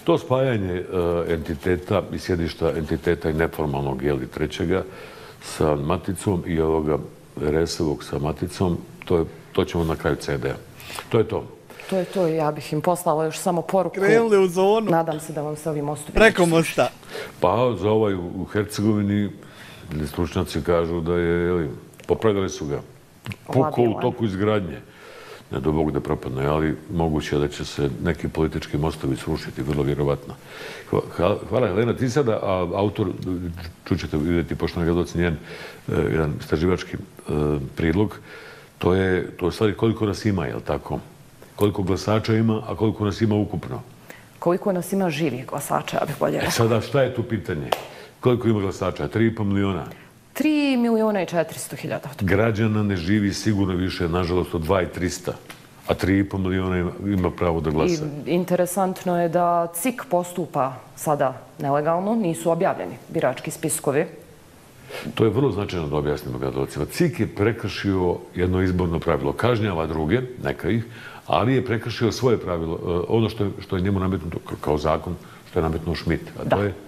To spajanje entiteta i sjedišta entiteta i neformalnog trećega sa Maticom i ovoga RS-ovog sa Maticom, to ćemo na kraju CD-a. To je to.
To je to i ja bih im poslala još samo poruku.
Krenuli u zonu.
Nadam se da vam se ovi mostovi...
Preko mosta.
Pa za ovaj u Hercegovini stručnjaci kažu da je, popravili su ga. Pukao u toku izgradnje. Ne do Bog da propadne, ali moguće da će se neki politički mostovi srušiti, vrlo vjerovatno. Hvala Helena, ti sada autor, čućete vidjeti, pošto gledaoci njen jedan istraživački prilog, to je stvari koliko nas ima, je li tako? Koliko glasača ima, a koliko nas ima ukupno?
Koliko nas ima živih glasača, ja bih voljela.
Sada, šta je tu pitanje? Koliko ima glasača? 3,5 miliona?
3.400.000.
Građana ne živi sigurno više, nažalost, od 2.300, a 3,5 miliona ima pravo da glasa.
I interesantno je da CIK postupa sada nelegalno, nisu objavljeni birački spiskovi.
To je vrlo značajno da objasnimo gledalcima. CIK je prekršio jedno izborno pravilo, kažnjava druge, neka ih, ali je prekršio svoje pravilo, ono što je njemu nametnuto kao zakon, što je nametnuo Schmidt.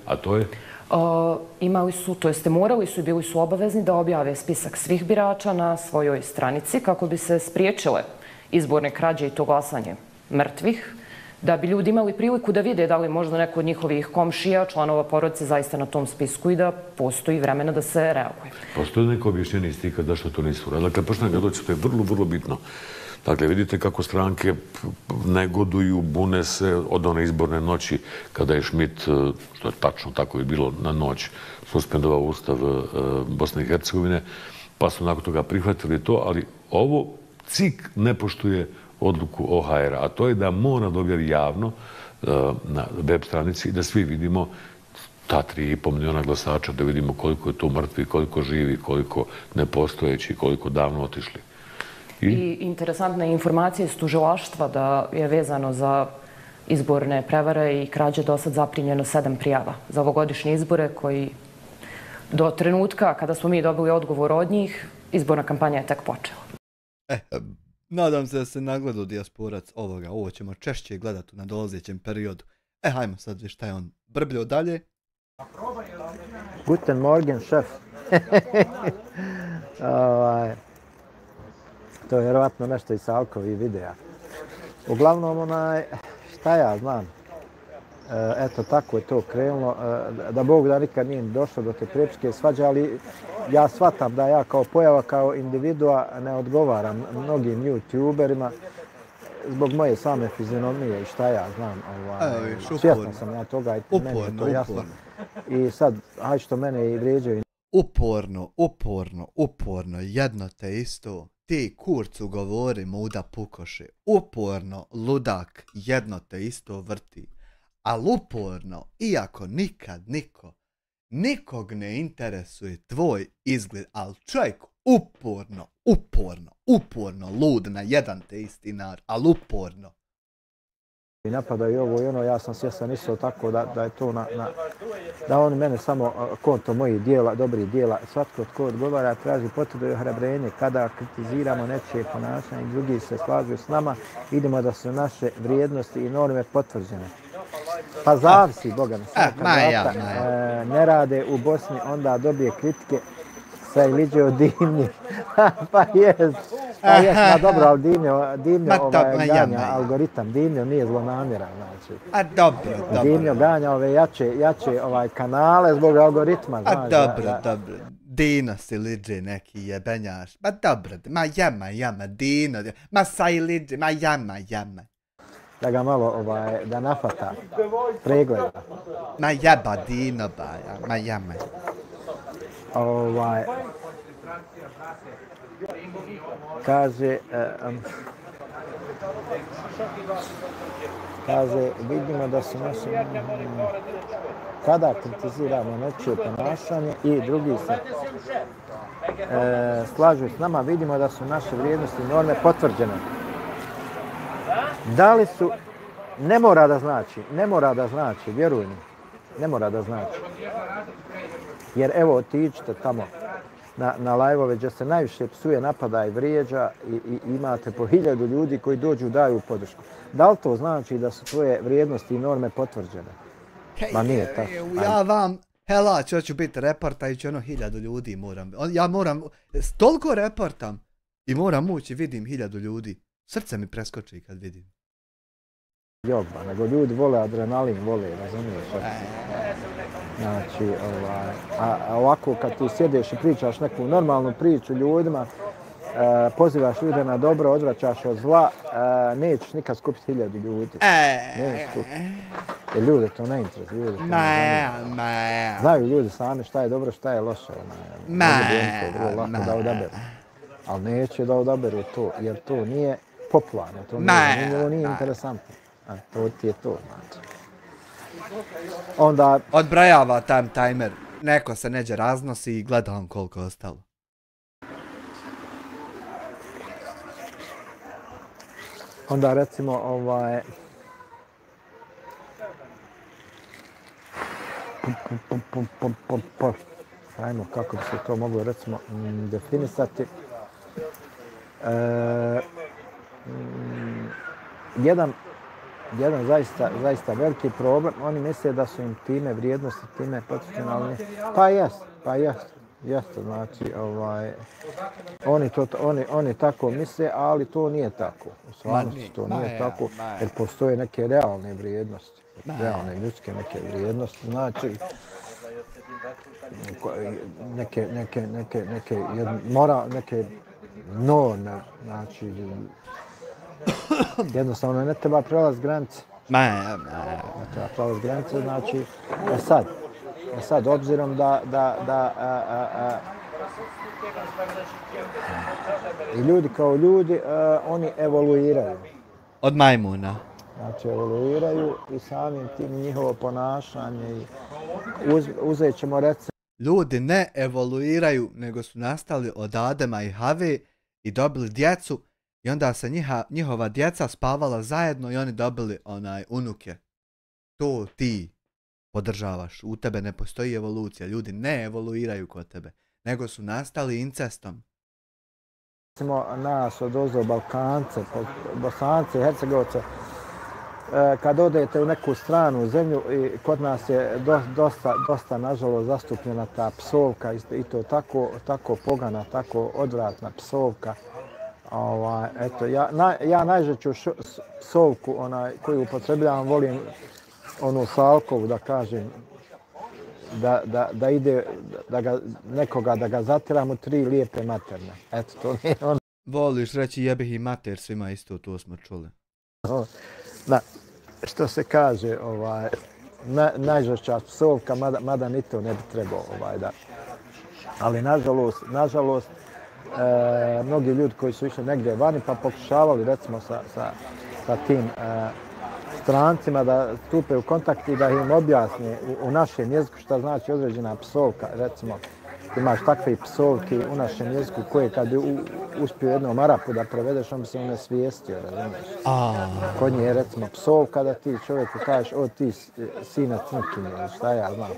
A to je?
Imali su, to jeste morali su i bili su obavezni da objave spisak svih birača na svojoj stranici kako bi se spriječile izborne krađe i to glasanje mrtvih, da bi ljudi imali priliku da vide da li možda neko od njihovih komšija, članova porodice zaista na tom spisku i da postoji vremena da se reaguje.
Postoji neko objašnjenje iz tika zašto to nisu uradili. Dakle, pošto ga doći, to je vrlo, vrlo bitno. Dakle, vidite kako stranke negoduju, bune se od one izborne noći kada je Schmidt, što je tačno tako je bilo na noć, suspendovao Ustav Bosne i Hercegovine, pa su nakon toga prihvatili to, ali ovo CIK ne poštuje odluku OHR-a, a to je da mora da objavi javno na web stranici i da svi vidimo ta 3,5 miliona glasača, da vidimo koliko je tu mrtvi, koliko živi, koliko nepostojeći, koliko davno otišli.
I interesantna informacija iz tužilaštva da je vezano za izborne prevare i krađe do sad zaprimljeno 7 prijava za ovogodišnje izbore koji do trenutka kada smo mi dobili odgovor od njih, izborna kampanja je tek počela.
Nadam se da se nagledao dijasporac ovoga. Ovo ćemo češće gledati u nadolazećem periodu. Hajmo sad vi šta je on brbljao dalje.
Guten Morgen, šef. To je vjerovatno nešto iz Salkovih videa. Uglavnom, šta ja znam, eto tako je to krenulo, da Bog da nikad nije došlo do te krepške svađe, ali ja shvatam da ja kao pojava, kao individua ne odgovaram mnogim youtuberima zbog moje same fizionomije i šta ja znam. Svjesno sam ja toga i meni je to jasno. I sad, haj što mene i vrijeđaju.
Uporno, jedno te isto. Ti kurcu govori muda pukoše. Uporno, ludak, jedno te isto vrti. Ali uporno, iako nikad nikog ne interesuje tvoj izgled, ali čovjek uporno, lud na jedan te isti nar, ali uporno.
I napadaju ovo i ono, ja sam svjestan isto tako da je to da oni mene samo konto mojih dijela, dobrih dijela, svatko tko odgovara traži potvrdu i ohrabrenje kada kritiziramo nečije ponašanje i drugi se slažu s nama, idemo da su naše vrijednosti i norme potvrđene. Pa zavisi, Boga ne rade u Bosni, onda dobije kritike sa Iliđeo Dimnji. Pa jest, dobro, ali Dimnjo ganja algoritam, Dimnjo nije zlonamjeran.
Dobro.
Dimnjo ganja ove jače kanale zbog algoritma.
Dobro. Dino si Iliđe neki jebenjaš. Ma dobro, ma jama, Dino, ma sa Iliđe, ma jama.
Da ga malo, da nafata, pregleda.
Ma jeba Dino baja, ma jama.
Kaže, vidimo da su naši, kada kritiziramo nečije ponašanje i drugi se slažu s nama, vidimo da su naše vrijednosti i norme potvrđene. Da li su, ne mora da znači, vjeruj mi, ne mora da znači. Jer evo, otiđite tamo na live-ove gdje se najviše psuje, napada i vrijeđa i imate po 1000 ljudi koji dođu daju podršku. Da li to znači da su tvoje vrijednosti i norme potvrđene? Ma nije tako.
Ja vam, hoću biti reporta i ću 1000 ljudi moram. Ja moram, toliko reportam i moram ući, vidim 1000 ljudi. Srce mi preskoči kad vidim.
Jogba, nego ljudi vole adrenalin, razumiješ? Znači, a ovako kad ti sjediš i pričaš neku normalnu priču ljudima, pozivaš ljude na dobro, odvraćaš od zla, nećeš nikad skupiti 1000 ljudi. Nećeš skupiti. Jer ljude to ne interesuje. Znaju ljudi sami šta je dobro, šta je loše. Vrlo lako da odaberu. Ali neće da odaberu to, jer to nije popularno, to nije interesantno. To ti je to, znači. Onda...
Odbrajava tam timer. Neko se neđe raznosi i gledam koliko je ostalo.
Onda recimo ajmo, kako bi se to moglo recimo definisati. Jedan zaista veliki problem, oni misle da su im time vrijednosti, time potencijalne, pa jeste, znači, oni tako misle, ali to nije tako, u stvarnosti to nije tako, jer postoje neke realne vrijednosti, realne ljudske neke vrijednosti, znači, neke norme, znači, Jednostavno ne treba prelaz granice. Ne treba prelaz granice, znači, sad, obzirom da i ljudi kao ljudi, oni evoluiraju.
Od majmuna.
Znači, evoluiraju i samim tim njihovo ponašanje i uzet ćemo recimo.
Ljudi ne evoluiraju, nego su nastali od Adema i Have i dobili djecu i onda se njihova djeca spavala zajedno i oni dobili unuke. To ti podržavaš. U tebe ne postoji evolucija. Ljudi ne evoluiraju kod tebe, nego su nastali incestom.
Recimo nas odozdo Balkance, Bosance i Hercegovce, kad odete u neku stranu zemlju i kod nas je dosta nažalost zastupljena ta psovka i to tako pogana, tako odvratna psovka. Eto, ja najžešću psovku koju upotrebljavam, volim onu Salkovu, da kažem, da ide, nekoga da ga zatiram u 3 lijepe materne. Eto, to nije ono.
Voliš reći jebih i mater, svima isto, to smo čuli.
Da, što se kaže, najžešća psovka, mada ni to ne bi trebao da. Ali nažalost, mnogi ljudi koji su išli negdje vani pa pokušavali recimo sa tim strancima da stupe u kontakt i da im objasne u našem jeziku šta znači određena psovka. Recimo, imaš takve psovke u našem jeziku koje kad bi uspio jednom Arapu da prevedeš, on bi se onesvijestio, razumiješ? Kod nje je recimo psovka da ti čovjeku kažeš o ti sina crnkinje, šta ja znam.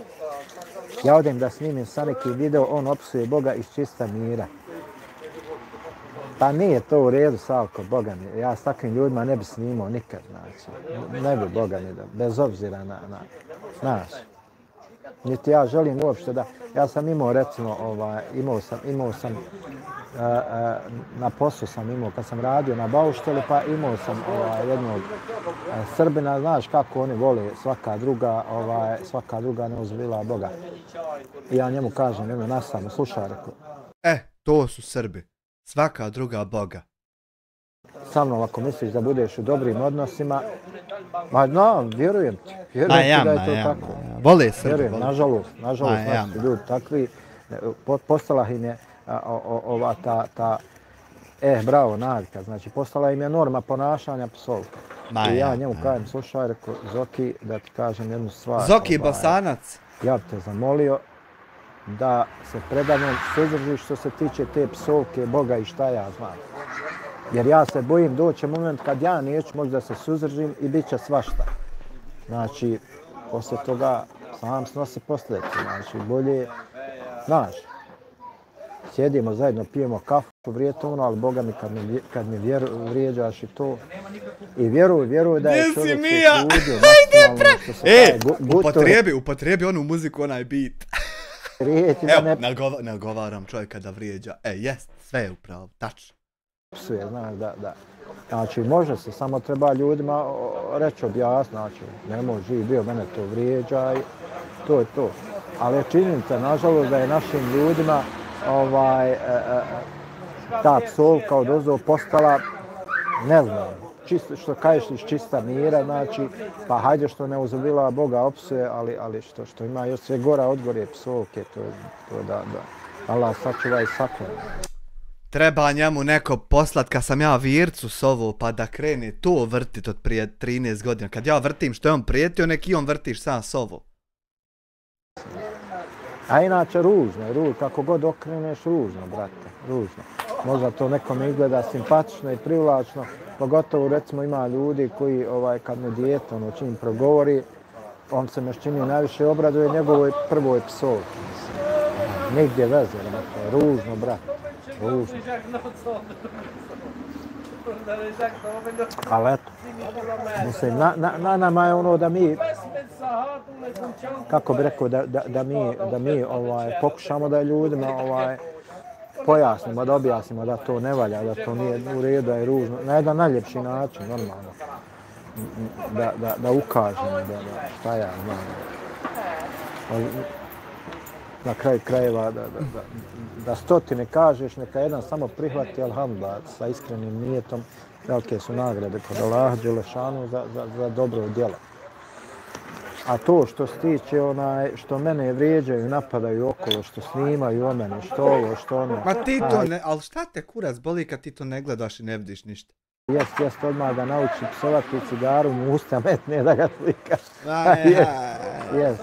Ja odem da snimim sa neki video, on opsuje Boga iz čista mira. Pa nije to u redu, Salko, Boga mi. Ja s takvim ljudima ne bi snimao nikad, znači. Ne bi Boga mi da, bez obzira na nas. Niti ja želim uopšte da, ja sam imao recimo, imao sam na poslu sam imao, kad sam radio na baušteli, pa imao sam jednog Srbina, znaš kako oni vole svaka druga ne uzvila Boga. I ja njemu kažem, jedno nastavno, slušaj, rekao.
To su Srbi. Svaka druga Boga.
Sa mnom, ako misliš da budeš u dobrim odnosima, vjerujem ti da je to tako.
Vole Srbi.
Vjerujem, nažalost, naši ljudi takvi, postala im je ova ta bravo, navika, znači postala im je norma ponašanja psovka. I ja njemu kažem, slušaj, rekao, Zoki, da ti kažem jednu stvar.
Zoki Bosanac.
Ja bi te zamolio da se predavnom suzdržiš što se tiče te psovke, Boga i šta ja znam. Jer ja se bojim doći moment kad ja neću moći da se suzdržim i bit će svašta. Znači, poslije toga sam snosi posljedice. Znači, bolje, znaš, sjedimo zajedno, pijemo kafu, vrijetovno, ali Boga mi kad mi vrijeđaš i to. I vjeruj da je čovjek se trudio.
Upotrebi onu muziku, onaj beat. Nagovaram čovjeka da vrijeđa. Jest, sve je upravo, tačno.
Znaš, da. Znači, može se, samo treba ljudima reći, objasniti, znači, nemoj živ bio, mene to vrijeđa i to je to. Ali je činjenica, nažalost, da je našim ljudima ta psovka odozdo postala, ne znam, što kažeš iz čista mira, znači, pa hajde što ne uzubila Boga opsuje, ali što ima još sve gora odgore psovke, to da Allah sačuva i sakloni.
Treba njemu neko poslat, kad sam ja Vircu sovo, pa da krene to vrtit od prije 13 godina. Kad ja vrtim što je on prijetio, neki on vrtiš sam sovo.
A inače ružno, kako god okreneš, ružno, brate, ružno. Možda to nekome izgleda simpatično i privlačno, pogotovo recimo ima ljudi koji kad mu dijete čim progovori, on se mešćini najviše obraduje njegovoj prvoj psovki. Nigdje veze, brate, ružno, brate. Ružno. Ali eto, mislim, na nama je ono da mi, kako bi rekao, da mi pokušamo da ljudima pojasnimo, da objasnimo da to ne valja, da to nije u redu, da je ružno, na jedan najljepši način, normalno, da ukažemo, da šta ja znam. Na kraju krajeva da stotine kažeš, neka jedan samo prihvati alhamdulillah sa iskrenim nijetom velike su nagrade kod Allaha Đelešanu za dobro djelo. A to što se tiče što mene vrijeđaju, napadaju okolo, što snimaju o mene, što ovo, što ono.
Ma ti to ne, ali šta te kurac boli kad ti to ne gledaš i ne vidiš ništa?
Jest odmah da nauči psovati cigaru mu usta metne da ga slikaš. Jest.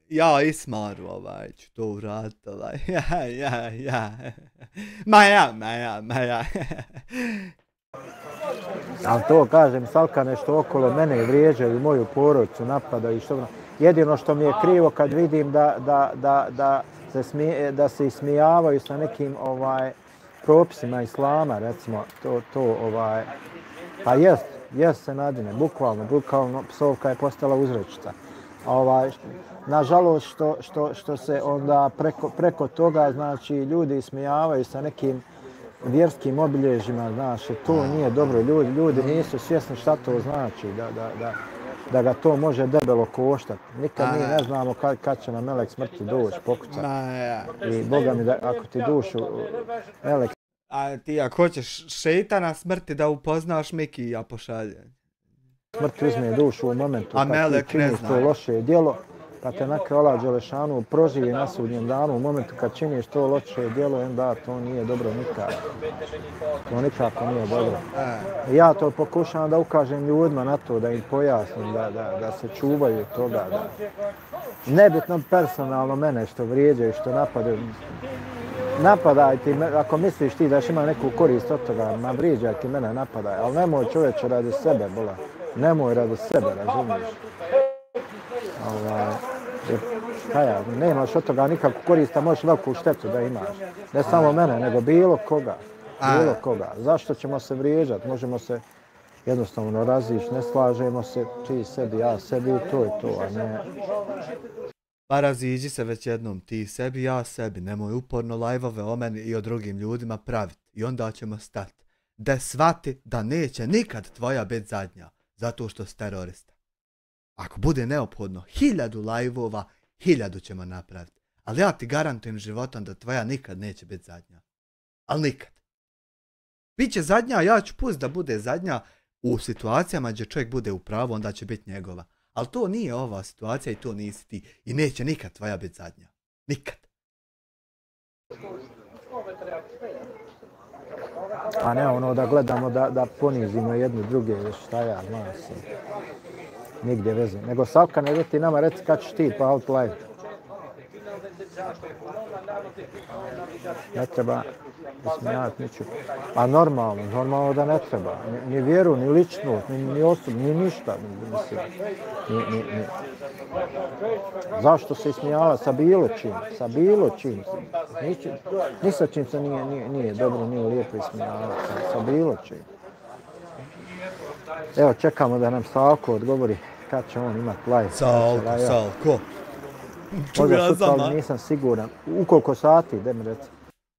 Ja Ismaru ću to uraditi Maja.
Ali to kažem, Salkane, što okolo mene vrijeđaju, moju porodicu napadaju, što... Jedino što mi je krivo kad vidim da se ismijavaju sa nekim propisima islama, recimo, pa jest se nadine, bukvalno psovka je postala uzrečica. Nažalost, što se onda preko toga, znači, ljudi ismijavaju sa nekim vjerskim obilježjima, znaš, to nije dobro. Ljudi nisu svjesni šta to znači, da ga to može debelo koštati. Nikad mi ne znamo kad će nam melek smrti doći, pokucati. I Boga mi, ako ti dušu melek...
A ti ako hoćeš šeitana smrti da upoznaš Mikija pošalje.
Smrt uzme dušu u momentu kad ti činiš to loše djelo, pa te na kraju Allah Đelešanu proživi na sudnjem danu u momentu kad činiš to loše djelo, onda to nije dobro nikako. To nikako nije dobro. Ja to pokušavam da ukažem ljudima na to, da im pojasnim, da se čuvaju toga. Nebitno personalno mene što vrijeđaju, što napadaju. Napadaj ti, ako misliš ti da još ima neku korist od toga, ma vrijeđaj ti mene, napadaj. Ali nemoj čovječe radi sebe, bola. Nemoj radi sebe, razumiješ? Nemaš od toga nikakvu korista, možeš veliku štetu da imaš. Ne samo mene, nego bilo koga. Bilo koga. Zašto ćemo se vrijeđati? Možemo se jednostavno razići, ne slažemo se, ti sebi, ja sebi, to je to, a ne...
Pa raziđi se već jednom, ti sebi, ja sebi, nemoj uporno lajvove o meni i o drugim ljudima praviti. I onda ćemo stati. Da shvati da neće nikad tvoja biti zadnja, zato što si terorista. Ako bude neophodno 1000 lajvova, 1000 ćemo napraviti. Ali ja ti garantujem životom da tvoja nikad neće biti zadnja. Ali nikad. Biće zadnja, ja ću pustiti da bude zadnja u situacijama gdje čovjek bude u pravu, onda će biti njegova. Ali to nije ova situacija i to nisi ti. I neće nikad tvoja biti zadnja. Nikad.
A ne ono da gledamo da ponizimo jedni druge, šta ja, znam se. Nigdje veze. Nego Savka, nego ti nama reci kad ćeš ti pa out live. Ne treba ismijati niču. A normalno da ne treba. Ni vjeru, ni ličnost, ni osobu, ni ništa. Zašto se ismijava sa bilo čim? Sa bilo čim. Ni sa čim se nije dobro, nije lijepo ismijavati. Sa bilo čim. Evo, čekamo da nam Salko odgovori kad će on imati live.
Salko.
Možda sutra, ali nisam siguran. U koliko sati, da mi reci.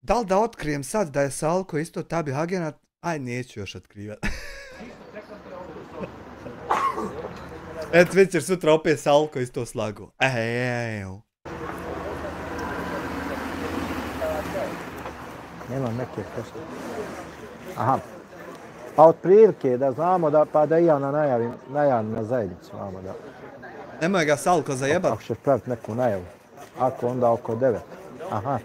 Da li da otkrijem sad da je Salko isto tabi agenat? Aj, neću još otkrivati. Eto, večer sutra opet Salko isto slago.
Nemam neke posto. Aha. Pa od prilike da znamo da i ja najavim na zajednicu.
Nemoj ga Salko zajebat.
Ako ćeš praviti neku najavu. Ako onda oko 9. Aha.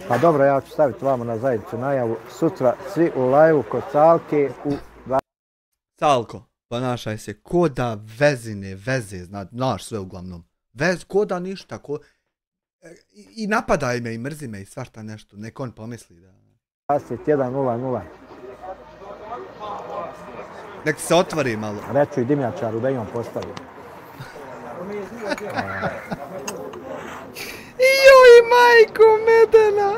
Pa dobro, ja ću staviti vamo na zajednicu najavu. Sutra svi u live-u kod Salke u...
Salko, ponašaj se ko da veze, znaš sve uglavnom. Ko da ništa, i napadaj me i mrzi me i svašta nešto. Nek on pomisli da...
21:00.
Nek se otvori malo.
Reću i dimnjačaru da imam postavio.
Joj, majko medena!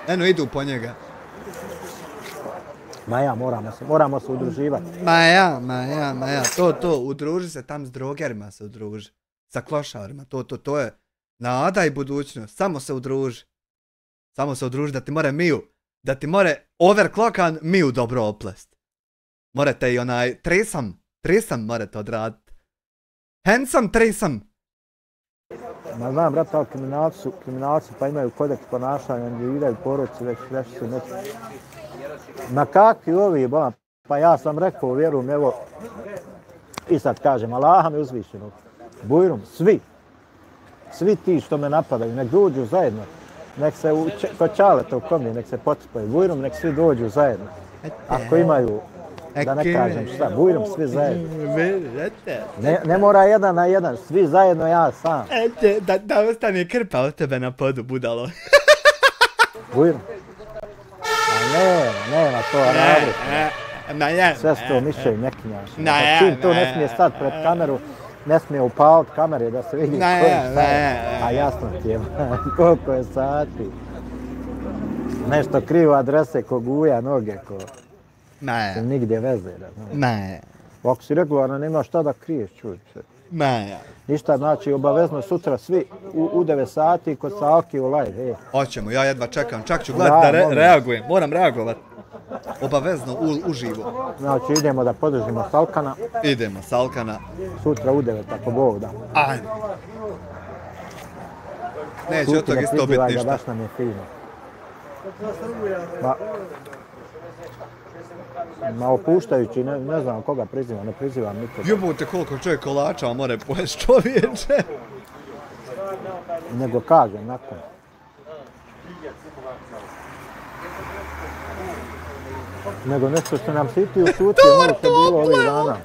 Eno, idu po njega.
Maja, moramo se udruživati.
Maja, to, udruži se tam s drogerima se udruži. Sa klošarima, to je nada i budućnost. Samo se udruži da ti more miju. Da ti more overclockan miju dobro oplest. Morate i onaj tresam morate odraditi. Handsome tresam.
Ma znam, brate, ali kriminalci pa imaju kodeks ponašanja, individualni porodici, već su neki. Ma kakvi ovi, pa ja sam rekao, vjerujem, evo, i sad kažem, Allaha me uzvišenog, Bujrum, svi ti što me napadaju, nek dođu zajedno, nek se kod Čaleta u kombi, nek se potrpaju, Bujrum, nek svi dođu zajedno. Ako imaju, da ne kažem šta, Bujrum, svi zajedno. Ne mora jedan na jedan, svi zajedno, ja sam.
Da ostane krpa od tebe na podu, budalo.
Bujrum. Nema to, radi. Sve s to miše i nekinjaš. Čim to ne smije stati pred kameru, ne smije upaliti kamere da se vidi ko je šta je. A jasno ti je, koliko je sati. Nešto krivo adrese ko guja noge, ko se nigdje veze. Ako si regularno nema šta da kriješ, čuj se. Ništa, znači obavezno sutra svi u 9 sati kod Salki u live.
Hoćemo, ja jedva čekam, čak ću gledati da reagujem, moram reagovat. Obavezno, uživo.
Znači idemo da podržimo Salkana.
Idemo, Salkana.
Sutra u 9, ako Bog da.
Ajde. Neće od toga isto biti ništa.
Baš nam je fino. Ma opuštajući, ne znam koga prizivam, ne prizivam nikoga.
Jebote koliko čovjek kolača more pojest čovječe.
Nego kažem, nakon. Nego nešto što nam siti u šutije, nije se bilo ovih dana.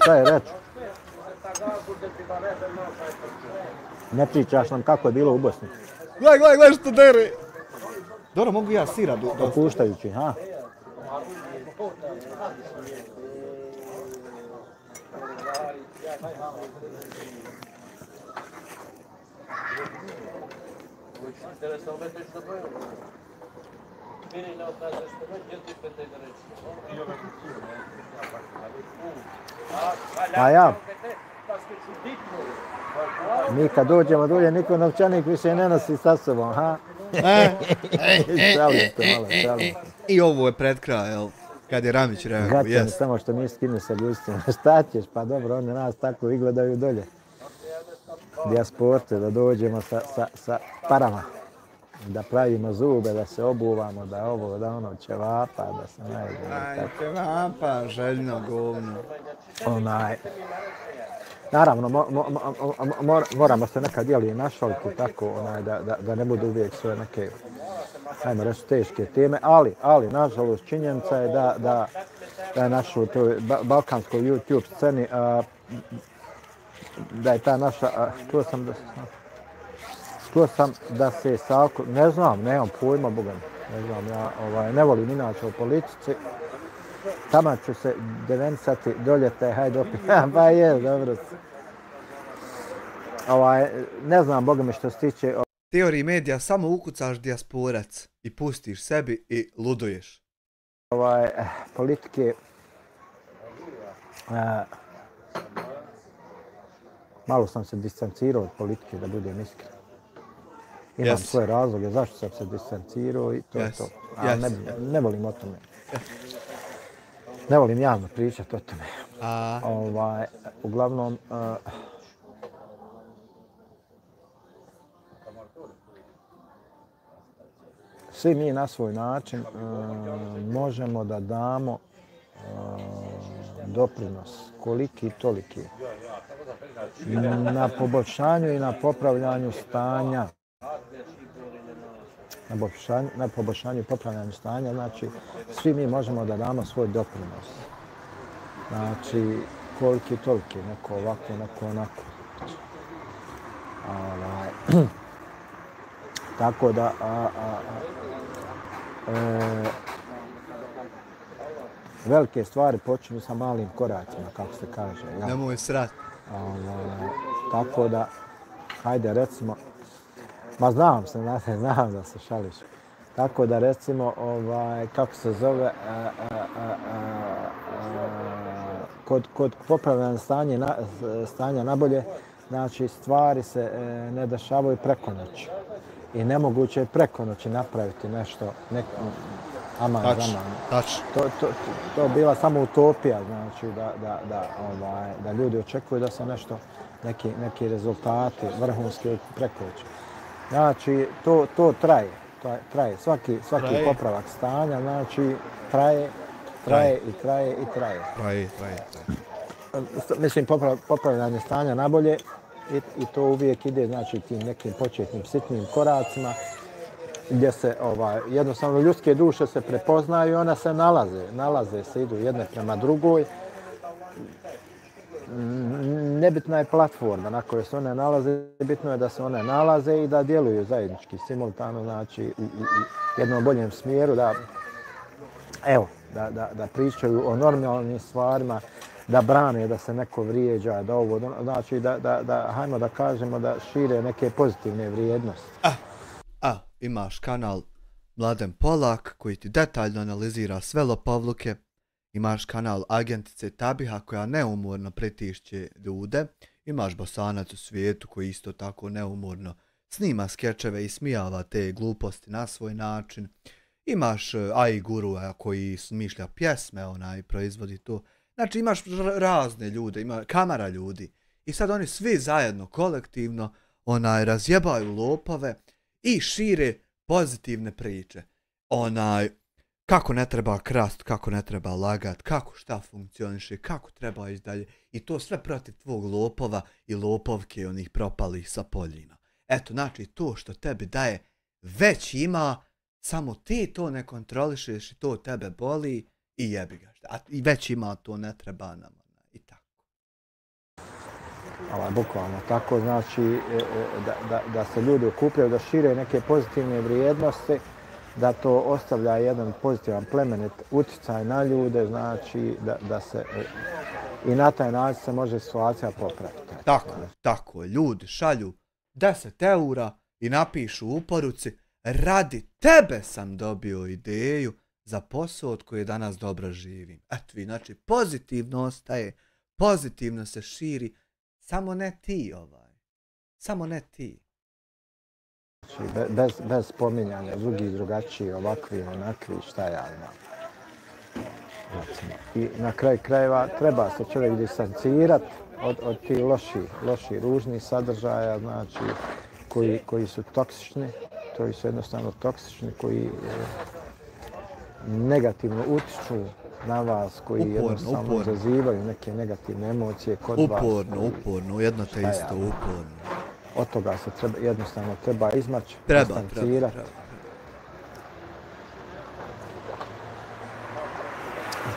Šta je reći? Ne pričaš nam kako je bilo u Bosni.
Gledaj što dere. Dobro, mogu ja sira dosta.
Opuštajući, ha? A ja? Mi kad dođemo dolje, niko novčanik više ne nosi sa sobom, ha? Šalim te malo, šalim.
I ovo je pred kraj, jel? Kad je Ramić rekao,
jes. Samo što mi skinu sa ljustima. Šta ćeš? Pa dobro, oni nas tako i gledaju dolje. Dijasporte, da dođemo sa parama. Da pravimo zube, da se obuvamo, da ovo, da ono, ćevapa, da se najedemo.
Ćevapa, željno, govno.
Naravno, moramo se nekad i našaliti tako, da ne budu uvijek sve neke, ajmo reći, teške teme, ali, nažalost, činjenica je da je našu toj balkanskoj YouTube sceni, da je ta naša, čuo sam da se Salko, ne znam, nemam pojma, Boga, ne znam, ja ne volim inače u politici, tamo ću se devencati, doljete, hajde opet, pa je, dobro. Ne znam, Boga mi što se tiče...
Teoriji medija samo ukucaš dijasporac i pustiš sebi i luduješ.
Politike... Malo sam se distancirao od politike, da budem iskren. Imam svoje razloge zašto sam se distancirao i to je to. Ne volim o tome. Ne volim javno pričati o tome. Uglavnom, svi mi na svoj način možemo da damo doprinos, koliki i toliki, na poboljšanju i na popravljanju stanja. Na poboljšanju i popravljanju stanja, znači svi mi možemo da damo svoj doprinos. Znači, koliki i toliki, neko ovako, neko onako. Tako da, velike stvari počinju sa malim koracima, kako se kaže.
Nemoj srat.
Tako da, hajde recimo, ma znam da se šališ. Tako da recimo, kako se zove, kod popravljanja stanja nabolje, znači stvari se ne dešavaju preko noći. I nemoguće je preko noći napraviti nešto, To je bila samo utopija, znači da ljudi očekuju da se nešto, neki rezultati vrhunski prekoče. Znači, to traje. Svaki popravak stanja, znači, traje. Mislim, popravljanje stanja nabolje i to uvijek ide, znači, tim nekim početnim sitnim koracima gdje se jednostavno ljudske duše se prepoznaju i one se nalaze se, idu jedne prema drugoj. Nebitna je platforma na kojoj se one nalaze, bitno je da se one nalaze i da djeluju zajednički, simultano, znači u jednom boljem smjeru, da pričaju o normalnim stvarima, da brane, da se neko vrijeđa, znači hajmo da kažemo da šire neke pozitivne vrijednosti.
Imaš kanal Mladen Polak koji ti detaljno analizira sve lopovluke. Imaš kanal Agentice Tabiha koja neumorno pritišće ljude. Imaš Bosanac u svijetu koji isto tako neumorno snima skečeve i smijava te gluposti na svoj način. Imaš AI Gurua koji smišlja pjesme, proizvodi to. Znači imaš razne ljude, ima kamera ljudi. I sad oni svi zajedno, kolektivno, razjebaju lopove i šire pozitivne priče. Kako ne treba krast, kako ne treba lagat, kako šta funkcioniše, kako treba ići dalje. I to sve protiv tvog lopova i lopovke onih propalih sa poljina. Eto, znači to što tebi daje već ima, samo ti to ne kontrolišeš i to tebe boli i jebi ga. A već ima, to ne treba nama. I tako.
Bukvalno tako, znači da se ljudi okupljaju, da šire neke pozitivne vrijednosti, da to ostavlja jedan pozitivan plemenit utjecaj na ljude, znači da se i na taj način se može situacija popraviti.
Tako, ljudi šalju 10 eura i napišu u poruci: radi tebe sam dobio ideju za posao od koje danas dobro živim. Eto vi, znači pozitivno ostaje, pozitivno se širi, samo ne ti samo ne ti.
Bez spominjanja drugih, drugačiji, ovakvi, onakvi, šta ja znam. I na kraju krajeva treba se čovjek distancirati od tih loših, ružnih sadržaja, znači koji su toksični, koji su jednostavno toksični, koji negativno utiču na vas, koji jednostavno izazivaju neke negativne emocije kod vas.
Uporno, jedno te isto, uporno.
Od toga se jednostavno treba izmaći, distancirati.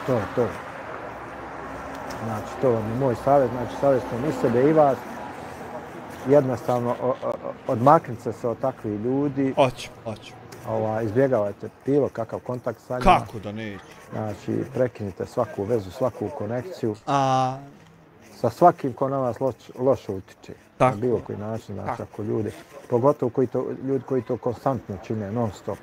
To je to. Znači, to vam je moj savjet, znači savjetujem i sebe i vas. Jednostavno, odmaknite se od takvih ljudi.
Hoću.
Izbjegavajte bilo kakav kontakt sa njima.
Kako da neću?
Znači, prekinite svaku vezu, svaku konekciju. Sa svakim ko na vas loše utiče. Na bilo koji način, znači ako ljudi, pogotovo ljudi koji to konstantno čine, non stop.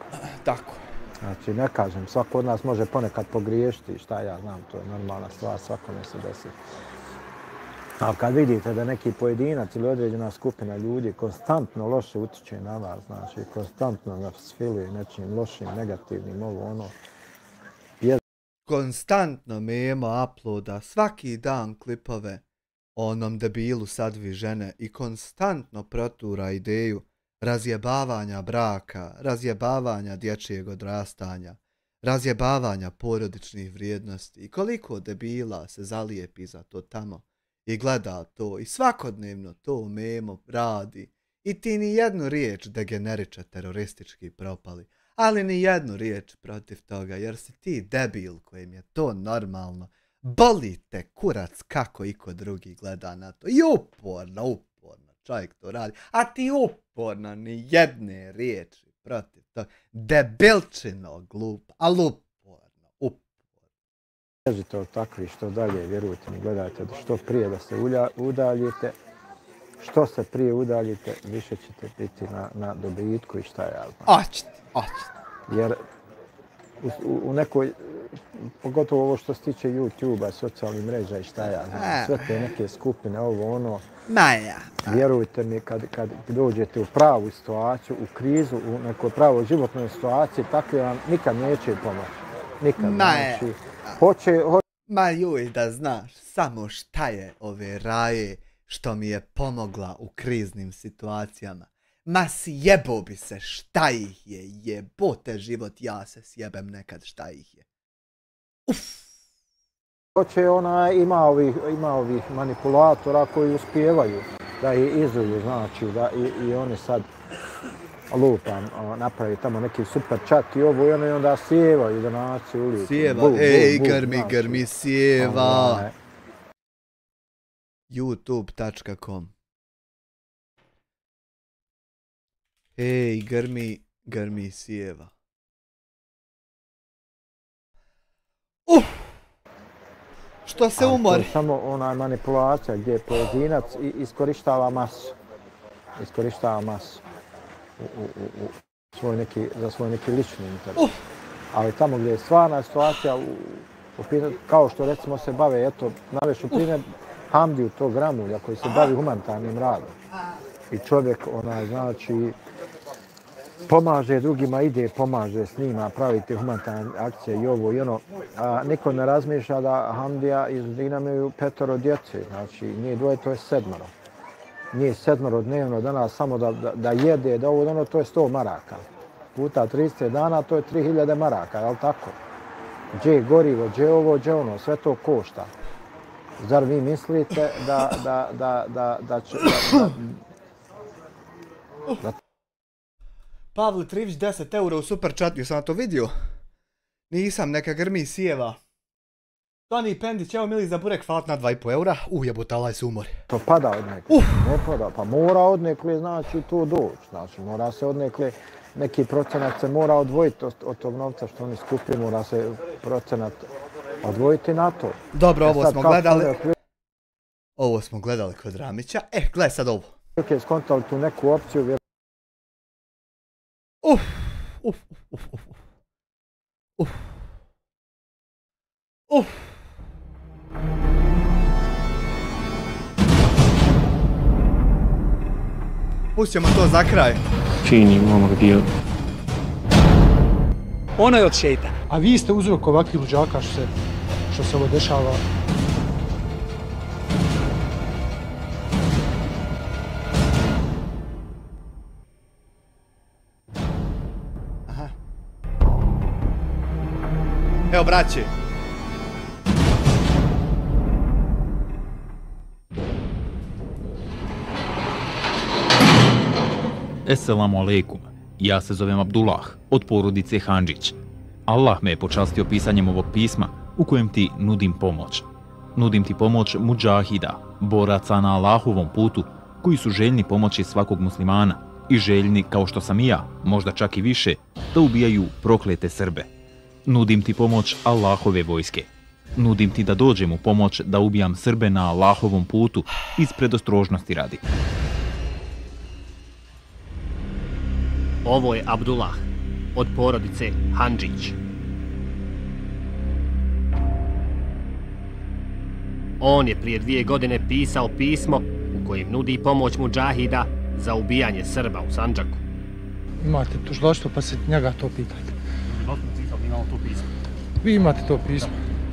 Tako.
Znači, ne kažem, svako od nas može ponekad pogriješiti, šta ja znam, to je normalna stvar, svakome se desi. A kad vidite da neki pojedinac ili određena skupina ljudi konstantno loše utiče na vas, znači konstantno nas filuje nečim lošim, negativnim,
konstantno mema uploada, svaki dan klipove o onom debilu sadvi žene i konstantno protura ideju razjebavanja braka, razjebavanja dječjeg odrastanja, razjebavanja porodičnih vrijednosti i koliko debila se zalijepi za to tamo i gleda to i svakodnevno to memo radi i ti ni jednu riječ degeneriče teroristički propali, ali ni jednu riječ protiv toga jer si ti debil kojim je to normalno. Boli te kurac kako iko drugi gleda na to i uporno čovjek to radi, a ti uporno ni jedne riječi protiv toga. Debilčino glup, ali uporno.
Bežite od takvih što dalje, vjerujte mi, gledajte što prije da se udaljite. Što se prije udaljite, više ćete biti na dobitku i šta ja znam.
Oćete.
Jer u nekoj, pogotovo ovo što se tiče YouTube-a, socijalnih mreža i šta ja znam, sve te neke skupine, ovo ono. Vjerujte mi, kad dođete u pravu situaciju, u krizu, u nekoj pravoj životnoj situaciji, takve vam nikad neće pomoći. Nikad. Znači,
Ma juj, da znaš, samo šta je ove raje što mi je pomogla u kriznim situacijama. Ma sjebo bi se, šta ih je, jebote život, ja se sjebem nekad, šta ih je.
Hoće ima ovih manipulatora koji uspijevaju da ih izuju, znači da i oni sad lupam, napravi tamo neki super chat i ovo i ono i onda sjevaju donaciju ulicu.
Sjeva, ej, grmi, sjeva. youtube.com Ej, grmi, sjeva. Što se umori?
To je samo ona manipulacija gdje pojedinac iskorištava masu. Za svoj neki lični interes. Ali tamo gdje je stvarna situacija, kao što recimo se bave, eto, navešu primjer Hamdiju tog Ramulja koji se bavi humanitarnim radom. I čovjek, znači, pomaže drugima, pomaže s njima, pravite humanitarne akcije i ovo i ono. A niko ne razmišlja da Hamdija iz Udina imaju 5 djece, znači nije 2, to je 7. Nije 7 dnevno danas samo da jede, da ovo, ono, to je 100 maraka. Puta 30 dana, to je 3000 maraka, jel tako? Gdje je gorivo, gdje je ovo, gdje ono, sve to košta. Zar vi mislite da će...
Pavle Trivić 10 eura u super chatu, jesam to vidio? Nisam, neka grmi sjeva. Toni Pendić, evo mili za burek, hvala na 2,5 eura. Jebote, alaj se umori.
To pada odnekle, ne pada, pa mora odnekle, znači tu doći, znači mora se odnekle, neki procenat se mora odvojiti od tog novca što oni skupi, mora se procenat odvojiti na to.
Dobro, ovo smo gledali kod Ramića, gledaj sad ovo.
Ok, skontali tu neku opciju,
Pustimo to za kraj.
Fini momak bio.
Ono je od šejta.
A vi ste uzrok ovakvih luđaka što se ovo dešava.
Evo, braće.
Esselamu alaikum. Ja se zovem Abdullah, od porodice Handžić. Allah me je počastio pisanjem ovog pisma u kojem ti nudim pomoć. Nudim ti pomoć mudžahida, boraca na Allahovom putu, koji su željni pomoći svakog muslimana i željni, kao što sam i ja, možda čak i više, da ubijaju proklete Srbe. Nudim ti pomoć Allahove vojske. Nudim ti da dođem u pomoć da ubijam Srbe na Allahovom putu iz predostrožnosti radi.
Ovo je Abdullah, od porodice Handžić. On je prije 2 godine pisao pismo u kojem nudi pomoć mudžahida za ubijanje Srba u Sandžaku.
Imate tužilaštvo pa se njega to pitajte. Vi imate to pismo,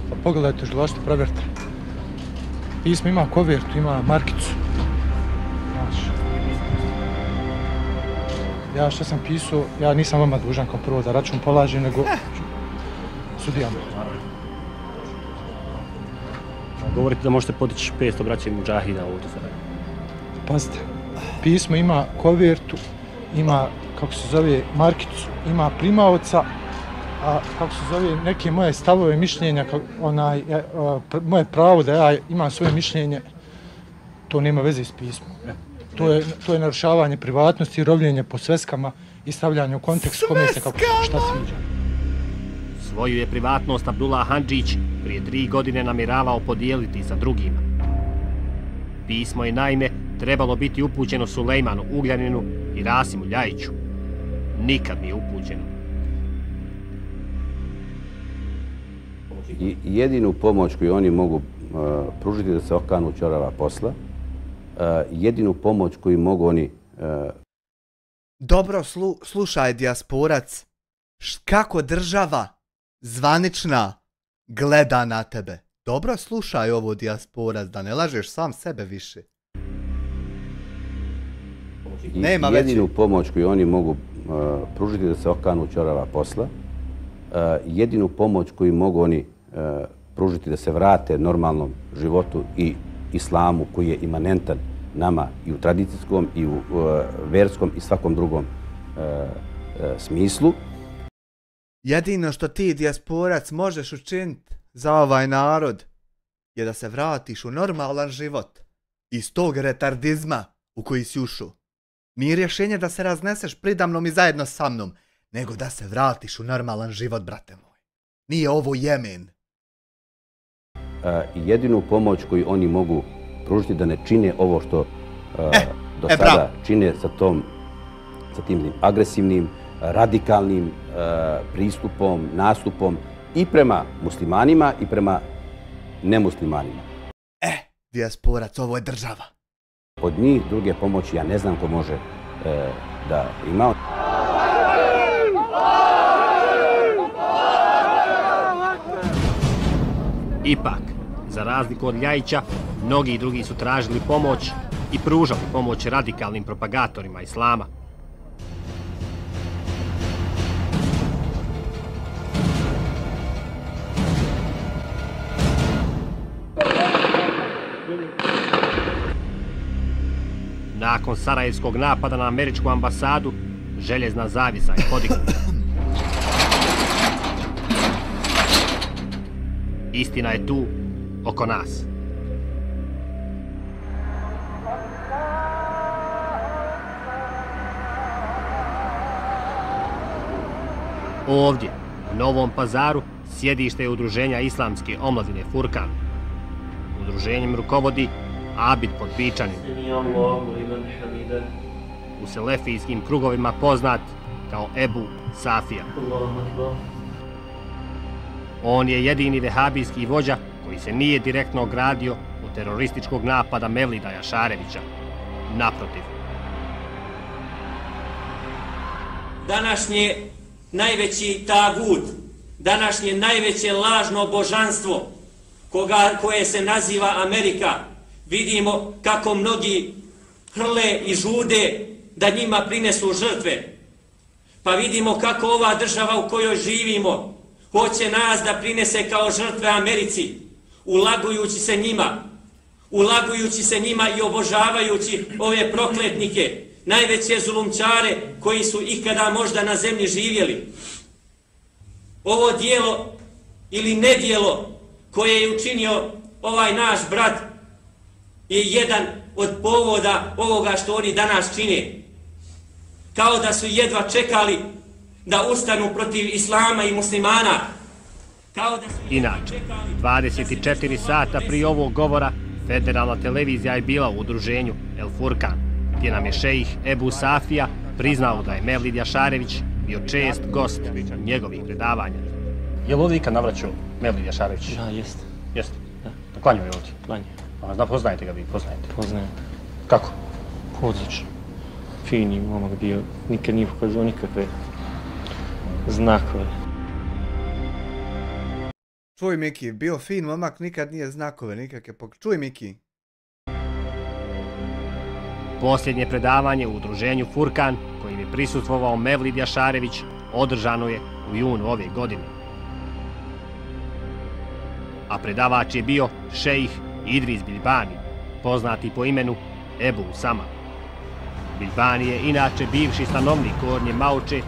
pa pogledajte tužilaštvo, provjerite. Pismo ima kovertu, ima markicu. Ja što sam pisao, ja nisam vama dužan kao prvo da račun polažem, nego sudijama.
Govorite da možete podići 500 braća mudžahida ovdje sada.
Pazite, pismo ima kovertu, ima, kako se zove, markicu, ima primaoca, a kako se zove, neke moje stavove, mišljenja, moje pravo da ja imam svoje mišljenje, to nema veze s pismom. To je narušavanje privatnosti, rovljenje po sveskama i stavljanje u kontekst kome se kako šta sviđa.
Svoju je privatnost Abdullah Handžić prije 3 godine namjeravao podijeliti sa drugima. Pismo je naime trebalo biti upućeno Sulejmanu Ugljaninu i Rasimu Ljajiću. Nikad nije upućeno.
Jedinu pomoć koju oni mogu pružiti da se okanu ćorava posla, jedinu pomoć koju mogu oni...
Dobro, slušaj, dijasporac, kako država zvanična gleda na tebe. Dobro, slušaj ovo, dijasporac, da ne lažeš sam sebe više.
Jedinu pomoć koju oni mogu pružiti da se okanu ćorava posla, jedinu pomoć koju mogu oni pružiti da se vrate normalnom životu i islamu koji je imanentan nama i u tradicijskom i u verskom i svakom drugom smislu.
Jedino što ti, dijasporac, možeš učiniti za ovaj narod je da se vratiš u normalan život iz tog retardizma u koji si ušao. Nije rješenje da se razneseš pridamnom i zajedno sa mnom, nego da se vratiš u normalan život, brate moj. Nije ovo Jemen.
Jedinu pomoć koju oni mogu pružiti da ne čine ovo što do sada čine sa tim agresivnim, radikalnim pristupom, nastupom i prema muslimanima i prema nemuslimanima.
Dijasporac, ovo je država.
Od njih druge pomoći ja ne znam ko može da ima.
Ipak, za razliku od Ljajića, mnogi drugi su tražili pomoć i pružali pomoć radikalnim propagatorima islama. Nakon sarajevskog napada na američku ambasadu, željezna zavjesa je podignuta. Istina je tu, oko nas. Ovdje, u Novom Pazaru, sjedište je udruženja Islamske omladine Furkan. Udruženjem rukovodi Abid Podbičanin, u selefijskim krugovima poznat kao Ebu Safija. On je jedini vehabijski vođa koji se nije direktno ogradio od terorističkog napada Mevlida Jašarevića. Naprotiv.
Današnje najveći tagut, današnje najveće lažno božanstvo koje se naziva Amerika, vidimo kako mnogi hrle i žude da njima prinesu žrtve. Pa vidimo kako ova država u kojoj živimo hoće nas da prinese kao žrtve Americi, ulagujući se njima i obožavajući ove prokletnike, najveće zulumčare koji su ikada možda na zemlji živjeli. Ovo dijelo ili nedjelo koje je učinio ovaj naš brat je jedan od povoda ovoga što oni danas čine. Kao da su jedva čekali da ustanu protiv islama i muslimana.
Inače, 24 sata prije ovog govora federalna televizija je bila u udruženju El Furkan, gdje nam je šejih Ebu Safija priznao da je Mevlid Jašarević bio čest gost njegovih predavanja. Je li ovdje ikad navraćao Mevlid Jašarević?
Da, jeste.
Jeste? Da. Klanjao je ovdje?
Klanjao.
Poznajete ga vi? Poznajete?
Poznajem.
Kako?
Odlično. Fini momak bio, nikad nije pokazao nikakve znakove.
Čuj Miki, bio fin momak, nikad nije znakove, nikakve Čuj Miki.
Posljednje predavanje u udruženju Furkan, kojim je prisustvovao Mevlid Jašarević, održano je u junu ove godine. A predavač je bio šejih Idris Biljbani, poznati po imenu Ebu Usama. Biljbani je inače bivši stanovnik Gornje Mauče,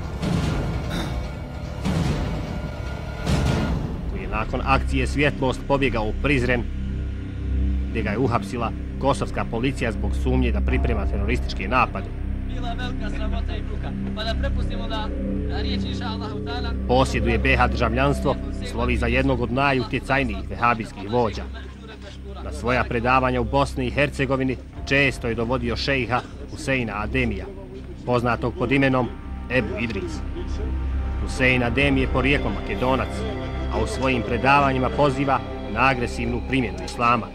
koji je nakon akcije Svjetlost pobjegao u Prizren, gdje ga je uhapsila kosovska policija zbog sumnje da priprema terorističke napade. Bila velika sramota i bruka, pa da prepustimo da riječ inša Allahu ta'ala. Posjeduje BH državljanstvo, slovi za jednog od najutjecajnijih vehabijskih vođa. Na svoja predavanja u Bosni i Hercegovini često je dovodio šejha Huseina Ademija, poznatog pod imenom Ebu Idris. Husein Ademi je porijeklom Makedonac, a u svojim predavanjima poziva na agresivnu primjenu islama.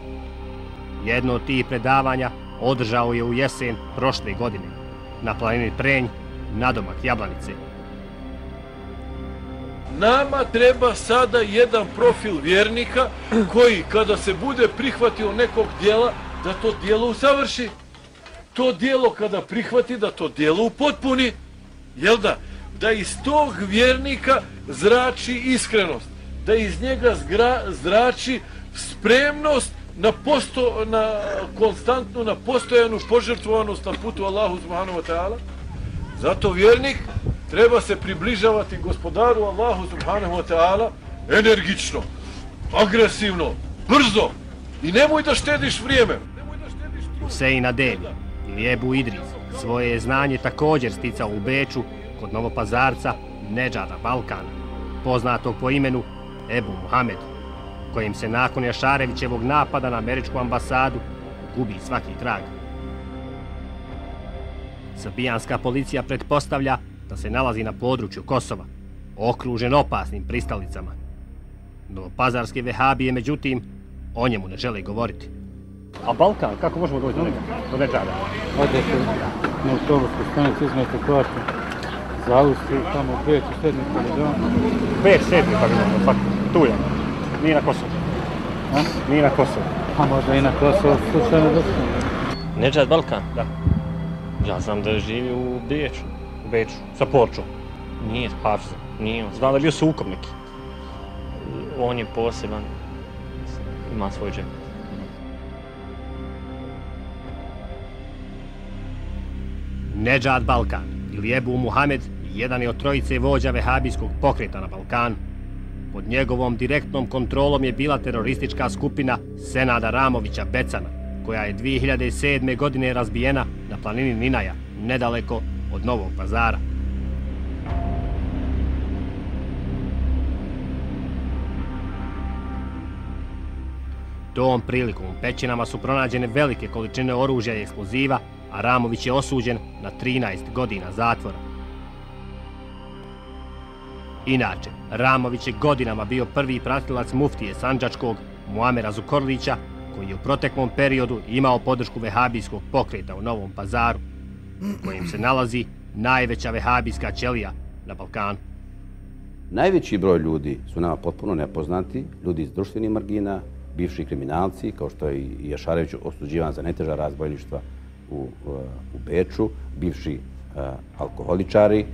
Jedno od tih predavanja održao je u jesen prošle godine na planini Prenj, nadomak Jablanice.
Nama treba sada jedan profil vjernika koji kada se bude prihvatio nekog dijela, da to dijelo usavrši. To dijelo kada prihvati, da to dijelo upotpuni. Jel da? Da iz tog vjernika zrači iskrenost. Da iz njega zrači spremnost na konstantnu, na postojanu požrtvovanost na putu Allahu subhanahu wa ta'ala. Zato vjernik treba se približavati gospodaru Allahu subhanahu wa ta'ala energično, agresivno, brzo i nemoj da štediš vrijeme.
Husein Adebi ili Ebu Idris svoje je znanje također sticao u Beču kod novopazarca Nedžada Balkana, poznatog po imenu Ebu Muhamed, kojim se nakon Jašarevićevog napada na američku ambasadu gubi svaki trag. Srbijanska policija pretpostavlja da se nalazi na području Kosova, okružen opasnim pristalicama. Novopazarske vehabije, međutim, o njemu ne žele govoriti.
A Balkan, kako možemo doći do Nedžada?
Odete na autobusku stanicu, uzmete kartu za Austriju, tamo u Beč, u sedmi paviljon.
Beč, sedmi paviljon, tu je. Nije na Kosovu. Nije na Kosovu.
A možda i na Kosovu, slučajno dostanu.
Nedžad Balkan? Da. Ja znam da živi u Beču. U Beču, sa Porčom. Nije Hafizom, nije on. Znam da je bio sukob neki. On je poseban, ima svoj džep.
Nedžad Balkan ili Ebu Muhamed jedan je od trojice vođa vehabijskog pokreta na Balkanu. Pod njegovom direktnom kontrolom je bila teroristička skupina Senada Ramovića Becana, koja je 2007. godine razbijena na planini Ninaja, nedaleko od Novog Pazara. Tom prilikom u pećinama su pronađene velike količine oružja i eksploziva, a Ramović je osuđen na 13 godina zatvora. Inače, Ramović je godinama bio prvi pratilac muftije Sandžačkog Muamera Zukorlića, koji je u proteklom periodu imao podršku vehabijskog pokreta u Novom Pazaru, u kojem se nalazi najveća vehabijska ćelija na Balkanu.
Najveći broj ljudi su nama potpuno nepoznati, ljudi iz društvenih margina, bivši kriminalci, kao što je i Jašarević osuđivan za najteža razbojništva u Beču, bivši alkoholičari,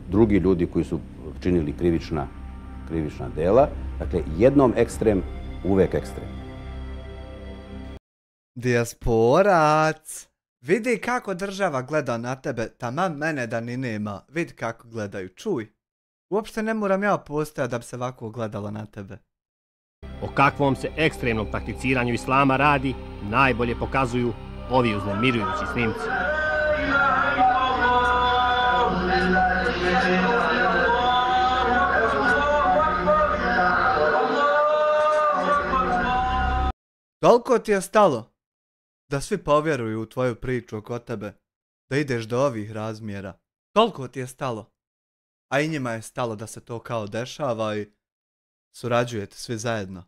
drugi ljudi koji su činili krivična dela. Dakle, jednom ekstrem, uvek ekstrem.
Dijasporac! Vidi kako država gleda na tebe, taman mene da ni nema. Vidi kako gledaju, čuj. Uopšte ne moram ja postojati da bi se ovako gledalo na tebe.
O kakvom se ekstremnom prakticiranju islama radi, najbolje pokazuju ovi uznemirujući snimci.
Toliko ti je stalo da svi povjeruju u tvoju priču oko tebe, da ideš do ovih razmjera. Toliko ti je stalo. A i njima je stalo da se to kao dešava i surađujete svi zajedno.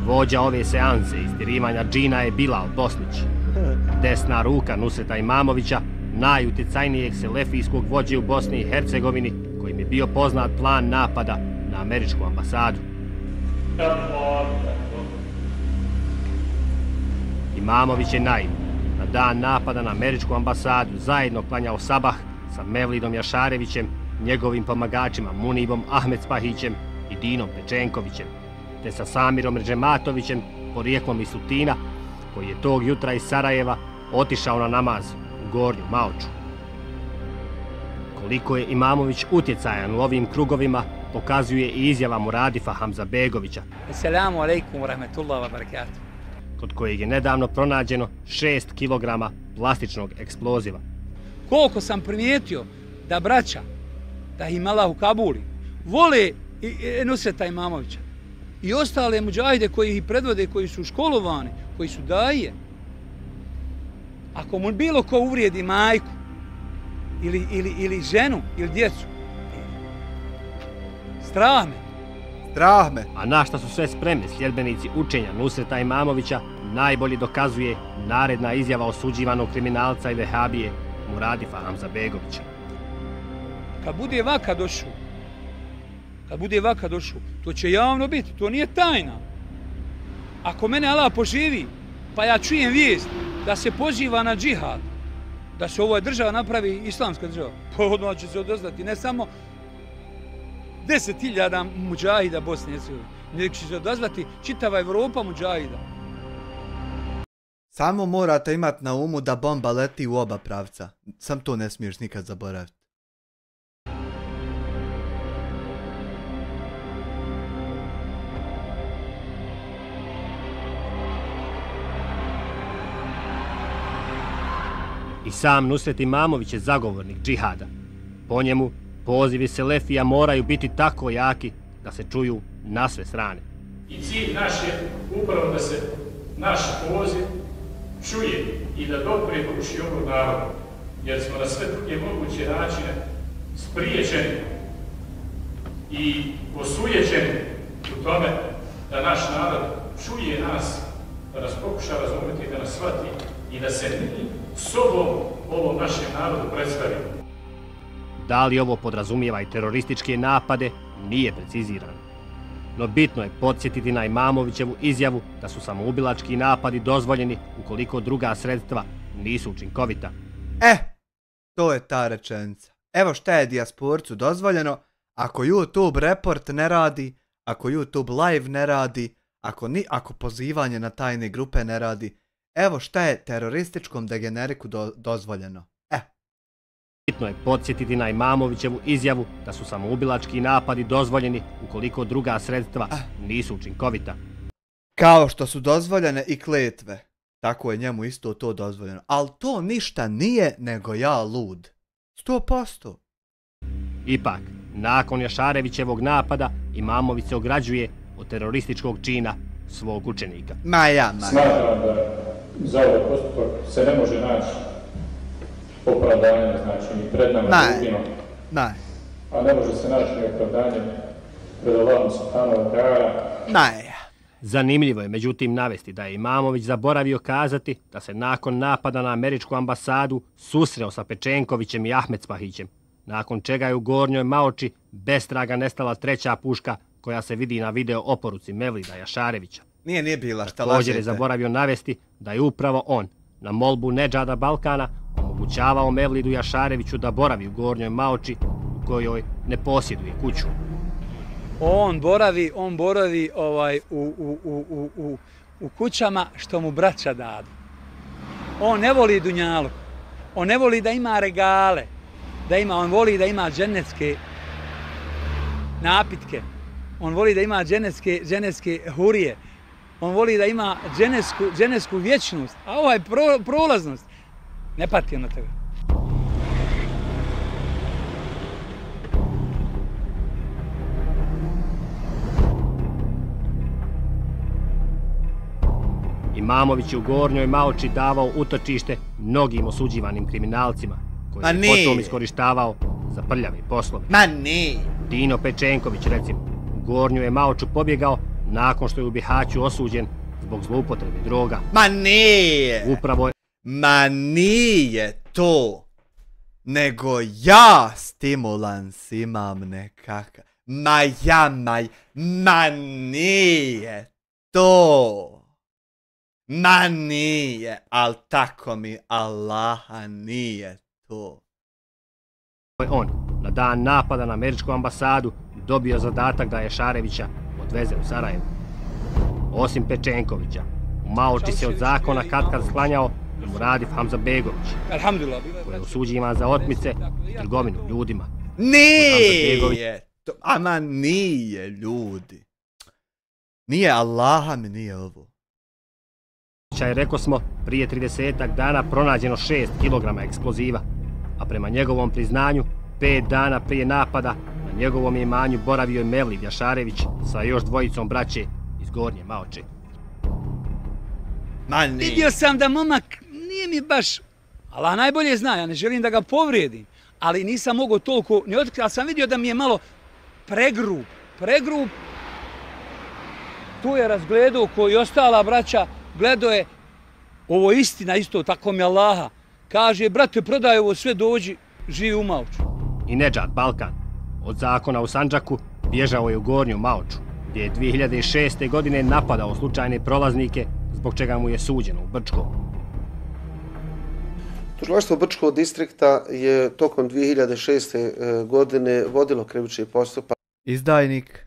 Vođa ove seanse istirivanja džina je Bilal Bosnić, desna ruka Nusreta Imamovića, najutjecajnijeg selefijskog vođe u Bosni i Hercegovini, kojim je bio poznat plan napada na američku ambasadu. Imamović je naime na dan napada na američku ambasadu zajedno klanjao sabah sa Mevlidom Jašarevićem, njegovim pomagačima Munibom Ahmedspahićem i Dinom Pečenkovićem, te sa Samirom Ređematovićem, porijeklom iz Tutina, koji je tog jutra iz Sarajeva otišao na namaz u Gornju Maoču. Koliko je Imamović utjecajan u ovim krugovima, pokazuje i izjava Muradifa Hamzabegovića,
Assalamu alaikum wa rahmatullahi wa barakatuh,
kod kojeg je nedavno pronađeno 6 kg plastičnog eksploziva.
Koliko sam primijetio da braća, da im Allah u Kabuli, vole Nusreta Imamovića i ostale muđahide koji ih predvode, koji su školovani, koji su daje. Ako mu bilo ko uvrijedi majku ili ženu ili djecu, Strah me.
Strah me.
A na šta su sve spremni sljedbenici učenja Nusreta Imamovića najbolje dokazuje naredna izjava osuđivanog kriminalca i vehabije Muradifa Hamzabegovića.
Kad bude vaka došao, to će javno biti, to nije tajna. Ako mene Allah poživi, pa ja čujem vijest da se poziva na džihad, da se ova država napravi islamska država, pa odmah će se odazvati ne samo 10.000 muđahida Bosne i Hercegovine, nego će se odazvati čitava Evropa muđahida.
Samo morate imati na umu da bomba leti u oba pravca. Sam to ne smiješ nikad zaboraviti.
I sam Nusret Imamović je zagovornik džihada. Po njemu, pozivi selefija moraju biti tako jaki da se čuju na sve strane.
I cilj naš je upravo da se naš poziv čuje i da dopre do uši ovog naroda, jer smo na sve druge moguće načine spriječeni i osujećeni u tome da naš narod čuje nas, da nas pokuša razumjeti, da nas shvati i da se mi sobom ovom našem narodu predstavi.
Da li ovo podrazumijeva i terorističke napade, nije precizirano. No bitno je podsjetiti na Imamovićevu izjavu da su samoubilački napadi dozvoljeni ukoliko druga sredstva nisu učinkovita.
To je ta rečenica. Evo šta je dijasporcu dozvoljeno, ako YouTube report ne radi, ako YouTube live ne radi, ako pozivanje na tajne grupe ne radi, evo šta je terorističkom degeneriku dozvoljeno.
Bitno je podsjetiti na Imamovićevu izjavu da su samoubilački napadi dozvoljeni ukoliko druga sredstva nisu učinkovita.
Kao što su dozvoljene i kletve, tako je njemu isto to dozvoljeno. Ali to ništa nije nego ja lud. 100%.
Ipak, nakon Jašarevićevog napada, Imamović se ograđuje od terorističkog čina svog učenika.
Smatram da za ovaj postupak se ne može naći opravdanje, znači ni pred nama ljudima, a ne može se naći ni opravdanje pred Allahom subhanahu wa ta'ala.
Zanimljivo je međutim navesti da je Imamović zaboravio kazati da se nakon napada na američku ambasadu susreo sa Pečenkovićem i Ahmedspahićem, nakon čega je u Gornjoj Maoči bez traga nestala treća puška koja se vidi na video oporuci Mevlida Jašarevića.
Nije bila, šta lažete.
Također je zaboravio navesti da je upravo on na molbu Nedžada Balkana omogućavao Mevlidu Jašareviću da boravi u Gornjoj Maoči u kojoj ne posjeduje kuću.
On boravi u kućama što mu braća dadu. On ne voli dunjaluk. On ne voli da ima regale. On voli da ima dženecke napitke. On voli da ima dženecke hurije. On voli da ima dženecku vječnost. A ovaj prolaznost. Ne pati on od toga.
Imamović je u Gornjoj Maoči davao utočište mnogim osuđivanim kriminalcima, koji je potom iskorištavao za prljave poslove. Dino Pečenković, recimo, u Gornju je Maoču pobjegao nakon što je u Bihaću osuđen zbog zloupotrebe droga. Upravo je...
Ma nije to, nego ja stimulans imam nekakav. Ma nije to. Ma nije, al tako mi Allaha nije to.
On, na dan napada na američku ambasadu, dobio zadatak da Jašarevića odveze u Sarajevo. Osim Pečenkovića, u Maoči se od zakona katkad sklanjao Muradif Hamzabegović, koji je osuđivan za otmice i trgovinu ljudima.
Nije! Ama nije, ljudi. Nije, Allaha mi nije ovo.
Rekao smo, prije 30 dana pronađeno 6 kg eksploziva, a prema njegovom priznanju, 5 dana prije napada, na njegovom imanju boravio je Mevlid Jašarević sa još dvojicom braće iz Gornje Maoče.
Vidio sam da momak nije mi baš, Allah najbolje zna, ja ne želim da ga povrijedim, ali nisam mogao toliko, ali sam vidio da mi je malo pregrub, pregrub. Tu je razgledao koji ostala braća, gledao je, ovo je istina isto, tako mi Allaha. Kaže, brate, prodaj ovo sve, dođi, živi u Maoču.
I Nedžad Balkan, od zakona u Sandžaku, bježao je u Gornju Maoču, gdje je 2006. godine napadao slučajne prolaznike, zbog čega mu je suđeno u Brčkom.
Tužilaštvo Brčkog distrikta je tokom 2006. godine vodilo krivični postupak
izdajnik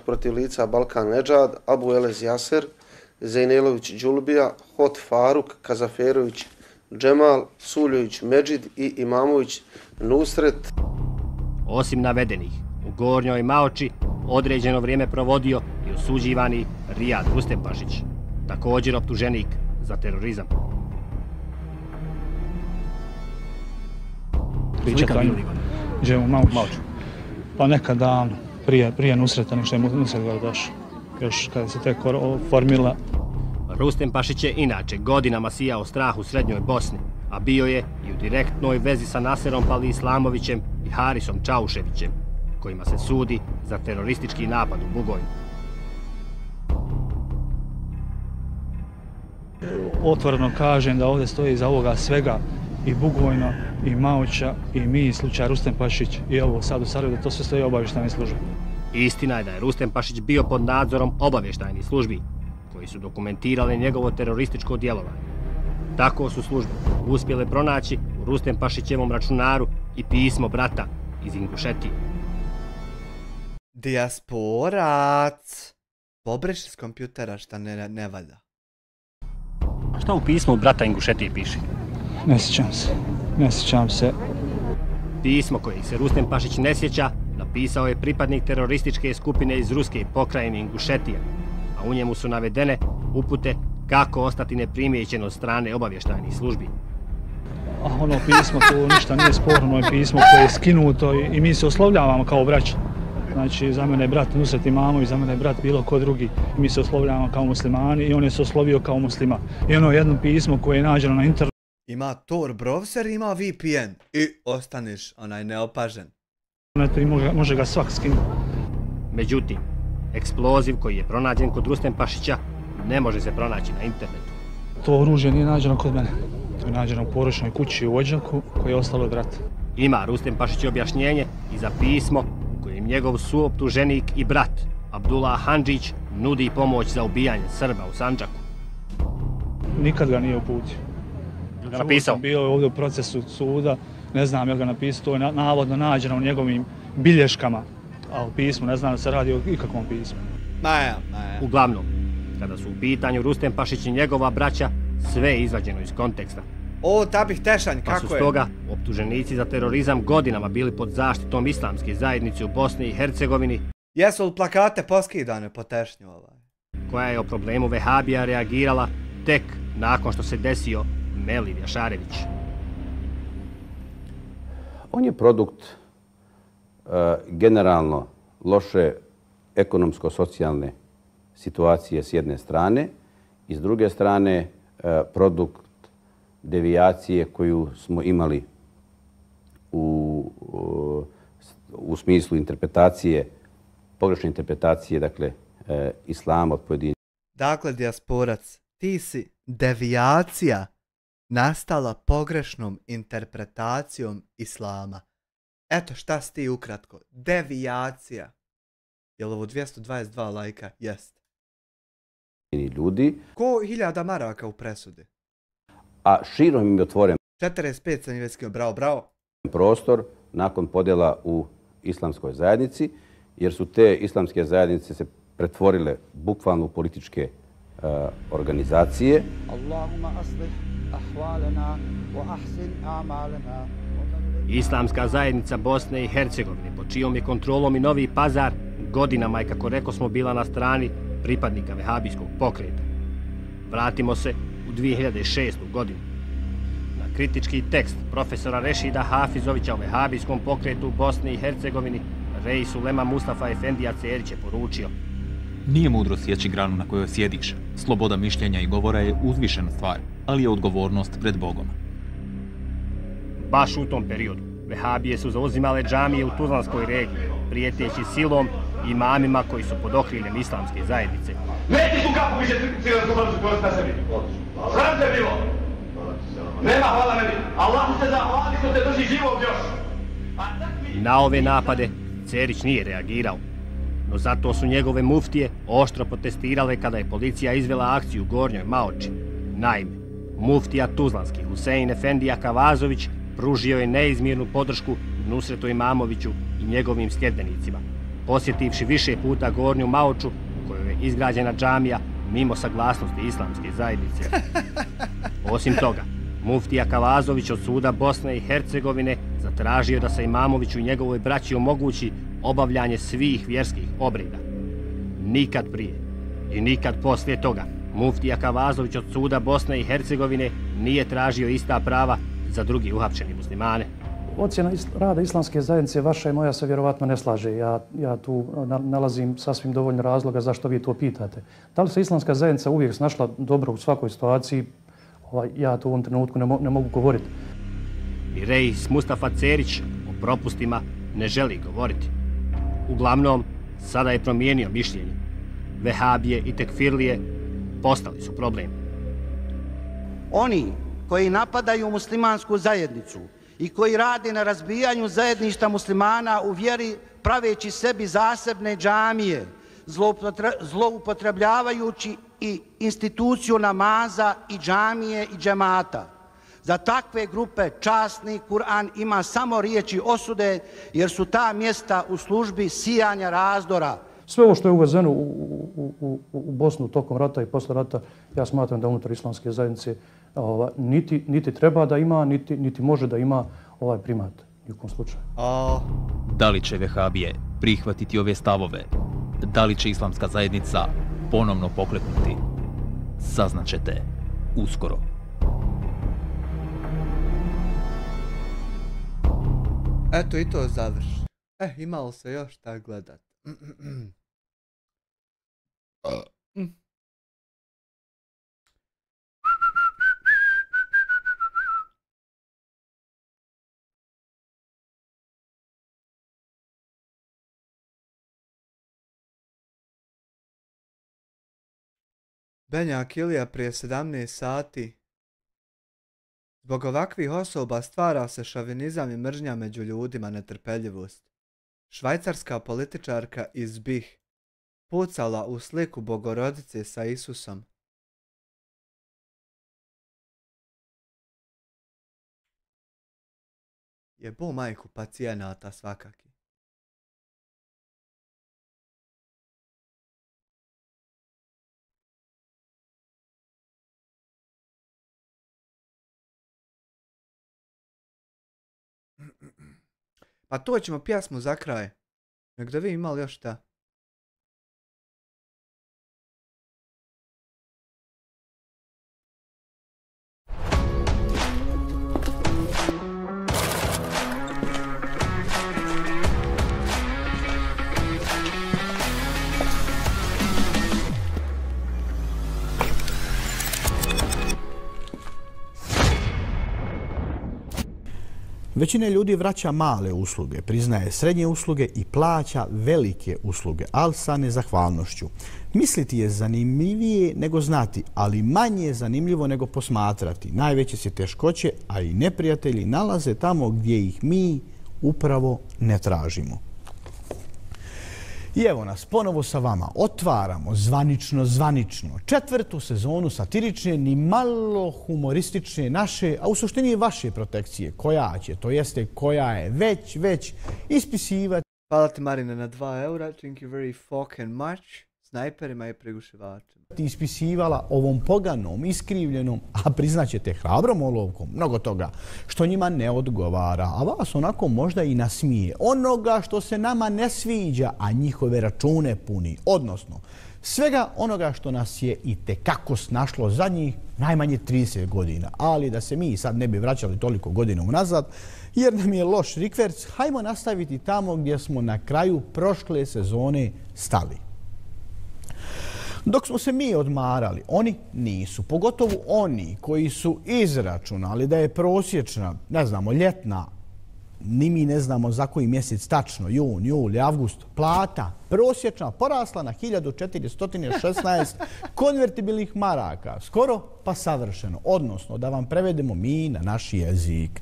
protiv lica Balkan Nedžad, Abu Elez Jaser, Zejnelović Đulbija, Hot Faruk, Kazaferović Džemal, Suljović Medžid i Imamović Nusret.
Osim navedenih, u Gornjoj Maoči određeno vrijeme provodio i osuđivani Rijad Rustempašić, također optuženik za terorizam.
Priča o njemu. Idemo u Maoču. Pa nekad davno, prije Nusreta, nek što je Nusret gore došao. Još kada se tek formila.
Rustempašić je inače godinama sijao strah u srednjoj Bosni, a bio je i u direktnoj vezi sa Naserom Pali Islamovićem i Harisom Čauševićem, kojima se sudi za teroristički napad u Bugojnu.
Otvoreno kažem da ovdje stoji iza ovoga svega i Bugojno, i Maoča, i mi, slučaj Rustempašić, i ovo sad u Sarajevu, da to sve stoji obavještajne službe.
Istina je da je Rustempašić bio pod nadzorom obavještajnih službi, koji su dokumentirali njegovo terorističko djelovanje. Tako su službe uspjele pronaći u Rustempašićevom računaru i pismo brata iz Ingušetije.
Dijasporac! Pobriši s kompjutera šta ne valja.
A šta u pismu brata Ingušetije piše?
Ne sjećam se.
Pismo koje se Rustempašić ne sjeća napisao je pripadnik terorističke skupine iz ruske pokrajine Ingušetija, a u njemu su navedene upute kako ostati neprimjećen od strane obavještajnih službi.
A ono pismo, to ništa nije sporno, ono je pismo koje je skinuto i mi se oslovljavamo kao braća. Znači, za mene je brat Nusret Imamović, za mene je brat bilo ko drugi. Mi se oslovljavamo kao muslimani i on je se oslovio kao muslima. I ono jedno pismo koje je nađeno na internetu.
Ima Tor browser, ima VPN i ostaniš neopažen.
I može ga svak skinuti.
Međutim, eksploziv koji je pronađen kod Rustempašića ne može se pronaći na internetu.
To oružje nije nađeno kod mene. To je nađeno u porodičnoj kući u Odžaku koje je ostalo od rata.
Ima Rustempašić objašnjenje i za pismo u kojem njegov suoptuženik i brat Abdullah Handžić nudi pomoć za ubijanje Srba u Sandžaku.
Nikad ga nije uputio.
Ga napisao?
Bio je ovdje u procesu suda, ne znam je ga napisao, to je navodno nađeno u njegovim bilješkama, a u pismu ne znam da se radi o ikakvom pismu.
Uglavnom, kada su u pitanju Rustempašić i njegova braća, sve je izvađeno iz konteksta.
O, tabih tešanj, kako je?
Pa su stoga optuženici za terorizam godinama bili pod zaštitom islamske zajednice u Bosni i Hercegovini.
Jesu li plakate poskidane po tešnju ovaj?
Koja je o problemu Vehabija reagirala tek nakon što se desio Melih Jašarević.
On je produkt generalno loše ekonomsko-socijalne situacije s jedne strane i s druge strane produkt devijacije koju smo imali u smislu interpretacije, pogrešne interpretacije, dakle, islama od pojedinca.
Dakle, dijasporac, ti si devijacija nastala pogrešnom interpretacijom islama. Eto šta si ti ukratko. Devijacija. Je li ovo 222 lajka? Jest.
Ljudi.
Ko 1000 maraka u presudi?
A širom im je otvoren
45 sam njeveskio, bravo.
Prostor nakon podjela u islamskoj zajednici, jer su te islamske zajednice se pretvorile bukvalno u političke organizacije.
Islamska zajednica Bosne i Hercegovine, pod čijom je kontrolom i Novi Pazar, godinama je, kako reko smo, bila na strani pripadnika vehabijskog pokreta. Vratimo se u 2006. godinu. Na kritički tekst profesora Rešida Hafizovića o vehabijskom pokretu u Bosni i Hercegovini, Reis Ulema Mustafa Efendija Cerić je poručio:
Nije mudro sjeći granu na kojoj sjediš. Sloboda mišljenja i govora je uzvišena stvar, ali je odgovornost pred Bogom.
Baš u tom periodu vehabije su zauzimale džamije u Tuzlanskoj regiji, prijeteći silom imamima koji su pod okriljem islamske zajednice.
Neći tu kapu više cijelo su ponos na sebi. Sram te bilo. Nema hvala meni. Allah se zahvali što te drži živog još.
Na ove napade Cerić nije reagirao, no zato su njegove muftije oštro protestirale kada je policija izvela akciju u Gornjoj Maoči. Naime, muftija Tuzlanski Husein Efendija Kavazović pružio je neizmjernu podršku Nusretu Imamoviću i njegovim sljedbenicima, posjetivši više puta Gornju Maoču u kojoj je izgrađena džamija mimo saglasnosti islamske zajednice. Osim toga, muftija Kavazović od suda Bosne i Hercegovine zatražio da se Imamoviću i njegovoj braći omogući obavljanje svih vjerskih obreda. Nikad prije i nikad poslije toga muftija Kavazović od suda Bosne i Hercegovine nije tražio ista prava za drugi uhapšeni muslimane.
Ocjena rada islamske zajednice vaša i moja se vjerovatno ne slaže. Ja tu nalazim sasvim dovoljno razloga zašto vi to pitate. Da li se islamska zajednica uvijek snašla dobro u svakoj situaciji? Ja to u ovom trenutku ne mogu govoriti.
I Reis Mustafa Cerić o propustima ne želi govoriti. Uglavnom, sada je promijenio mišljenje. Vehabije i tekfirlije postali su problem.
Oni koji napadaju muslimansku zajednicu i koji rade na razbijanju zajedništva muslimana u vjeri praveći sebi zasebne džamije, zloupotrebljavajući i instituciju namaza i džamije i džemata. Za takve grupe časni Kur'an ima samo riječi osude jer su ta mjesta u službi sijanja razdora.
Sve ovo što je uvezeno u Bosnu tokom rata i posle rata, ja smatram da unutar islamske zajednice niti treba da ima, niti može da ima ovaj primat. Nijekom slučaju.
Da li će vehabije prihvatiti ove stavove? Da li će islamska zajednica ponovno pokleknuti? Saznaćete uskoro.
Eto i to završi. Imalo se još šta gledat. Benjak Ilija prije 17 sati. Zbog ovakvih osoba stvara se šovinizam i mržnja među ljudima, netrpeljivost. Švajcarska političarka iz BiH pucala u sliku Bogorodice sa Isusom. Jebo majku pacijenata svakaki. Pa to ćemo pjesmu za kraj. Nek da vi imali još šta.
Većina ljudi vraća male usluge, priznaje srednje usluge i plaća velike usluge, ali sa nezahvalnošću. Misliti je zanimljivije nego znati, ali manje je zanimljivo nego posmatrati. Najveće se teškoće, a i neprijatelji nalaze tamo gdje ih mi upravo ne tražimo. I evo nas, ponovo sa vama otvaramo zvanično 4. sezonu satirične, ni malo humoristične naše, a u suštini vaše protekcije. Koja će, to jeste koja je već ispisivati.
Hvala ti Marine na 2 eura, thank you very fucking much, snajperima i prigušivačima.
Ispisivala ovom poganom, iskrivljenom, a priznaćete hrabrom olovkom, mnogo toga što njima ne odgovara, a vas onako možda i nasmije. Onoga što se nama ne sviđa, a njihove račune puni, odnosno svega onoga što nas je i tekako snašlo zadnjih najmanje 30 godina. Ali da se mi sad ne bi vraćali toliko godina unazad, jer nam je loš rikverc, hajmo nastaviti tamo gdje smo na kraju prošle sezone stali. Dok smo se mi odmarali, oni nisu. Pogotovo oni koji su izračunali da je prosječna, ne znamo, ljetna ni mi ne znamo za koji mjesec tačno, jun, juli, avgust, plata prosječna porasla na 1416 konvertibilnih maraka, skoro pa savršeno, odnosno da vam prevedemo mi na naš jezik.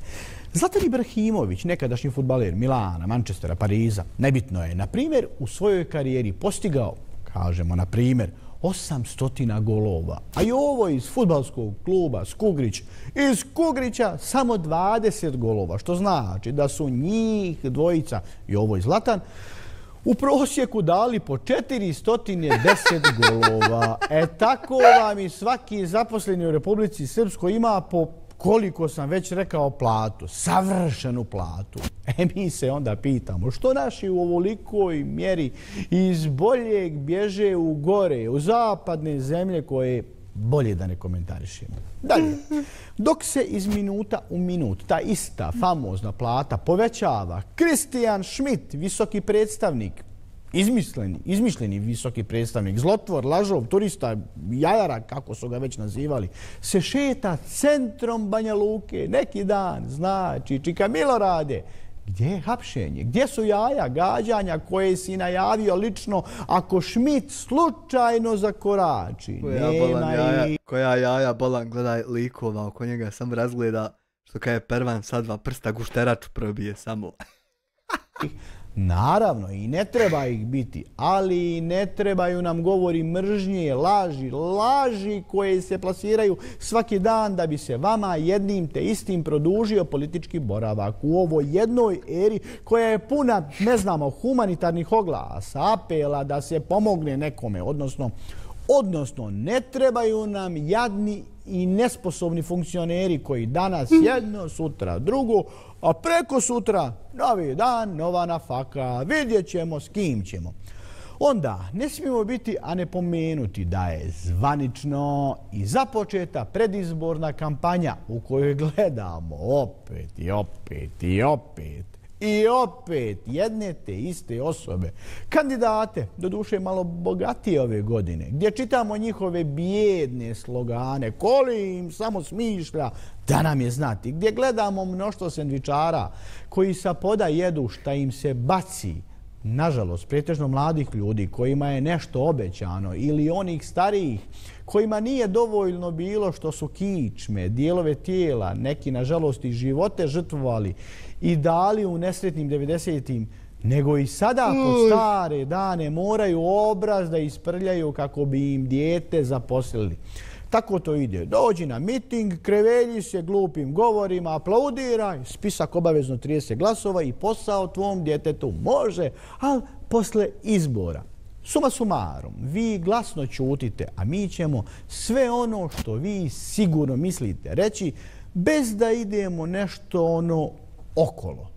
Zlatan Ibrahimović, nekadašnji fudbaler Milana, Manchestera, Pariza, nebitno je, na primjer, u svojoj karijeri postigao, kažemo, na primjer, 800 golova. A i ovo iz fudbalskog kluba Skugrić, iz Kugrića samo 20 golova, što znači da su njih dvojica, i ovo i Zlatan, u prosjeku dali po 410 golova. Tako vam i svaki zaposleni u Republici Srpskoj ima po, koliko sam već rekao, platu, savršenu platu. Mi se onda pitamo što naši u ovolikoj mjeri iz boljeg bježe u gore, u zapadne zemlje koje bolje da ne komentarišemo. Dalje, dok se iz minuta u minut ta ista famozna plata povećava, Christian Schmidt, visoki predstavnik, izmišljeni visoki predstavnik, zlotvor, lažov, turista, jajara, kako su ga već nazivali, se šeta centrom Banja Luke neki dan, znači, čika Milorade. Gdje je hapšenje? Gdje su jaja, gađanja koje si najavio lično ako Schmidt slučajno zakorači?
Koja jaja, bolan, gledaj likova oko njega, sam razgleda što kada je Pervan sa 2 prsta gušteraču probije samo.
Naravno, i ne treba ih biti, ali ne trebaju nam govori mržnje, laži koje se plasiraju svaki dan da bi se vama jednim te istim produžio politički boravak u ovoj jednoj eri koja je puna, ne znamo, humanitarnih oglasa, apela da se pomogne nekome, odnosno ne trebaju nam jadni i nesposobni funkcioneri koji danas jedno, sutra drugo, a preko sutra novi dan, nova nafaka, vidjet ćemo s kim ćemo. Onda ne smijemo biti, a ne pomenuti da je zvanično i započeta predizborna kampanja u kojoj gledamo opet jedne te iste osobe, kandidate, doduše malo bogatije ove godine, gdje čitamo njihove bijedne slogane, koli im samo smišlja da nam je znati, gdje gledamo mnoštvo sendvičara koji sa poda jedu šta im se baci, nažalost, pretežno mladih ljudi kojima je nešto obećano ili onih starijih kojima nije dovoljno bilo što su kičme, dijelove tijela, neki nažalost i živote žrtvovali i dali u nesretnim 90-im, nego i sada po stare dane moraju obraz da isprljaju kako bi im dijete zaposlili. Tako to ide. Dođi na miting, krevelji se glupim govorima, aplaudiraj, spisak obavezno 30 glasova i posao tvom djetetu može, ali posle izbora. Suma sumarum, vi glasno ćutite, a mi ćemo sve ono što vi sigurno mislite reći, bez da idemo nešto okolo.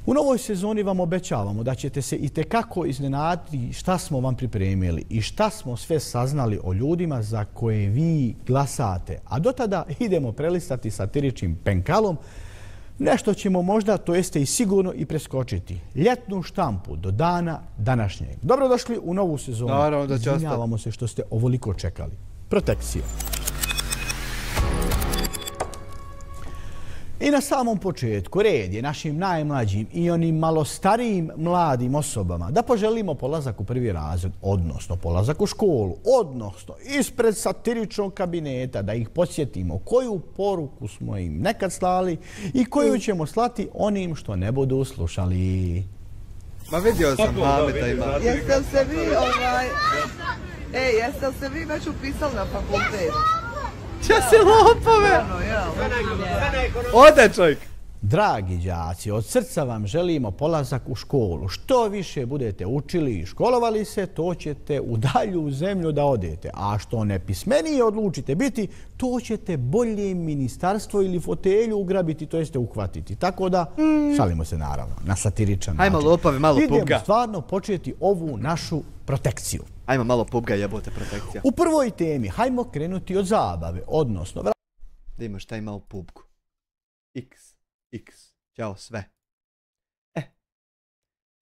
U novoj sezoni vam obećavamo da ćete se itekako iznenaditi šta smo vam pripremili i šta smo sve saznali o ljudima za koje vi glasate. A do tada idemo prelistati satiričnim penkalom. Nešto ćemo možda, to jeste i sigurno, i preskočiti. Ljetnu štampu do dana današnjeg. Dobrodošli u novu sezonu.
Naravno da će ostati.
Izvinjavamo se što ste ovoliko čekali. Protekcija. I na samom početku red je našim najmlađim i onim malo starijim mladim osobama da poželimo polazak u prvi razred, odnosno polazak u školu, odnosno ispred satiričnog kabineta da ih podsjetimo koju poruku smo im nekad slali i koju ćemo slati onim što ne budu slušali.
Ma vidio sam pameta ima.
Jeste li se vi već upisali na fakultet?
Če se lopove! Ode čovjek!
Dragi đaci, od srca vam želimo polazak u školu. Što više budete učili i školovali se, to ćete u dalju zemlju da odete. A što nepismenije odlučite biti, to ćete bolje ministarstvo ili fotelju ugrabiti, to jeste uhvatiti. Tako da, šalimo se naravno, na satiričan način.
Ajmo lopave, malo pubga.
Idemo stvarno početi ovu našu protekciju.
Ajmo malo pubga, jebote, protekcija.
U prvoj temi, hajmo krenuti od zabave, odnosno...
Da imaš taj malo pubgu. X. Ćao sve.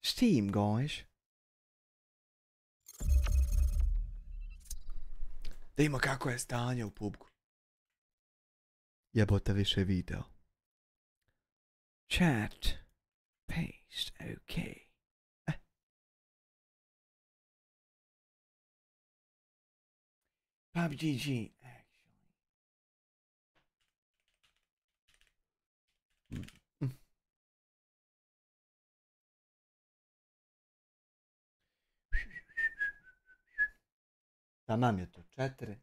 S čim goješ? Da ima kako je stanje u pubgu. Jebote više video. Chat. Paste. Okay. PUBG. Tamam je to 4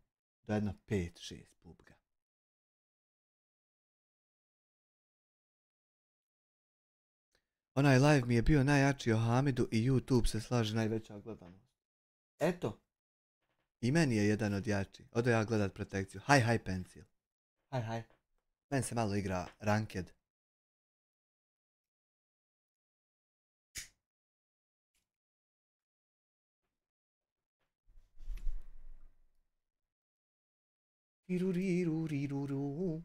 do jedno 5-6 pubga. Onaj live mi je bio najjači o Hamidu i YouTube se slaže najveća gledanost. Eto. I meni je jedan od jači. Odo ja gledat protekciju. Hi Pencil. Hi. Meni se malo igra ranked. Riruriru.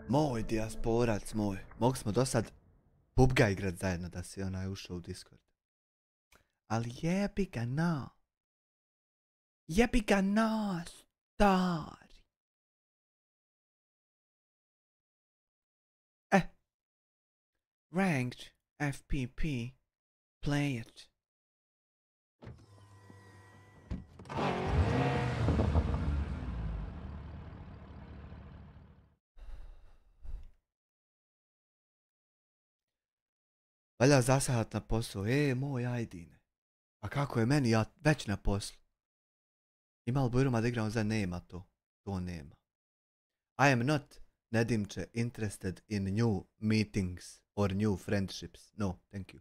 Moj dijasporac moj. Mogli smo do sad pubga igrat zajedno da si onaj ušao u Discord. Ali jebi ga na. Jebi ga na, stari. Ranked FPP. Play it. Valja zasahat na posao. Moj Ajdine. A kako je meni, ja već na poslu. Imal bujruma da igram za nema to. To nema. I am not, Nedimče, interested in new meetings or new friendships. No, thank you.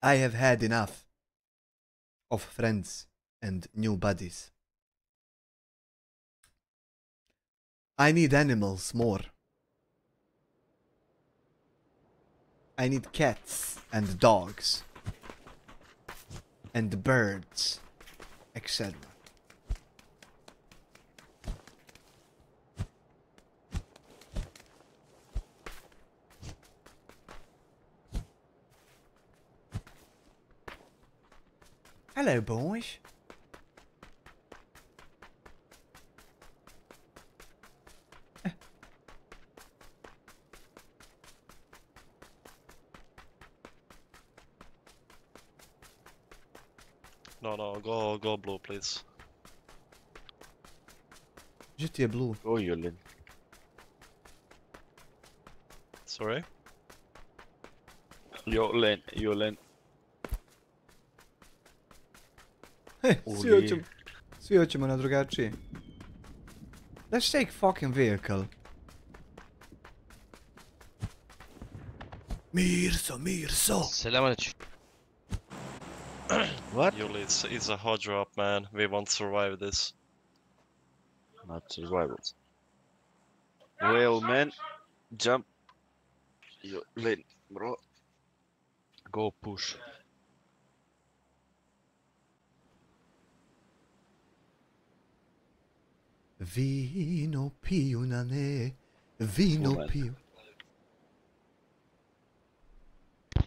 I have had enough of friends and new buddies. I need animals more. I need cats and dogs and birds, etc. Hello, boys.
No, go blue, please.
GTA blue.
Go Yulin. Sorry? Yulin.
Svi hoćemo na drugačije. Let's take fucking vehicle. Mirso.
Selam aleyküm.
What? Yuli, it's a hot drop, man. We won't survive this.
Not survive it. Well, man, jump. Yulin, bro. Go push.
Vino piju na ne, vino piju.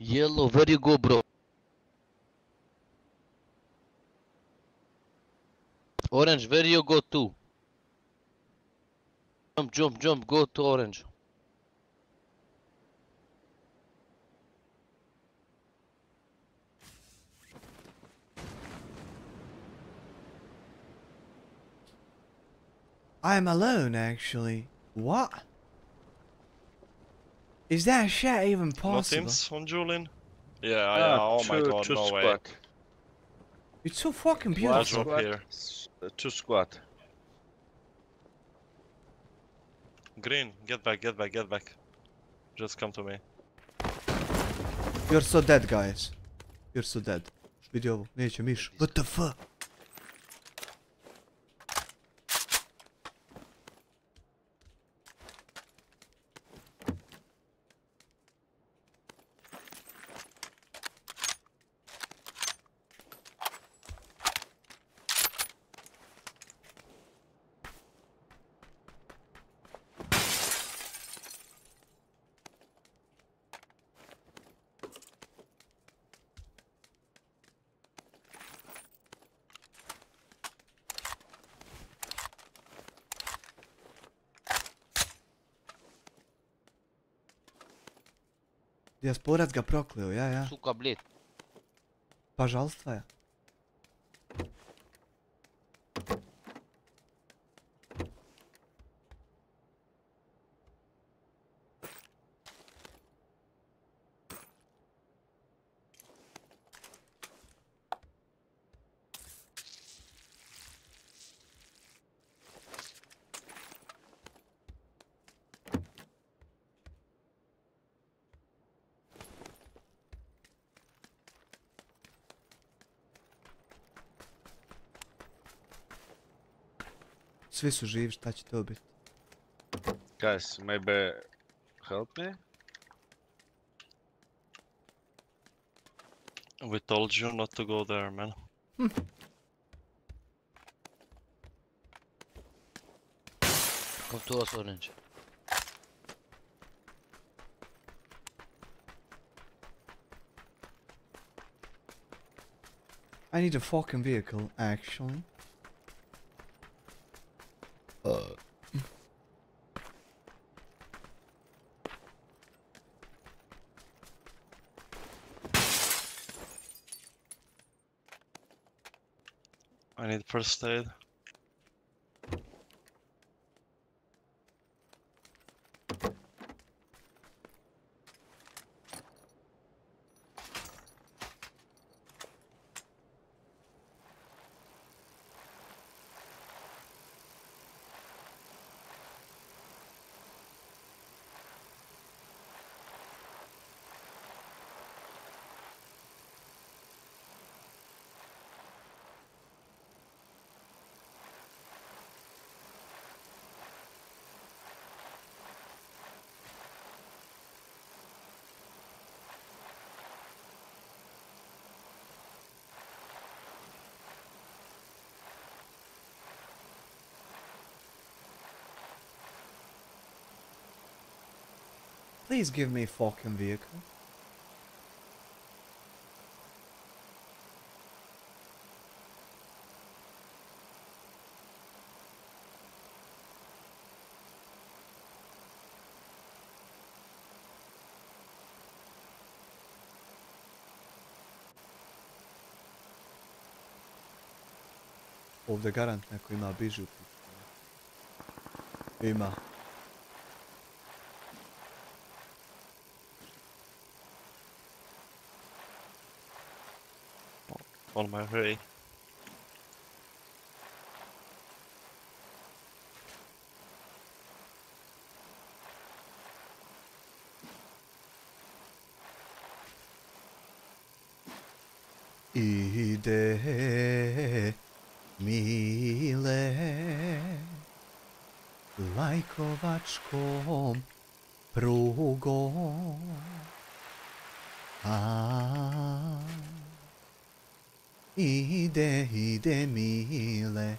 Yellow, where you go, bro? Orange, where you go to? Jump, go to orange.
I'm alone, actually. What? Is that shit even possible?
No teams on Julian? Yeah, oh my god, no way.
It's so fucking beautiful.
Drop here.
2 squad.
Green, get back. Just come to me.
You're so dead, guys. You're so dead. Vidi ovo, neće miš. What the fuck? Dijasporac ga prokleo, ja.
Suka, bled.
Pa žalstva je. Svi su živi, šta će to biti?
Guys, maybe help me?
We told you not to go there, man.
Come to us, Orange.
I need a fucking vehicle, actually.
I need first aid.
Please give me a fucking vehicle. Ovdje garant neko ima bižu. Ima.
On my way.
Ide mile lajkovačkom prugom. Ide mile.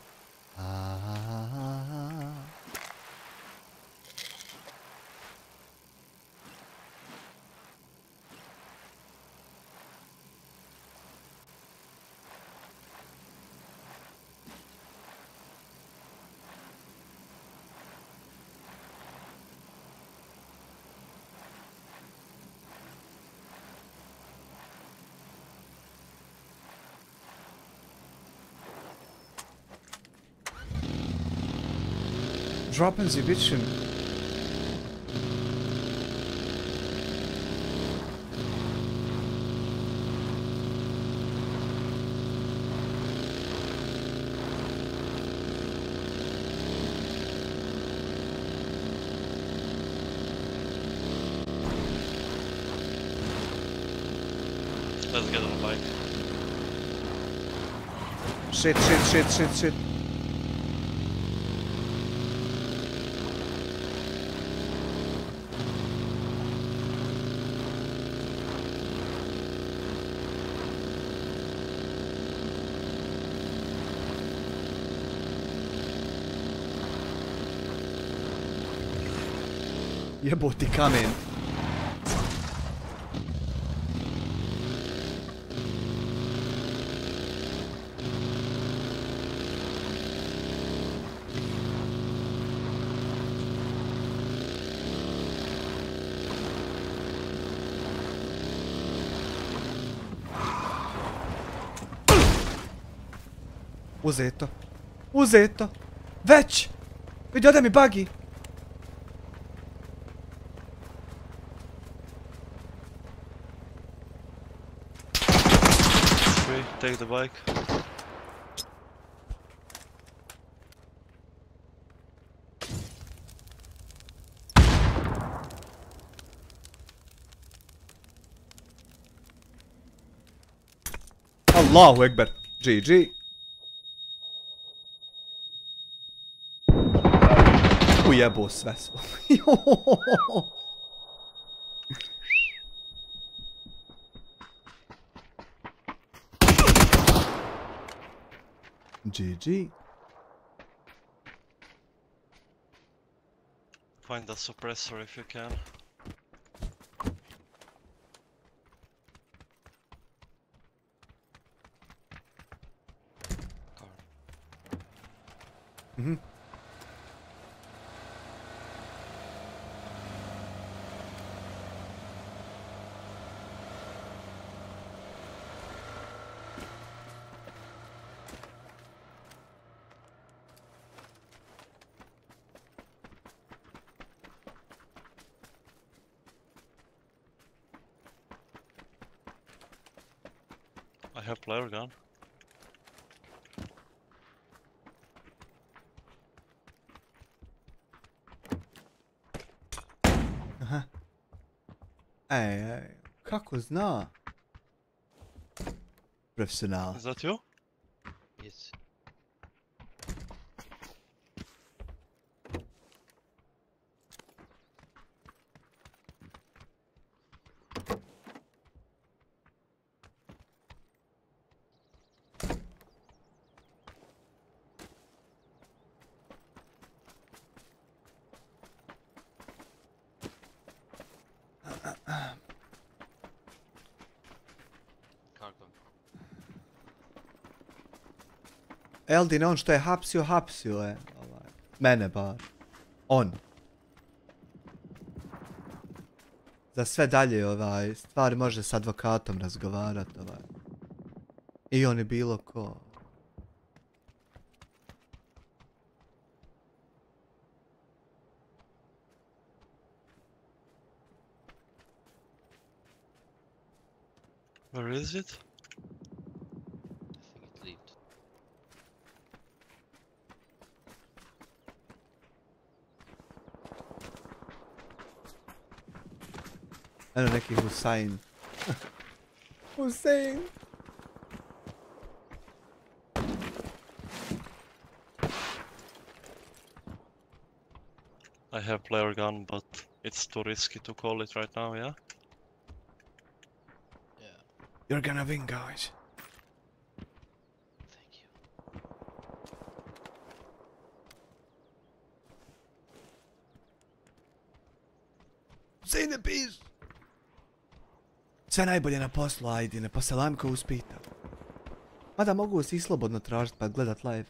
Drop exhibition.
Let's get on a bike.
Shit. Jeboti kamen. Uzeto. Uzeto. Već! Vidi, ode mi buggy.
Free, take the bike.
Allahu Ekber. GG. Ujebo sve svo. GG.
Find the suppressor if you can.
Mhm.
I have player gun.
Aha. Ej, kako zna? Profesional.
Is that you?
Yes.
Eldin, on što je hapsio je. Mene bar. On. Za sve dalje stvari može s advokatom razgovarati I on je bilo ko.
Where is it?
Eno neki Hussein. Hussein!
I have player gun, but it's too risky to call it right now, yeah?
You're gonna win, guys. Hussein je piš! Sve najbolje na poslu, Ajdine, pa se Lamko uspita. Mada mogu si i slobodno tražiti pa gledat live.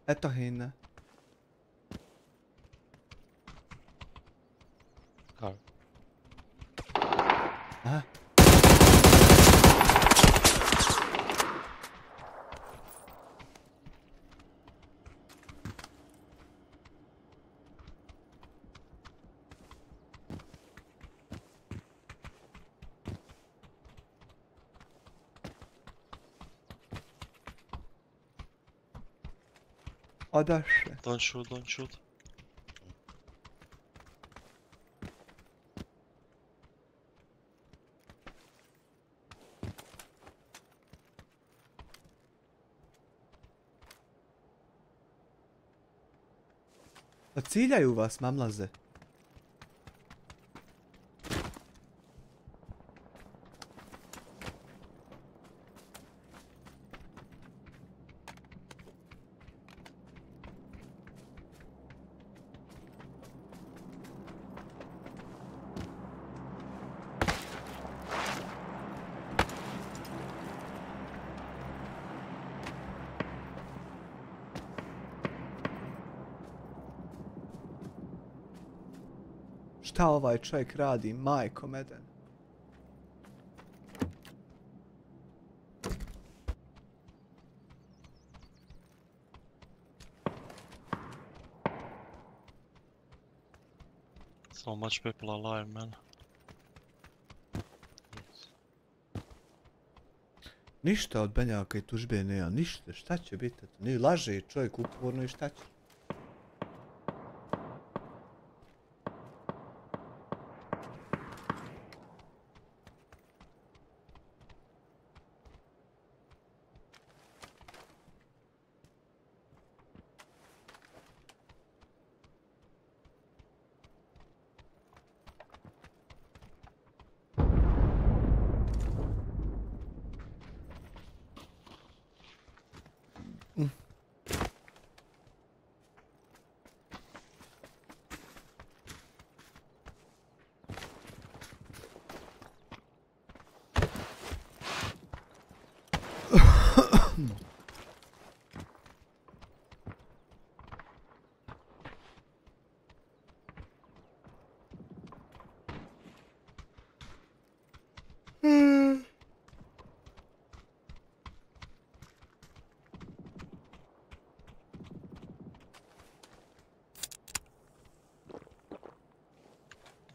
Eto Hina. Aha. Odaše.
Don't shoot, don't shoot.
Ciljaju vas, mamlaze. Šta ovaj čovjek radi, majko meden?
So much people alive, man.
Ništa od Benjaka i tužbe nema, ništa, šta će biti? Ne laže čovjek uporno i šta će?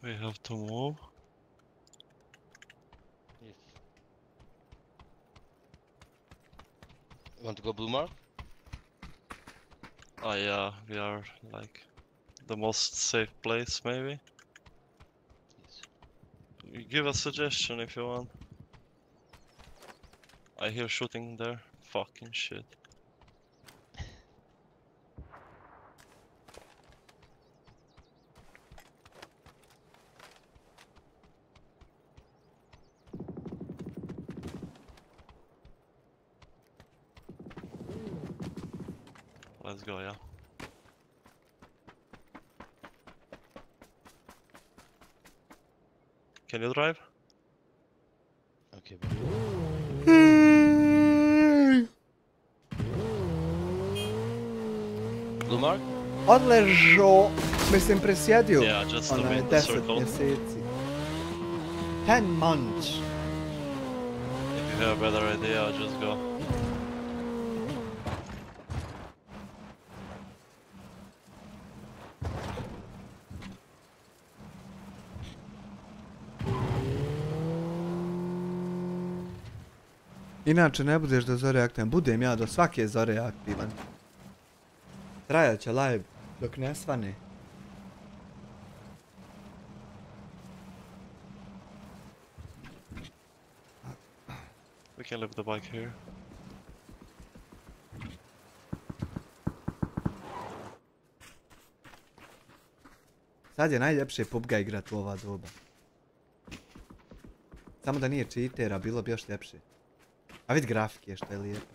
We have to move.
Yes. You want to go blue mark?
Oh yeah, we are like the most safe place maybe.
Yes.
You give a suggestion if you want. I hear shooting there. Fucking shit. Let's go, yeah. Can you drive?
Okay. Blue mark?
Odležo, mislim presjedio,
Yeah, just
onaj
remain the
10
circle.
mjeseci. 10 months.
If you have a better idea, just go.
Inače ne budeš do zore aktivan, budem ja do svake zore aktivan. Trajat će live dok ne svane.
We can leave the bike here.
Sad je najljepše PUBG igrat u ova doba. Samo da nije cheatera, bilo bi još ljepše. A vid grafike što je lijepo.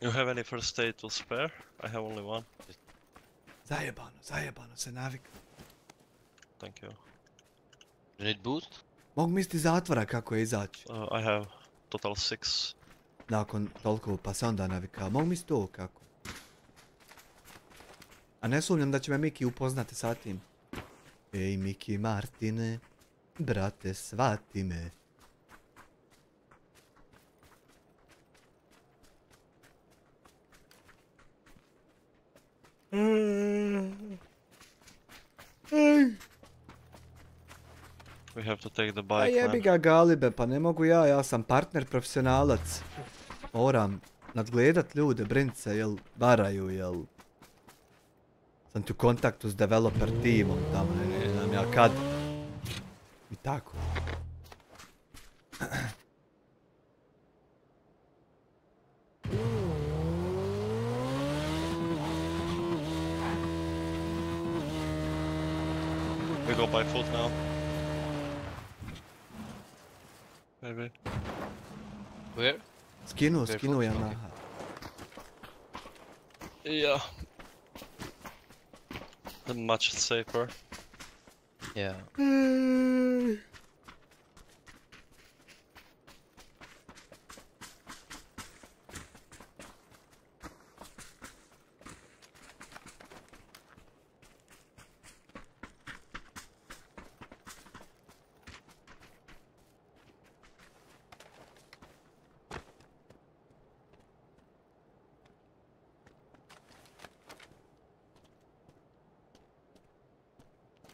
You have any first aid to spare? I have only one.
Zajebano se navika.
Thank you.
You need boost?
Mogu misliti zatvora kako je izaći.
I have total 6.
Nakon toliko pa se onda navika. Mogu misliti to kako. A ne sumnjam da će me Miki upoznati sa tim. Ej Miki Martine, brate svati me.
We have to take the
Pa
bike,
jebi
man.
ga Galibe, pa ne mogu ja sam partner profesionalac. Moram nadgledat ljude, brinit se jel varaju, jel sam ti u kontaktu s developer timom tamo, ne znam ja kad. I tako.
We go by foot now. Maybe.
Where?
Skinuo Yamaha.
Yeah. Much safer.
Yeah.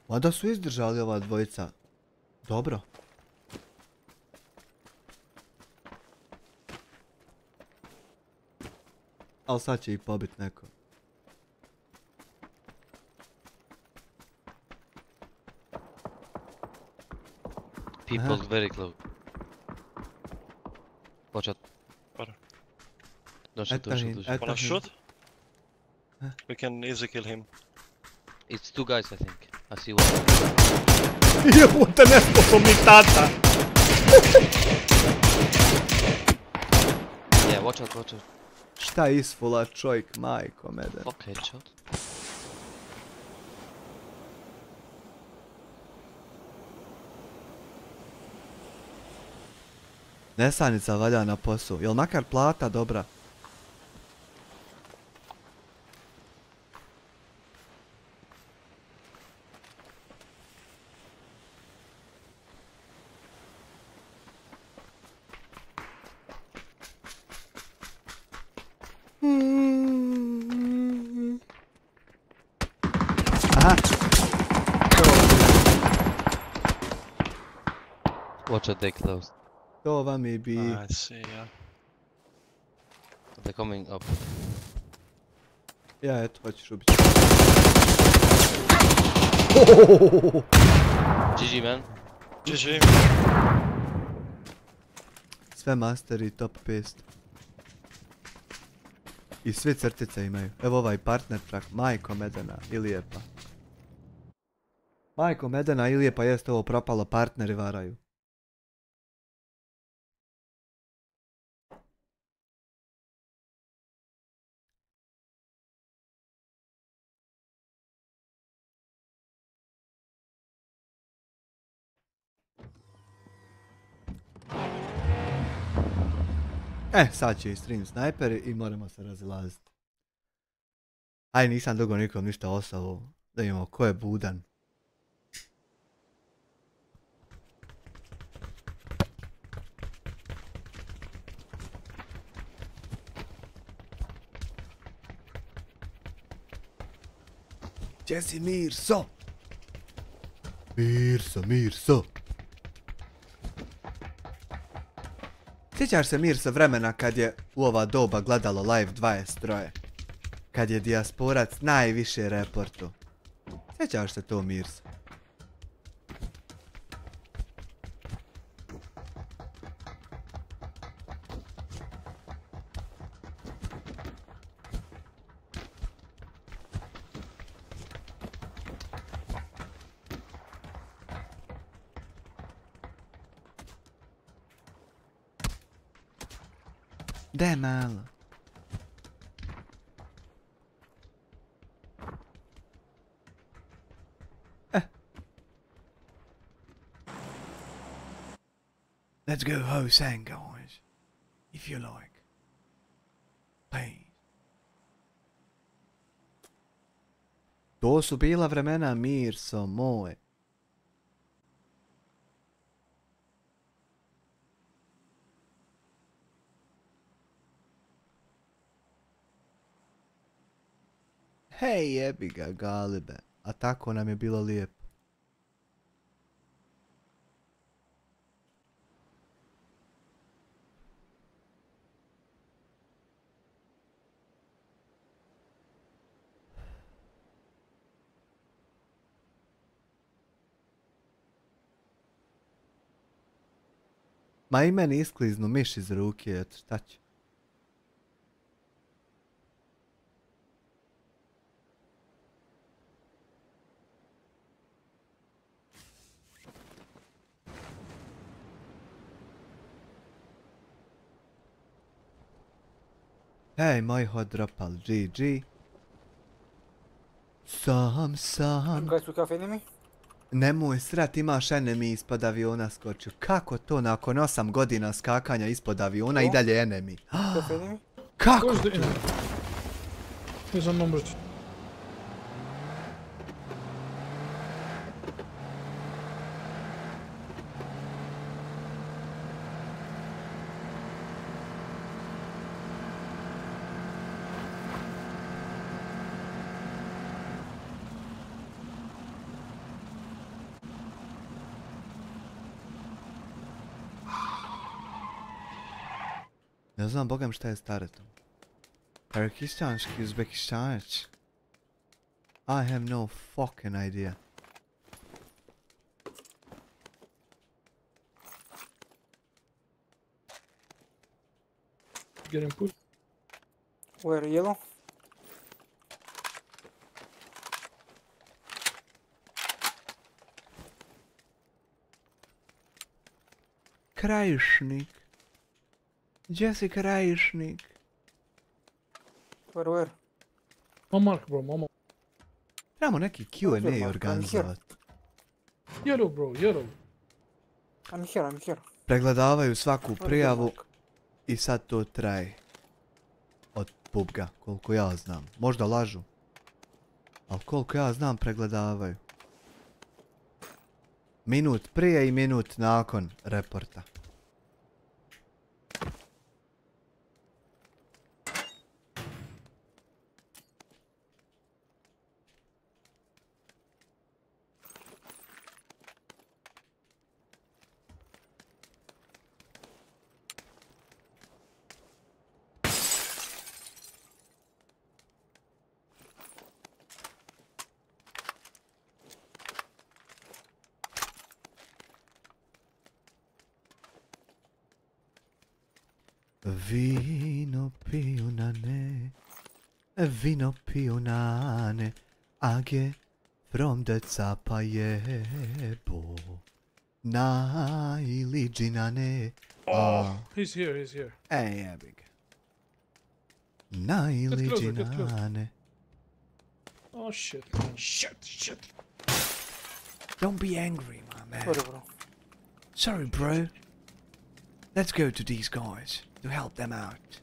Mada su izdržali ova dvojica. Dobro. Ali sad će ih pobit neko.
People very close. Watch out. Don't shoot, don't shoot, don't shoot.
Wanna shoot? We can easily kill him.
It's two guys, I think. I see one.
Jebote, nesposobni tata!
Yeah, watch out, watch out.
Šta isfula čovjek, majko mede.
Fuck, headshot.
Nesanica valja na poslu. Jel makar plata dobra? Aha.
Watch out, they closed.
To vam je bi...
I see, yeah.
They're coming up.
Ja, eto, hoćeš ubiti.
GG, man.
GG.
Sve masteri, top 5. I svi crtice imaju. Evo ovaj partner čak, Majko Medena i Lijepa. Majko Medena i Lijepa jeste ovo propalo, partneri varaju. Sad će i stream snajperi i moramo se razilaziti. Aj, nisam dugo nikom ništa ostalo. Da imamo ko je budan. Gdje si Mirso? Mirso. Sjećaš se Mirso vremena kad je u ova doba gledalo live 23? Kad je dijasporac najviše reportu. Sjećaš se to Mirso? Daj malo. Let's go Hosang, guys. If you like. Please. To su bila vremena Mirso moj. Hej, jebi ga, Galibe. A tako nam je bilo lijepo. Ma i meni iskliznu miš iz ruke, eto šta ću. Hej, moj hot dropal, GG. Sam.
Guys, we have enemy?
Nemoj srat, imaš enemy ispod aviona skočio. Kako to nakon 8 godina skakanja ispod aviona i dalje enemy? Kako to?
He's on number 2.
Ne znam, bogam šta je s Taretom. Tarekistanski, Uzbekistanec. I have no fucking idea.
Getting pushed.
Where, yellow?
Krajišnik. Gdje si Krajišnik?
Where?
One mark, bro, one mark.
Trebamo neki Q&A organizovat.
Yellow, bro, yellow.
I'm here.
Pregledavaju svaku prijavu i sad to traje. Od PUBG-a, koliko ja znam. Možda lažu. Ali koliko ja znam, pregledavaju. Minut prije i minut nakon reporta. Vino piju nane, age from the Zapajebo. Na ili džinane.
Oh, he's here.
Ej, jebig. Na ili džinane.
Oh shit, man. Shit.
Don't be angry, my man.
Sorry, bro.
Sorry, bro. Let's go to these guys to help them out.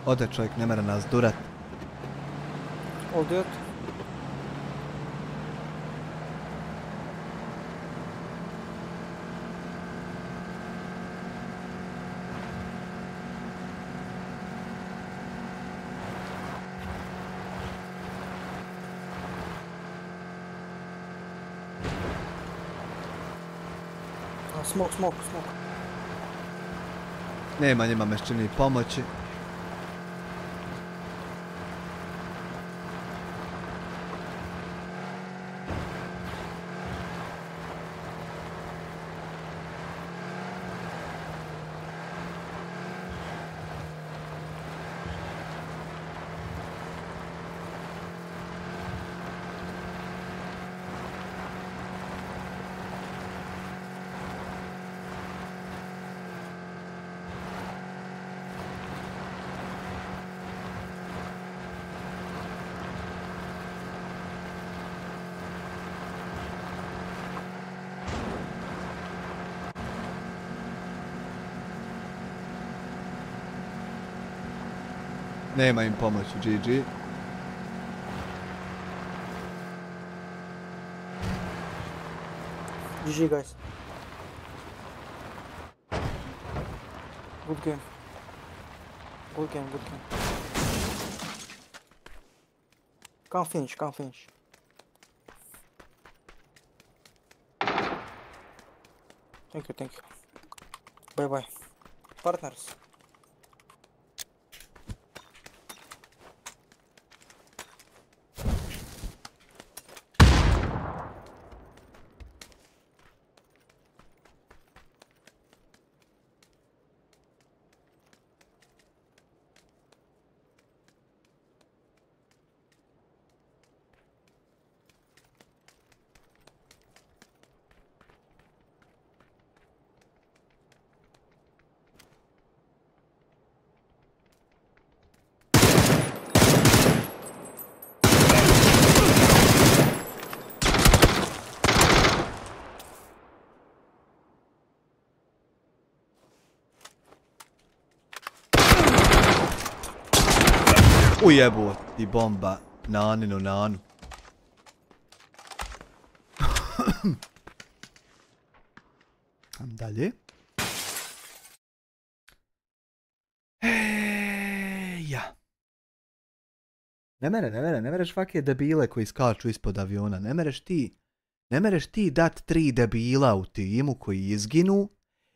Ode čovjek, ne mora nas durat.
Ovdje. Smoke.
Nema njima meščini pomoći. Nema im pomoći, GG.
GG, guys. Good game. Can't finish. Thank you. Bye. Partners.
Ujebo ti bomba naninu nanu. Dalje. Ja. Ne mereš svake debile koji skaču ispod aviona. Ne mereš ti dat 3 debila u timu koji izginu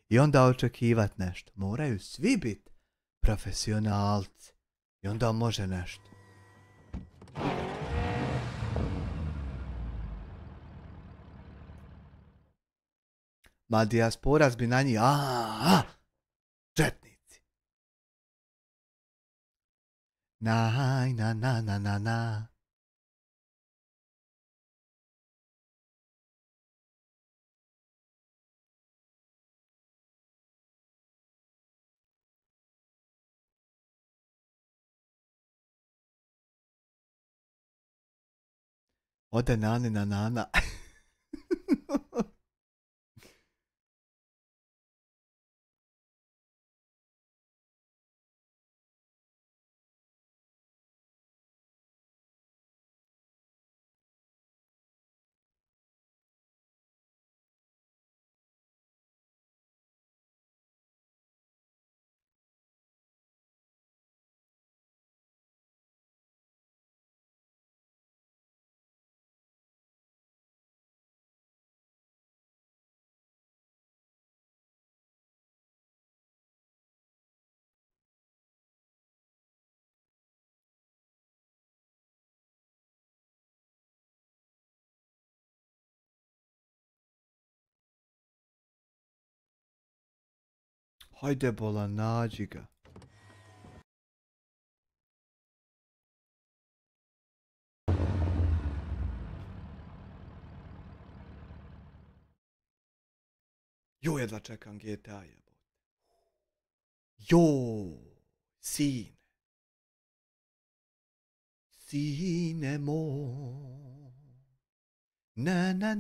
i onda očekivat nešto. Moraju svi biti profesionalci. I onda može nešto. Ma dijaspora bi na njih, četnici. Na. Ode nana. Hajde bola, nađi ga. Jo, jedva čekam GTA jebote. Jo, sine. Sine moj. Na. Na.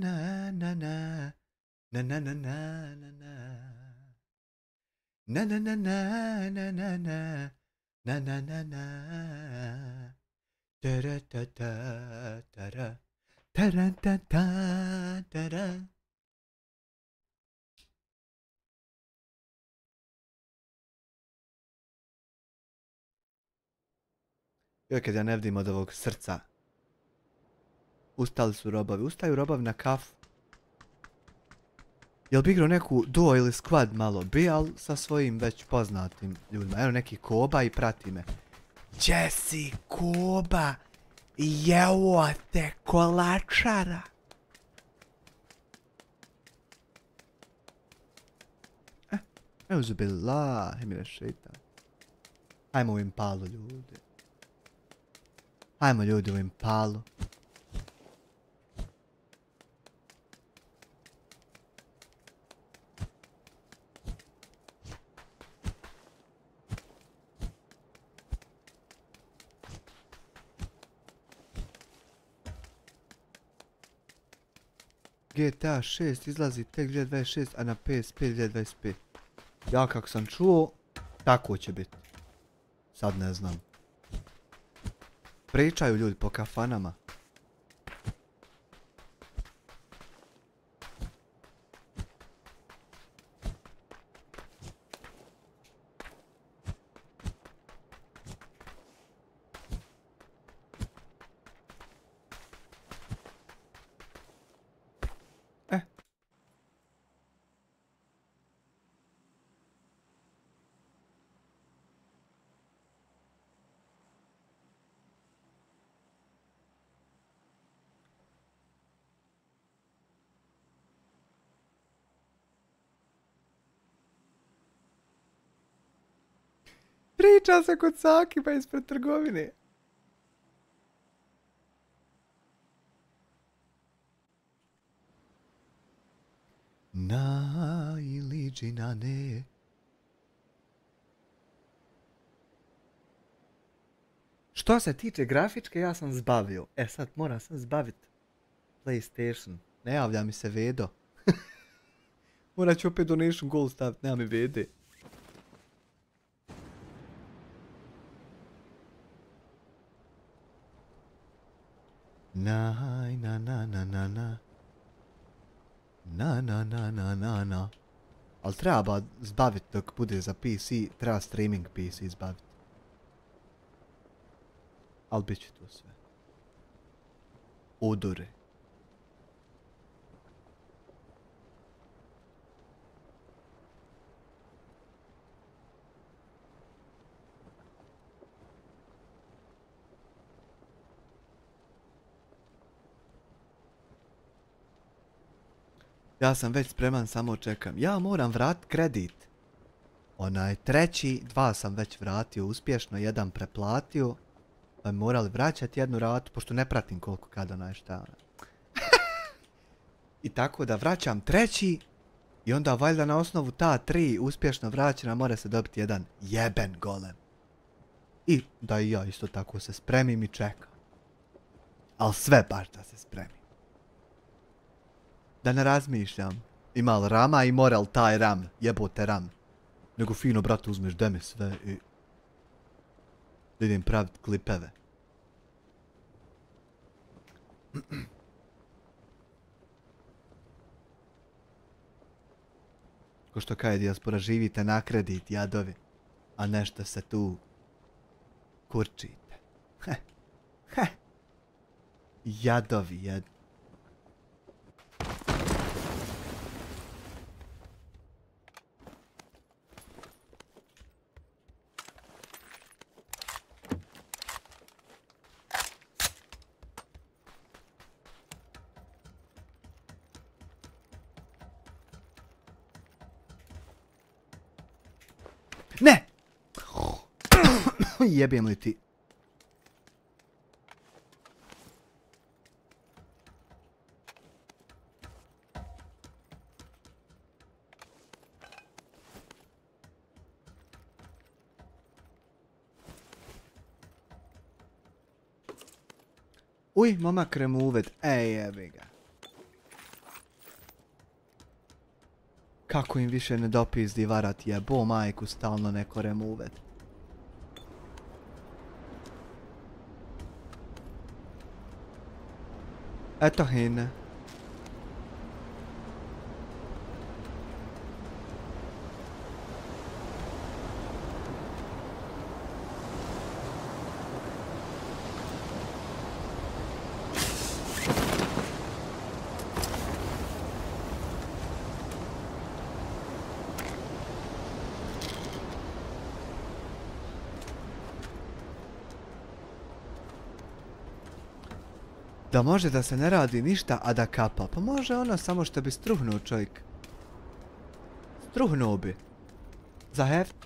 Tara. Joj, kad ja ne vidim od ovog srca. Ustali su robovi. Ustaju robovi na kafu. Jel bi igrao neku duo ili squad malo bi, ali sa svojim već poznatim ljudima. Evo neki Koba i prati me. Jesse, Koba, jevo te kolačara. Euzubillah, mire šeitan. Hajmo u Impalu, ljudi. Hajmo ljudi u Impalu. GTA 6 izlazi tek 2026, a na PSP 2025. Ja kako sam čuo, tako će biti. Sad ne znam. Pričaju ljudi po kafanama. Priča se kod Sakiba ispred trgovine. Na iliđi na ne. Što se tiče grafičke, ja sam zbavio. Sad moram sam zbavit PlayStation. Ne javlja mi se Vedo. Morat ću opet donation goal stavit, nema mi Vede. Na. Ali treba zbaviti dok bude za PC, treba streaming PC zbaviti. Ali bit će to sve. Odore. Ja sam već spreman, samo čekam. Ja moram vratiti kredit. Onaj treći, 2 sam već vratio uspješno, 1 preplatio. Pa bi morali vraćati 1 ratu, pošto ne pratim koliko kada onaj šta. I tako da vraćam treći. I onda valjda na osnovu ta 3 uspješno vraćena mora se dobiti 1 jeben golem. I da i ja isto tako se spremim i čekam. Ali sve baš da se spremim. Da ne razmišljam. Ima li rama i mora li taj ram, jebote ram. Nego fino, brate, uzmeš deme sve i... da idem praviti klipeve. Ko što kaže dijaspora, živite na kredit, jadovi. A nešto se tu... kurčite. Jadovi, jadovi. Ne! Jebem li ti? Uj, momak removed. Ej, jebi ga. Kako im više ne dopizdi varat, jebo majku, stalno neko removed. Eto hine. Da može da se ne radi ništa, a da kapa. Pa može ono samo što bi struhnuo čovjek. Struhnuo bi. Za heft.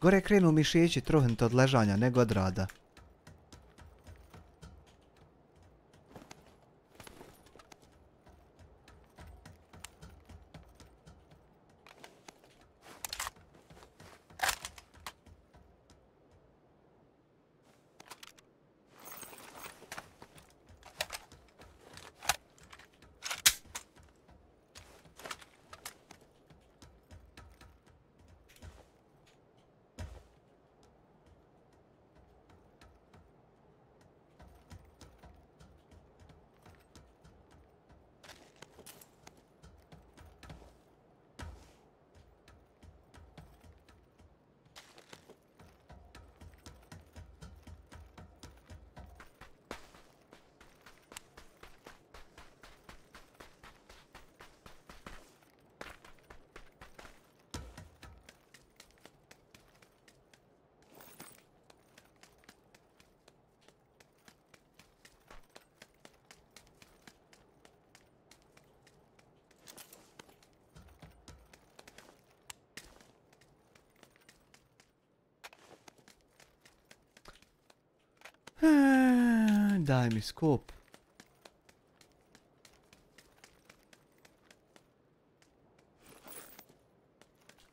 Gore krenu mišići truhnut od ležanja, nego od rada. Daj mi skop.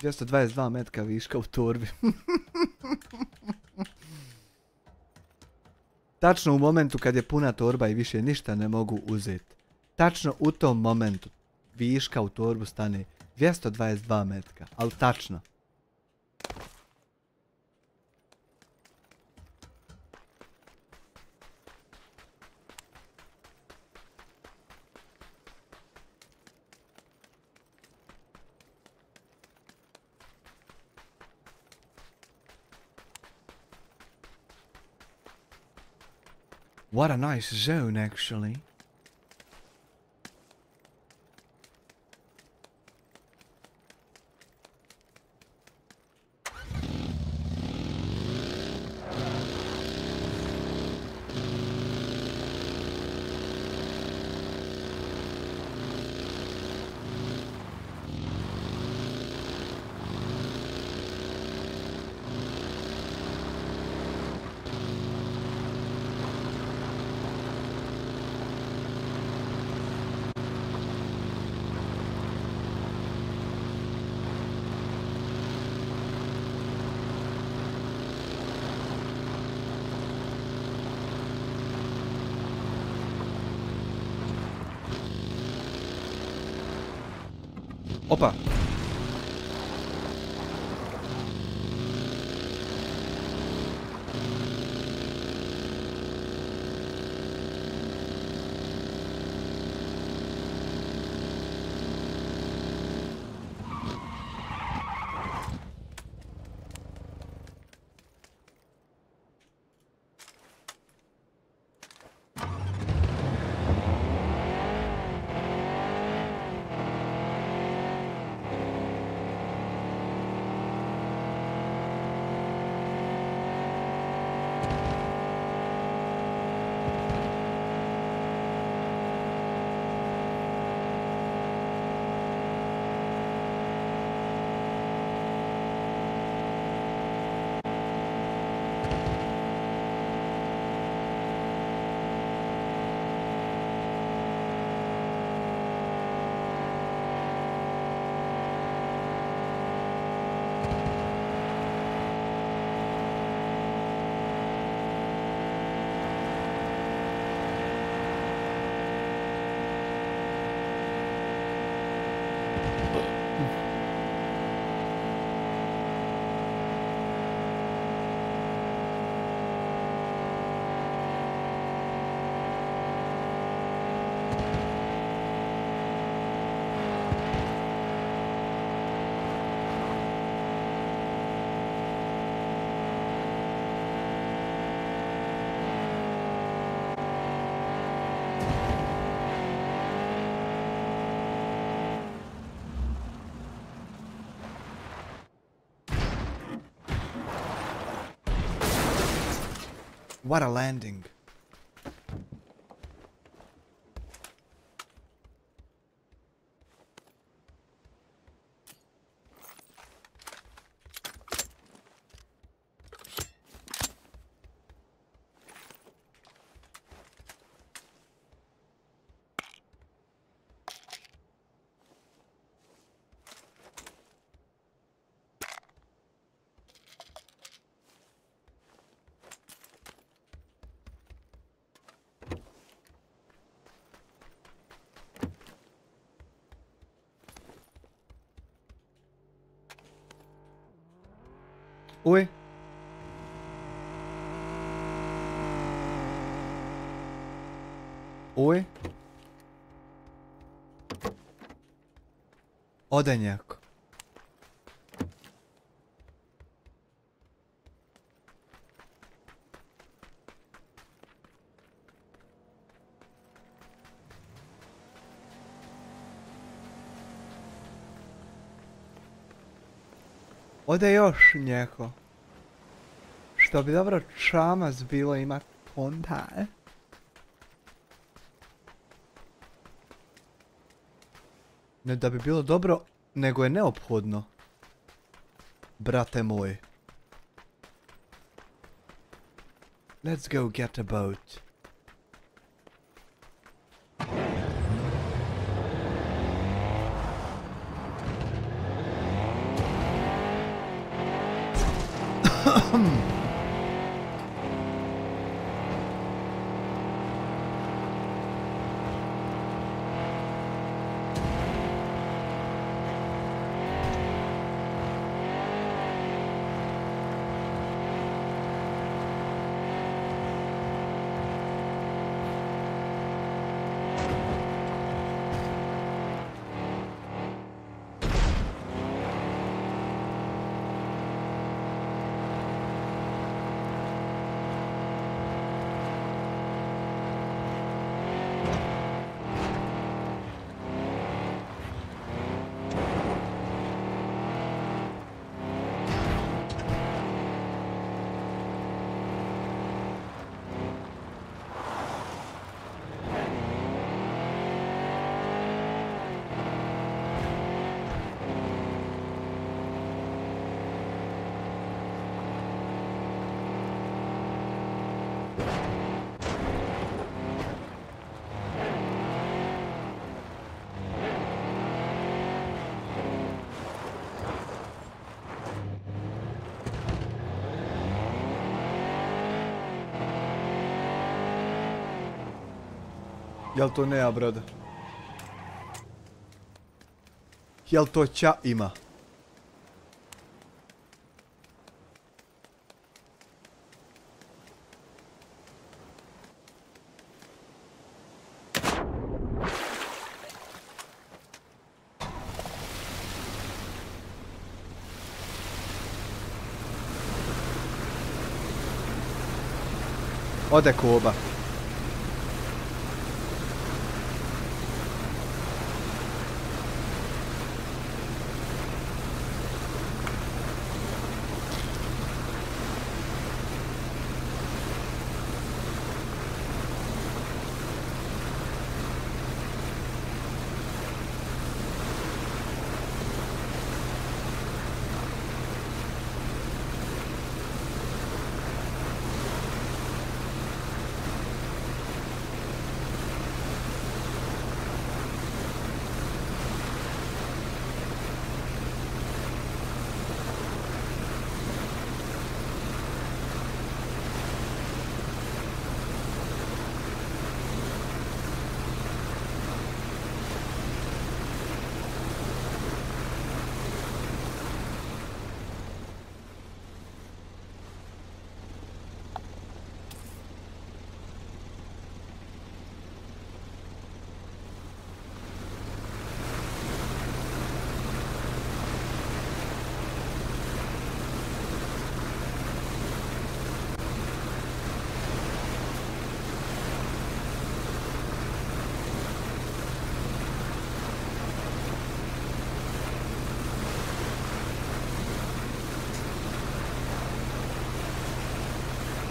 ...222 metka viška u torbi. Tačno u momentu kad je puna torba i više ništa ne mogu uzeti. Tačno u tom momentu viška u torbu stane 222 metka. Ali tačno. What a nice zone, actually. Opa! What a landing. Oj. Oj. Odenjak. Ode još njeko. Što bi dobro čamas bilo imat onda, e? Ne da bi bilo dobro, nego je neophodno. Brate moj. Let's go get a boat. Jel to Nea, brada? Jel to Ća ima? Ode Koba.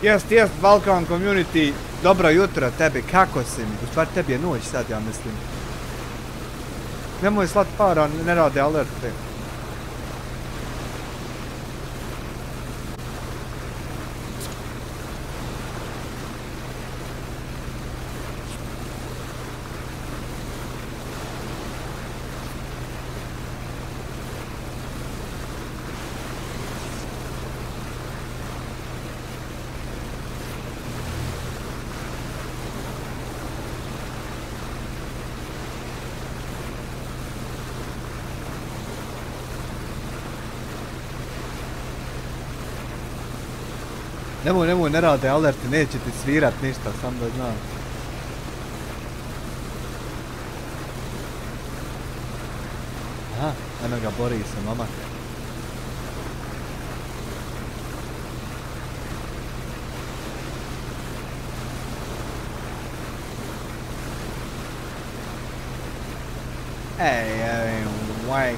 Jest, Balkan Community, dobro jutro tebi, kako si mi? U stvari tebi je noć sad, ja mislim. Nemoj slat para, ne rade alerte. Nemoj, ne rade alerti, neće ti svirat ništa, sam da znam. Aha, eno ga bori se, momak. Ej, waj.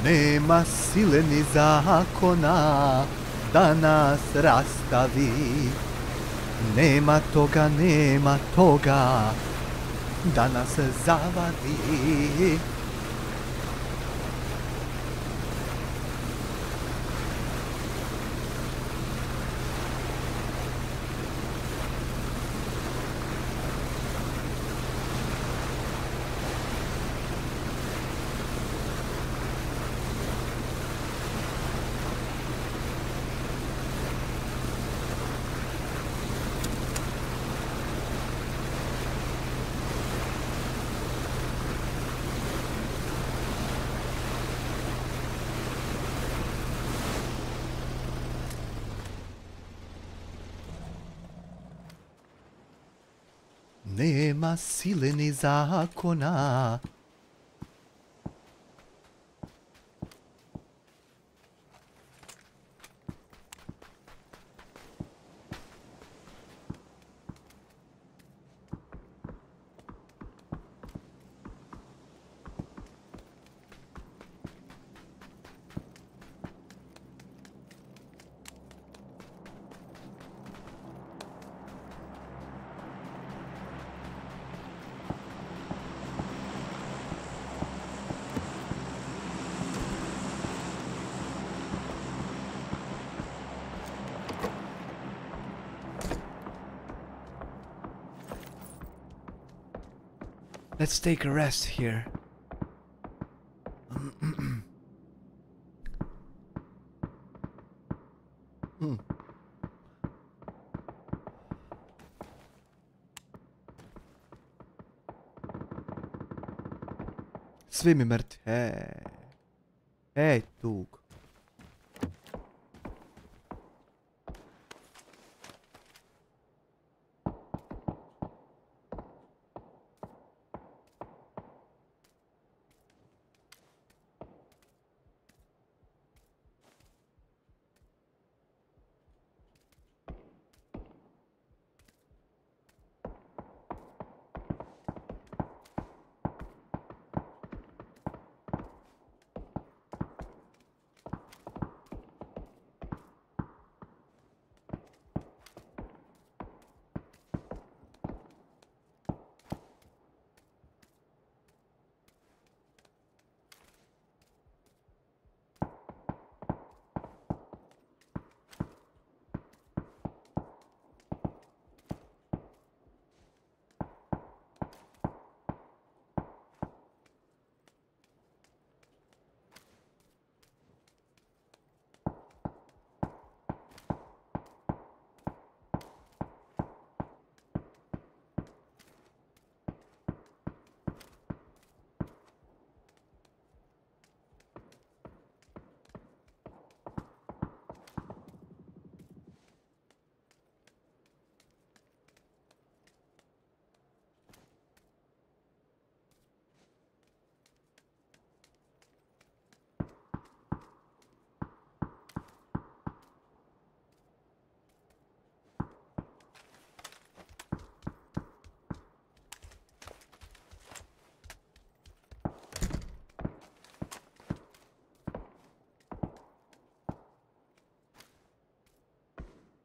Nema sile ni zakona da nas rastavi. Nema toga da nas zavadi. Nema sile ni zakona. Let's take a rest here. Svi mi mrtvi. Ej, tug.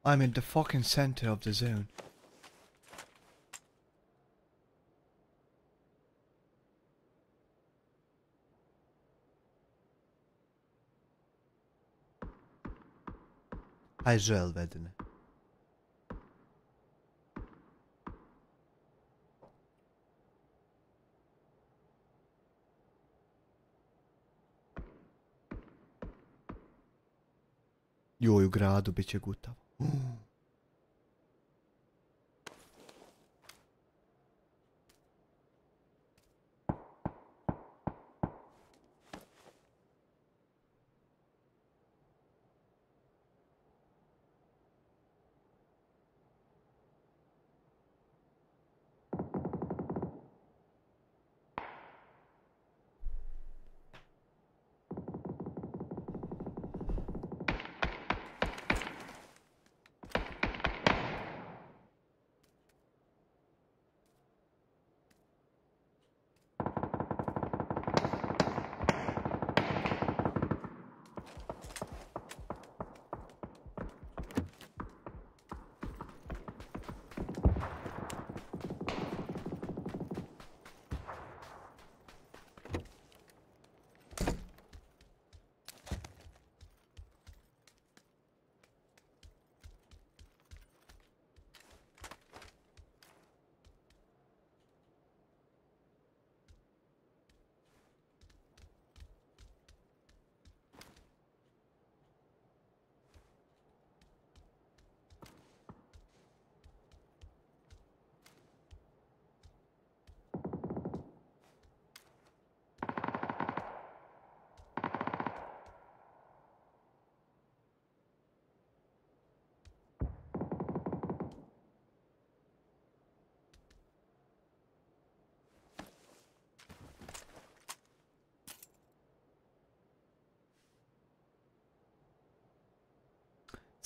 I'm in the fucking center of the zone. Aj žel vedene. Joj, u gradu bit će gutavo.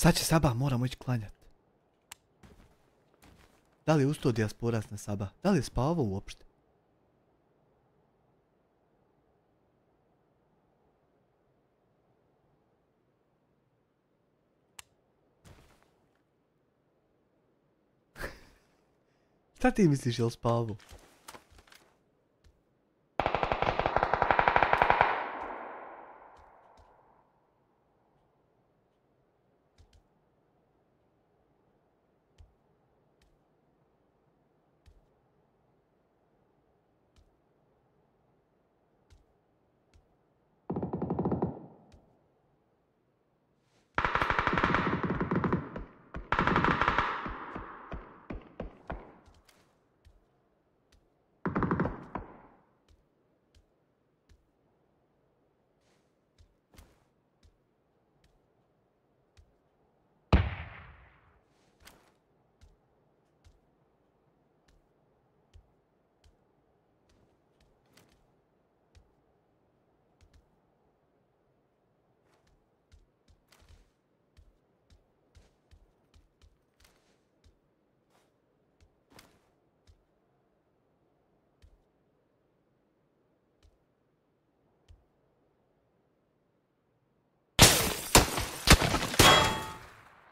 Sad će Sabah, moramo ići klanjat. Da li je ustao dijasporas na Sabah? Da li je spavao uopšte? Šta ti misliš, jel spavao?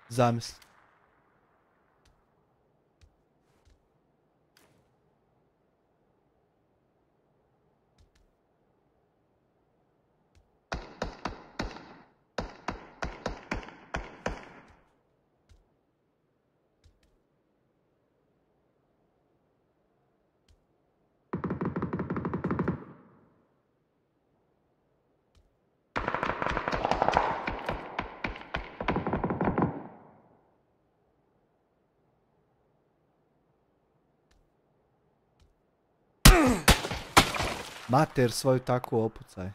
Zamisli. Mater svoju takvu opucaj.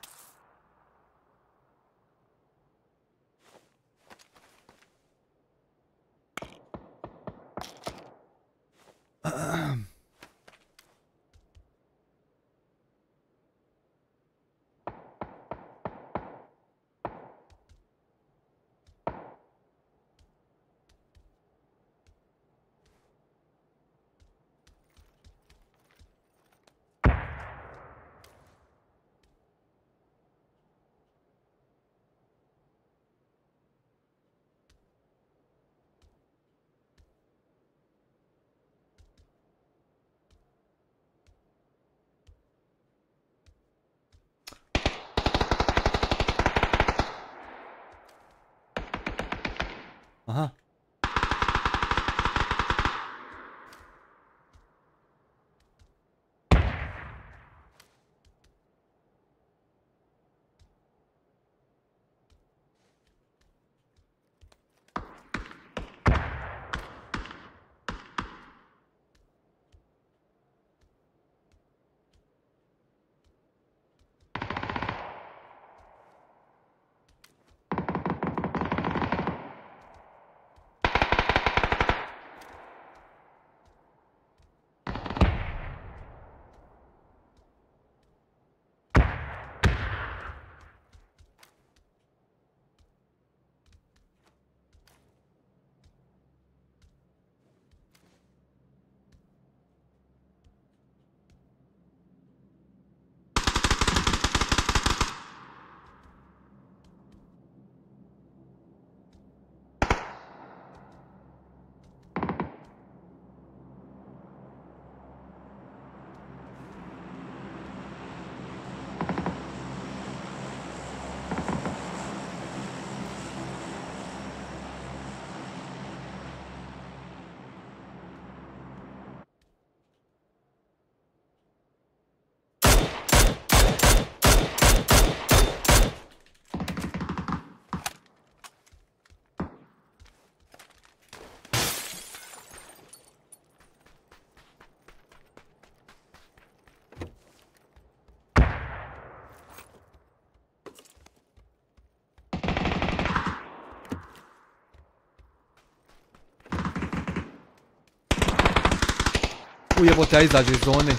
Aha. Ujebote, ja izađe iz zone.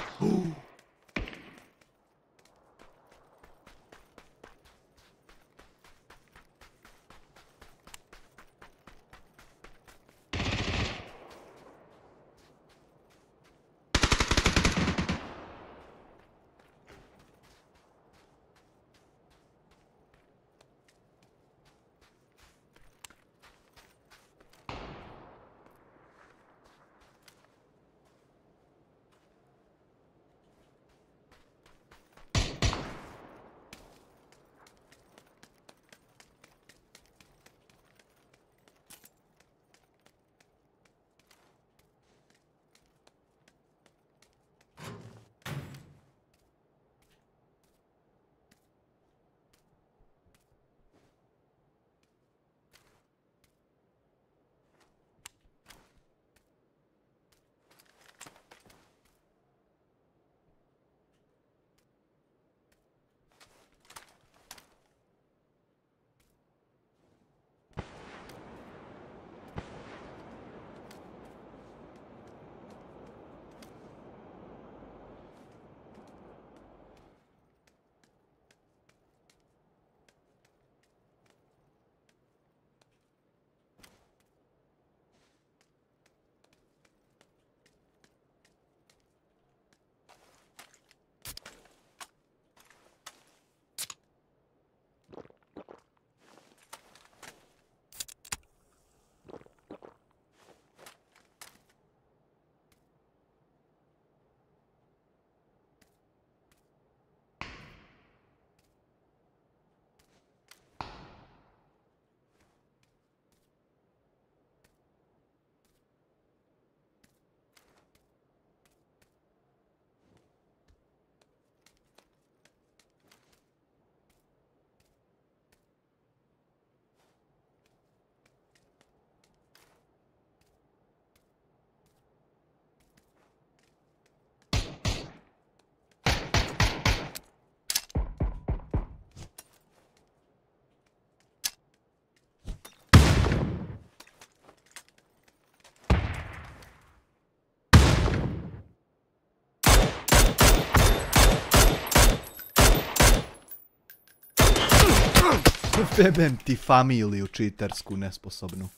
Jebem ti familiju čitersku nesposobnu.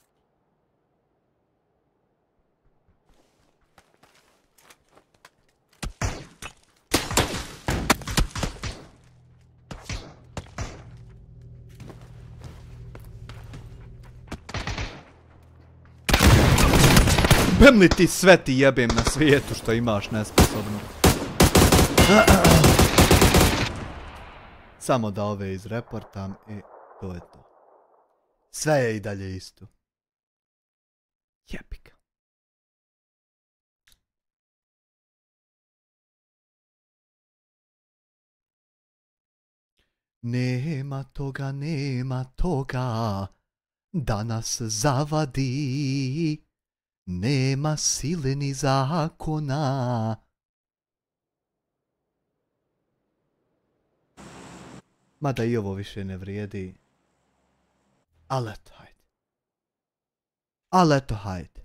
Jebem li ti sve ti jebem na svijetu što imaš nesposobno. Samo da ove izreportam i to je to. Sve je i dalje isto. Jebika. Nema toga da nas zavadi. Nema sile ni zakona. Mada i ovo više ne vrijedi. Ali eto, hajde. Ali eto, hajde.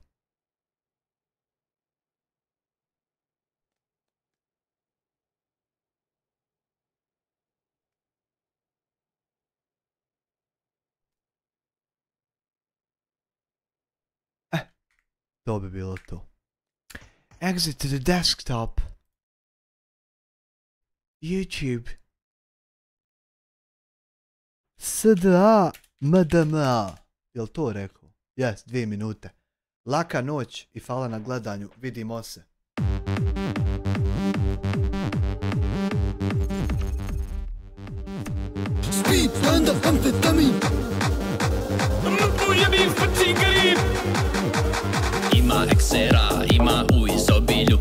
To bi bilo to. Exit to the desktop. YouTube. SDA MDMA. Jel to rekao? Jes, 2 minute. Laka noć i hvala na gledanju. Vidimo se.
Speed, stand up, amfetamin. Ima eksera, ima u izobilju.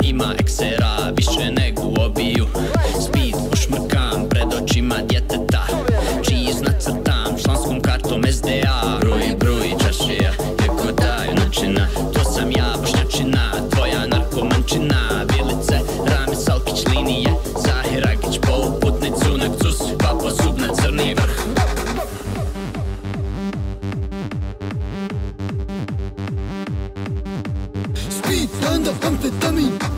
Ima eksera, više nego u obiju. Speed ušmrkam pred očima djeteta. Cheese nacrtam članskom kartom SDA. Bruj, čašija, kako daju načina. To sam ja, bošnjačina, tvoja narkomančina. Bilice, Rami Salkić linije, Zahiragić poluputnicu, nekcus, papo zub na crni vrh. Speed, stand up, amfetamin.